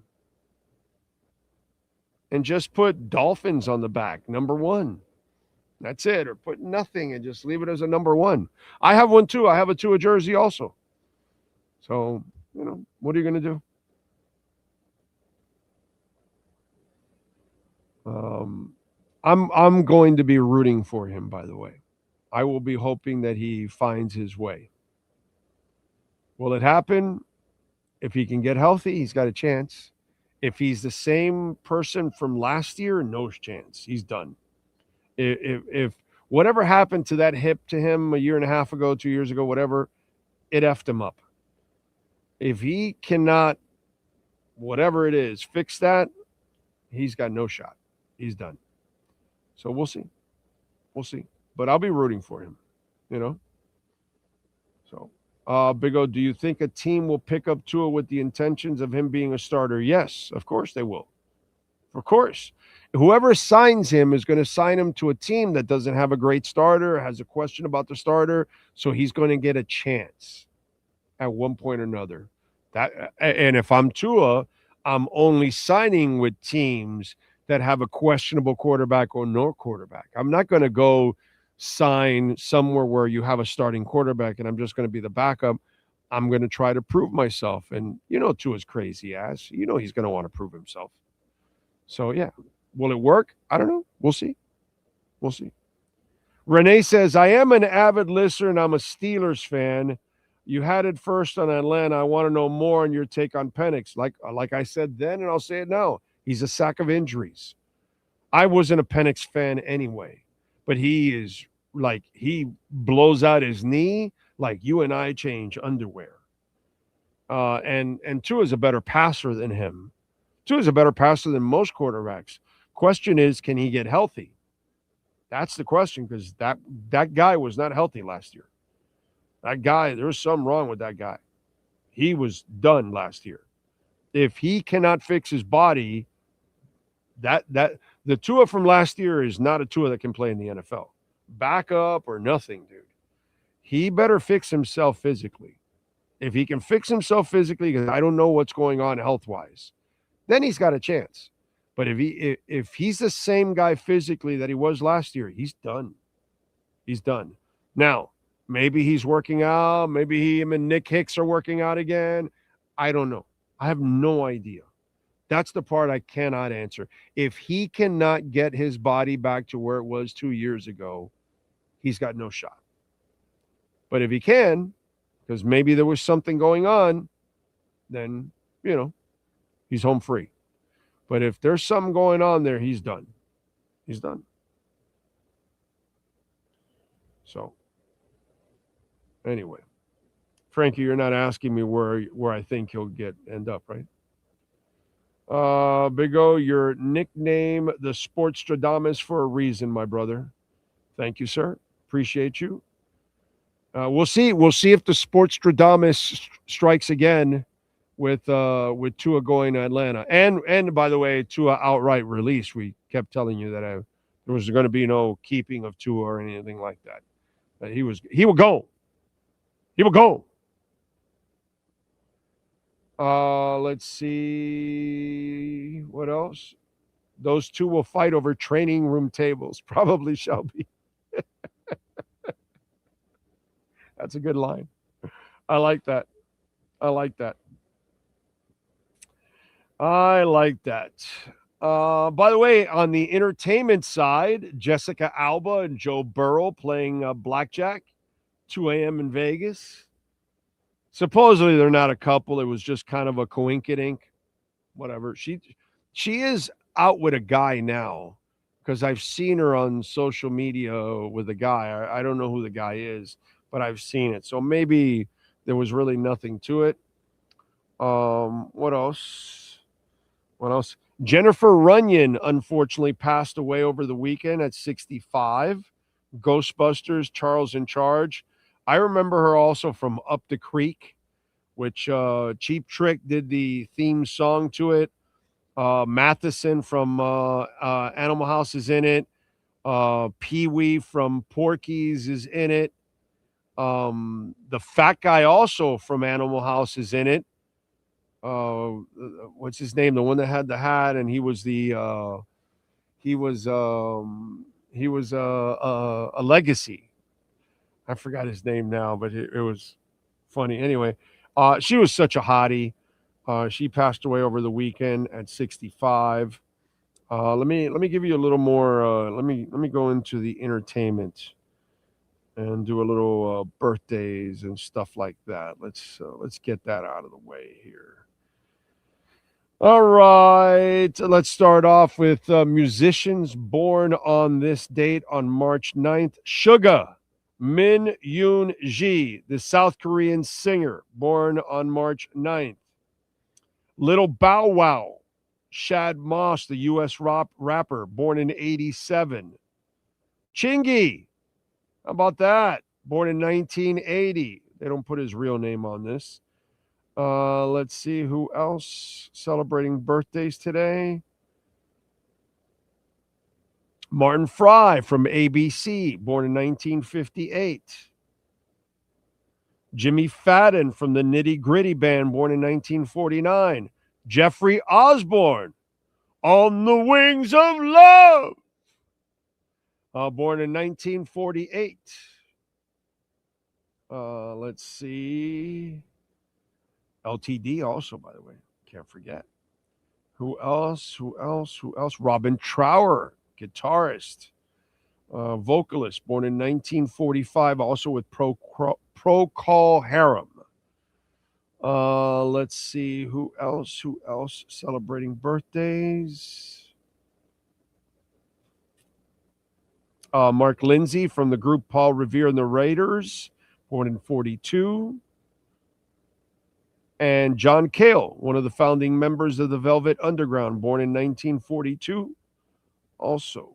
Speaker 12: and just put Dolphins on the back, number 1. That's it. Or put nothing and just leave it as a number 1. I have one too. I have a Tua jersey also. So, what are you going to do? I'm going to be rooting for him, by the way. I will be hoping that he finds his way. Will it happen? If he can get healthy, he's got a chance. If he's the same person from last year, no chance. He's done. If whatever happened to that hip to him a year and a half ago, 2 years ago, whatever, it effed him up. If he cannot, whatever it is, fix that, he's got no shot. He's done. So we'll see. We'll see. But I'll be rooting for him, So, Big O, do you think a team will pick up Tua with the intentions of him being a starter? Yes, of course they will. Of course. Whoever signs him is going to sign him to a team that doesn't have a great starter, has a question about the starter, so he's going to get a chance at one point or another. And if I'm Tua, I'm only signing with teams that have a questionable quarterback or no quarterback. I'm not going to go sign somewhere where you have a starting quarterback and I'm just going to be the backup. I'm going to try to prove myself. And Tua's crazy ass. He's going to want to prove himself. So, yeah. Will it work? I don't know. We'll see. We'll see. Renee says, I am an avid listener and I'm a Steelers fan. You had it first on Atlanta. I want to know more on your take on Penix. Like I said then, and I'll say it now. He's a sack of injuries. I wasn't a Penix fan anyway, but he is he blows out his knee like you and I change underwear. And Tua's a better passer than him. Tua's a better passer than most quarterbacks. Question is, can he get healthy? That's the question, because that guy was not healthy last year. That guy, there was something wrong with that guy. He was done last year. If he cannot fix his body, the Tua from last year is not a Tua that can play in the NFL. Backup or nothing, dude. He better fix himself physically. If he can fix himself physically, because I don't know what's going on health-wise, then he's got a chance. But if he's the same guy physically that he was last year, he's done. He's done. Now, maybe he's working out. Maybe him and Nick Hicks are working out again. I don't know. I have no idea. That's the part I cannot answer. If he cannot get his body back to where it was 2 years ago, he's got no shot. But if he can, because maybe there was something going on, then, he's home free. But if there's something going on there, he's done. He's done. So, anyway. Frankie, you're not asking me where I think he'll end up, right? Big O, your nickname, the Sportstradamus, for a reason, my brother. Thank you, sir. Appreciate you. We'll see. We'll see if the Sportstradamus strikes again with Tua going to Atlanta. And by the way, Tua outright release. We kept telling you that there was going to be no keeping of Tua or anything like that. But he will go. He will go. Let's see what else. Those two will fight over training room tables. Probably shall be. That's a good line. I like that. I like that. I like that. By the way, on the entertainment side, Jessica Alba and Joe Burrow playing blackjack, 2 a.m. in Vegas. Supposedly they're not a couple. It was just kind of a coinkydink. Whatever. She is out with a guy now, because I've seen her on social media with a guy. I don't know who the guy is, but I've seen it. So maybe there was really nothing to it. What else? What else? Jennifer Runyon, unfortunately, passed away over the weekend at 65. Ghostbusters, Charles in Charge. I remember her also from Up the Creek, which Cheap Trick did the theme song to it. Matheson from Animal House is in it. Pee-wee from Porky's is in it. The fat guy also from Animal House is in it. What's his name? The one that had the hat, and he was a legacy. I forgot his name now, but it was funny. Anyway, she was such a hottie. She passed away over the weekend at 65. Let me give you a little more. Let me go into the entertainment and do a little birthdays and stuff like that. Let's get that out of the way here. All right, let's start off with musicians born on this date on March 9th. Suga Min Yoon Ji, the South Korean singer, born on March 9th. Little Bow Wow, Shad Moss, the U.S. rapper, born in 87. Chingy, how about that? Born in 1980. They don't put his real name on this. Let's see who else celebrating birthdays today. Martin Fry from ABC, born in 1958. Jimmy Fadden from the Nitty Gritty Band, born in 1949. Jeffrey Osborne, On the Wings of Love, born in 1948. Let's see. LTD also, by the way. Can't forget. Who else? Robin Trower, guitarist, vocalist, born in 1945, also with Procol Harum. Let's see. Who else celebrating birthdays? Mark Lindsay from the group Paul Revere and the Raiders, born in 42. And John Cale, one of the founding members of the Velvet Underground, born in 1942. Also.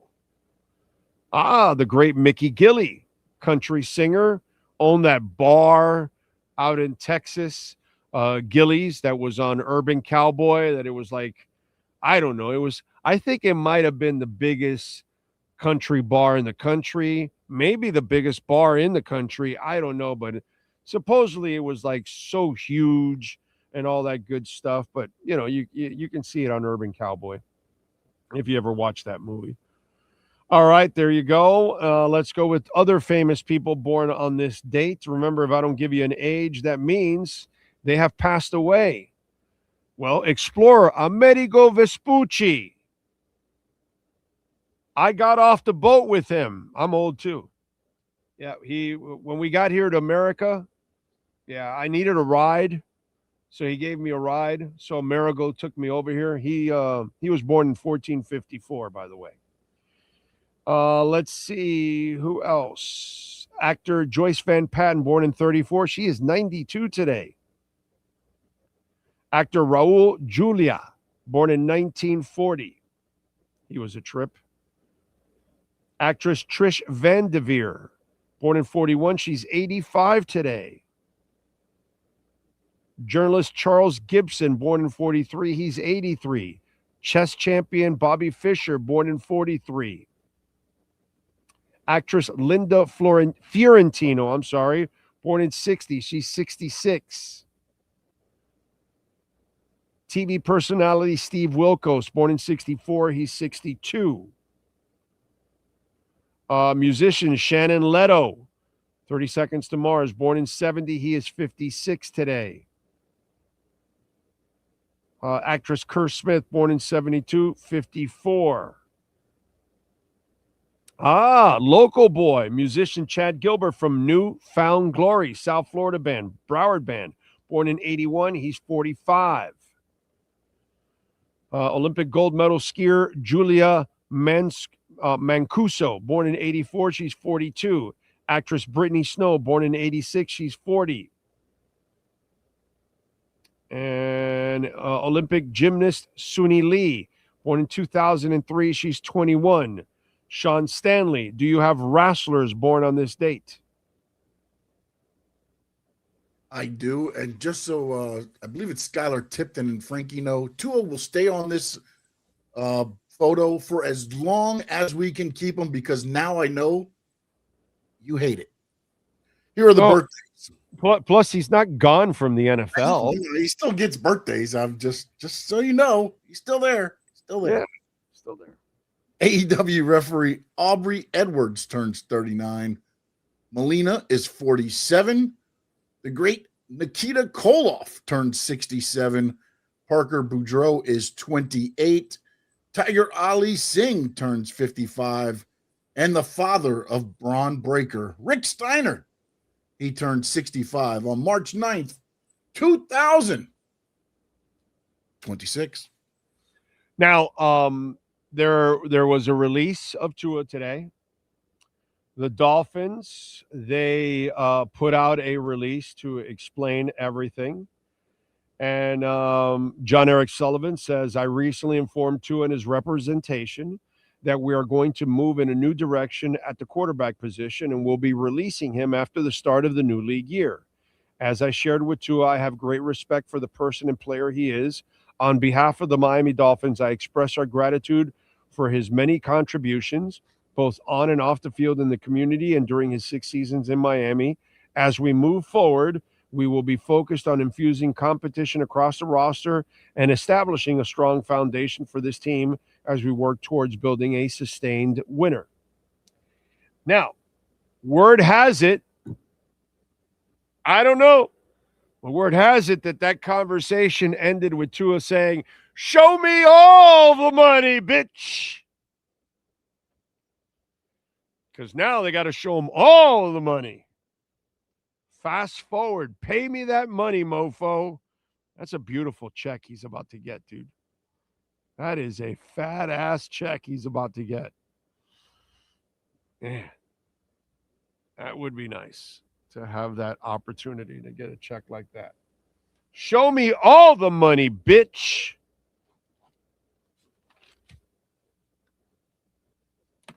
Speaker 12: The great Mickey Gilley, country singer, owned that bar out in Texas, Gilley's, that was on Urban Cowboy, that it was like, I don't know, I think it might have been the biggest country bar in the country, maybe the biggest bar in the country, I don't know, but supposedly it was like so huge and all that good stuff. But, you know, you can see it on Urban Cowboy if you ever watch that movie. All right, there you go. Let's go with other famous people born on this date. Remember, if I don't give you an age, that means they have passed away. Well, explorer Amerigo Vespucci. I got off the boat with him. I'm old too. Yeah, when we got here to America, I needed a ride, so he gave me a ride. So Amerigo took me over here. He was born in 1454, by the way. Let's see who else. Actor Joyce Van Patten, born in 34. She is 92 today. Actor Raul Julia, born in 1940. He was a trip. Actress Trish Van Devere, born in 41. She's 85 today. Journalist Charles Gibson, born in 43. He's 83. Chess champion Bobby Fischer, born in 43. Actress Linda Fiorentino, born in 60. She's 66. TV personality Steve Wilkos, born in 64. He's 62. Musician Shannon Leto, 30 Seconds to Mars, born in 70. He is 56 today. Actress Kerr Smith, born in 72, 54. Local boy, musician Chad Gilbert from New Found Glory, South Florida band, Broward band, born in 81. He's 45. Olympic gold medal skier Julia Mancuso, born in 84. She's 42. Actress Brittany Snow, born in 86. She's 40. And Olympic gymnast Suni Lee, born in 2003. She's 21. Sean Stanley, do you have wrestlers born on this date?
Speaker 15: I do. And just so I believe it's Skylar Tipton and Frankie know, Tua will stay on this photo for as long as we can keep him, because now I know you hate it. Here are the birthdays.
Speaker 12: Plus, he's not gone from the NFL.
Speaker 15: He still gets birthdays. I'm just so you know, he's still there. Still there.
Speaker 12: Yeah, still there.
Speaker 15: AEW referee Aubrey Edwards turns 39. Melina is 47. The great Nikita Koloff turns 67. Parker Boudreaux is 28. Tiger Ali Singh turns 55. And the father of Braun Breaker, Rick Steiner, he turned 65 on March 9th, 2026.
Speaker 12: Now, there was a release of Tua today. The Dolphins, they put out a release to explain everything. And Jon-Eric Sullivan says, I recently informed Tua and his representation that we are going to move in a new direction at the quarterback position, and we'll be releasing him after the start of the new league year. As I shared with Tua, I have great respect for the person and player he is. On behalf of the Miami Dolphins, I express our gratitude for his many contributions, both on and off the field in the community and during his 6 seasons in Miami. As we move forward, we will be focused on infusing competition across the roster and establishing a strong foundation for this team as we work towards building a sustained winner. Now, word has it, I don't know, but word has it that conversation ended with Tua saying, "Show me all the money, bitch." Because now they got to show him all of the money. Fast forward, pay me that money, mofo. That's a beautiful check he's about to get, dude. That is a fat-ass check he's about to get. Man, that would be nice to have that opportunity to get a check like that. Show me all the money, bitch.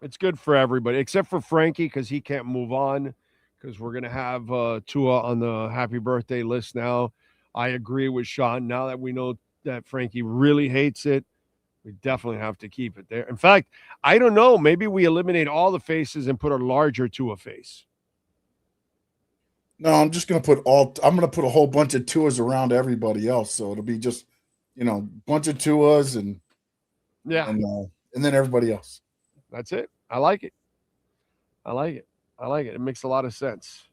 Speaker 12: It's good for everybody, except for Frankie, because he can't move on, because we're going to have Tua on the happy birthday list now. I agree with Sean. Now that we know that Frankie really hates it, we definitely have to keep it there. In fact, I don't know. Maybe we eliminate all the faces and put a larger Tua face.
Speaker 15: No, I'm just going to put a whole bunch of Tuas around everybody else. So it'll be just, bunch of Tuas and then everybody else.
Speaker 12: That's it. I like it. It makes a lot of sense.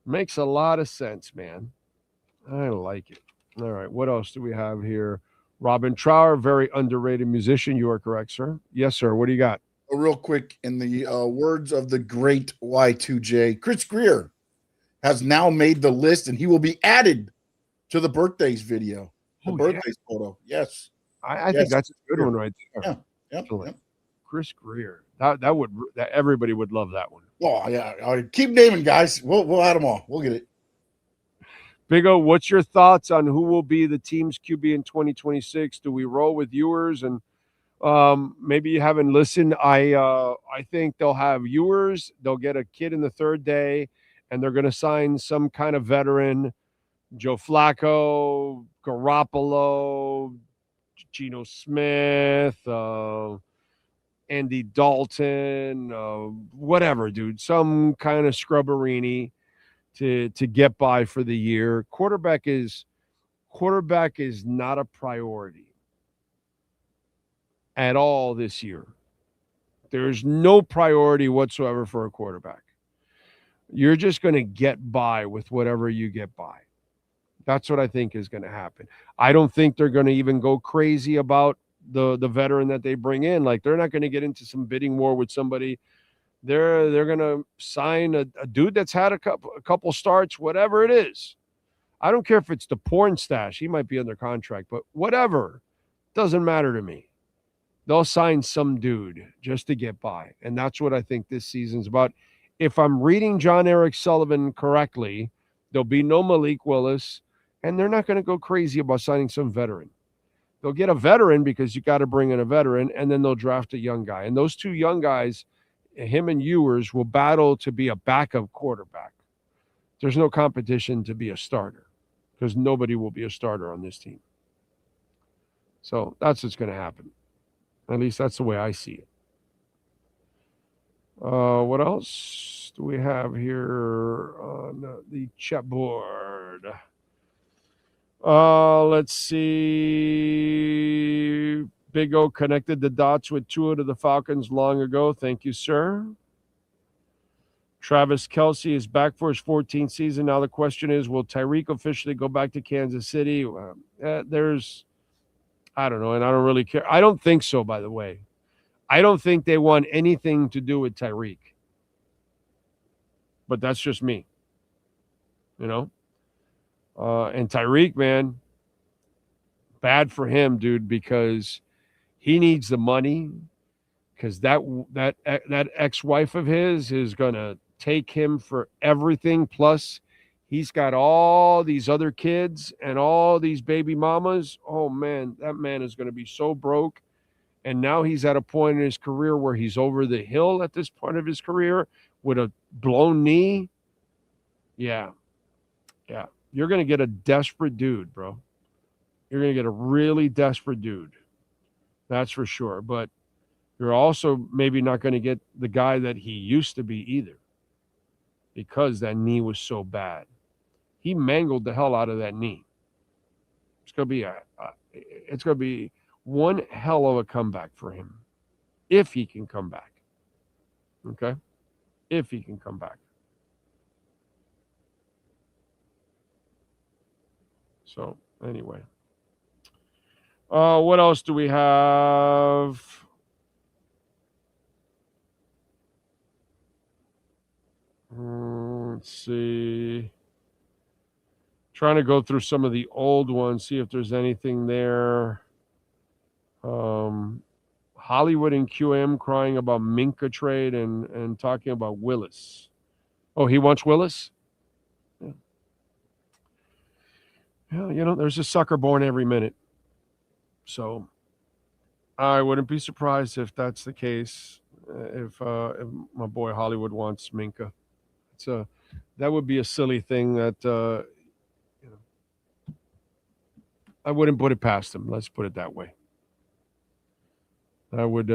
Speaker 12: Makes a lot of sense, man. I like it. All right. What else do we have here? Robin Trower, very underrated musician. You are correct, sir. Yes, sir. What do you got?
Speaker 15: Real quick, in the words of the great Y2J, Chris Greer has now made the list, and he will be added to the birthdays video. Birthdays photo. Yes.
Speaker 12: I think that's a good one right there.
Speaker 15: Yeah.
Speaker 12: Chris Greer. That everybody would love that one.
Speaker 15: Oh yeah. All right, keep naming, guys. We'll add them all. We'll get it.
Speaker 12: Big O, what's your thoughts on who will be the team's QB in 2026? Do we roll with Ewers? And maybe you haven't listened. I think they'll have Ewers. They'll get a kid in the third day, and they're going to sign some kind of veteran. Joe Flacco, Garoppolo, Geno Smith, Andy Dalton, whatever, dude. Some kind of scrubberini to get by for the year. Quarterback is not a priority at all this year. There's no priority whatsoever for a quarterback. You're just going to get by with whatever you get by. That's what I think is going to happen. I don't think they're going to even go crazy about the veteran that they bring in. Like, they're not going to get into some bidding war with somebody. They're going to sign a dude that's had a couple starts, whatever it is. I don't care if it's the porn stash. He might be under contract, but whatever. Doesn't matter to me. They'll sign some dude just to get by. And that's what I think this season's about. If I'm reading Jon-Eric Sullivan correctly, there'll be no Malik Willis, and they're not going to go crazy about signing some veteran. They'll get a veteran because you got to bring in a veteran, and then they'll draft a young guy. And those two young guys, him and Ewers, will battle to be a backup quarterback. There's no competition to be a starter because nobody will be a starter on this team. So that's what's going to happen. At least that's the way I see it. What else do we have here on the chat board? Let's see. Big O connected the dots with Tua to the Falcons long ago. Thank you, sir. Travis Kelce is back for his 14th season. Now the question is, will Tyreek officially go back to Kansas City? I don't know, and I don't really care. I don't think so, by the way. I don't think they want anything to do with Tyreek. But that's just me. And Tyreek, man, bad for him, dude, because he needs the money, because that ex-wife of his is going to take him for everything. Plus, he's got all these other kids and all these baby mamas. Oh, man, that man is going to be so broke. And now he's at a point in his career where he's over the hill at this point of his career with a blown knee. Yeah. You're going to get a desperate dude, bro. You're going to get a really desperate dude. That's for sure. But You're also maybe not going to get the guy that he used to be either, because that knee was so bad. He mangled the hell out of that knee. It's going to be one hell of a comeback for him, if he can come back. Okay? If he can come back. So, anyway. What else do we have? Let's see. Trying to go through some of the old ones, see if there's anything there. Hollywood and QM crying about Minka trade and talking about Willis. Oh, he wants Willis? Yeah, there's a sucker born every minute. So I wouldn't be surprised if that's the case, if my boy Hollywood wants Minka. That would be a silly thing that I wouldn't put it past him. Let's put it that way. That would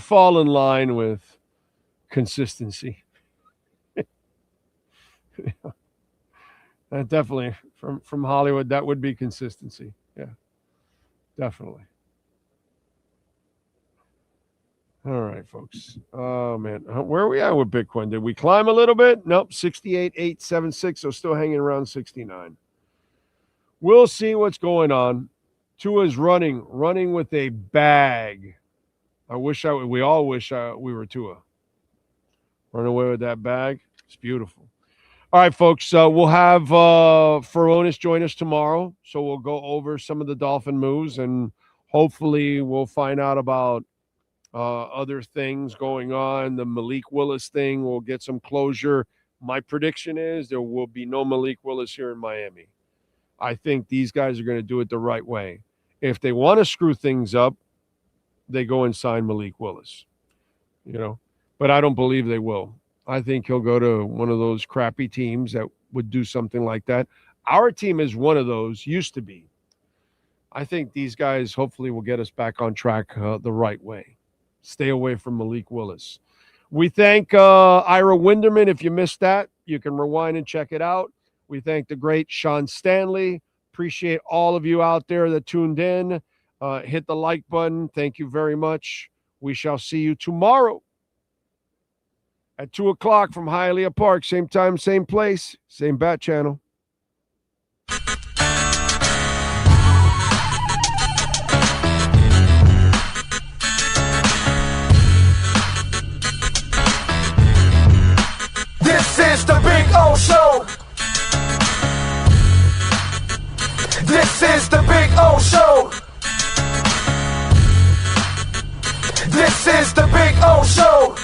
Speaker 12: fall in line with consistency. Definitely from Hollywood, that would be consistency. Yeah, definitely. All right, folks. Oh, man. Where are we at with Bitcoin? Did we climb a little bit? Nope, 68,876. So still hanging around 69. We'll see what's going on. Tua's running with a bag. We all wish we were Tua. Run away with that bag. It's beautiful. All right, folks. We'll have Furonis join us tomorrow. So we'll go over some of the Dolphin moves, and hopefully we'll find out about other things going on. The Malik Willis thing, we'll get some closure. My prediction is there will be no Malik Willis here in Miami. I think these guys are going to do it the right way. If they want to screw things up, they go and sign Malik Willis. But I don't believe they will. I think he'll go to one of those crappy teams that would do something like that. Our team is one of those, used to be. I think these guys hopefully will get us back on track the right way. Stay away from Malik Willis. We thank Ira Winderman. If you missed that, you can rewind and check it out. We thank the great Sean Stanley. Appreciate all of you out there that tuned in. Hit the like button. Thank you very much. We shall see you tomorrow at 2 o'clock from Hialeah Park. Same time, same place, same bat channel.
Speaker 1: This is the Big O Show. This is the Big O Show. This is the Big O Show.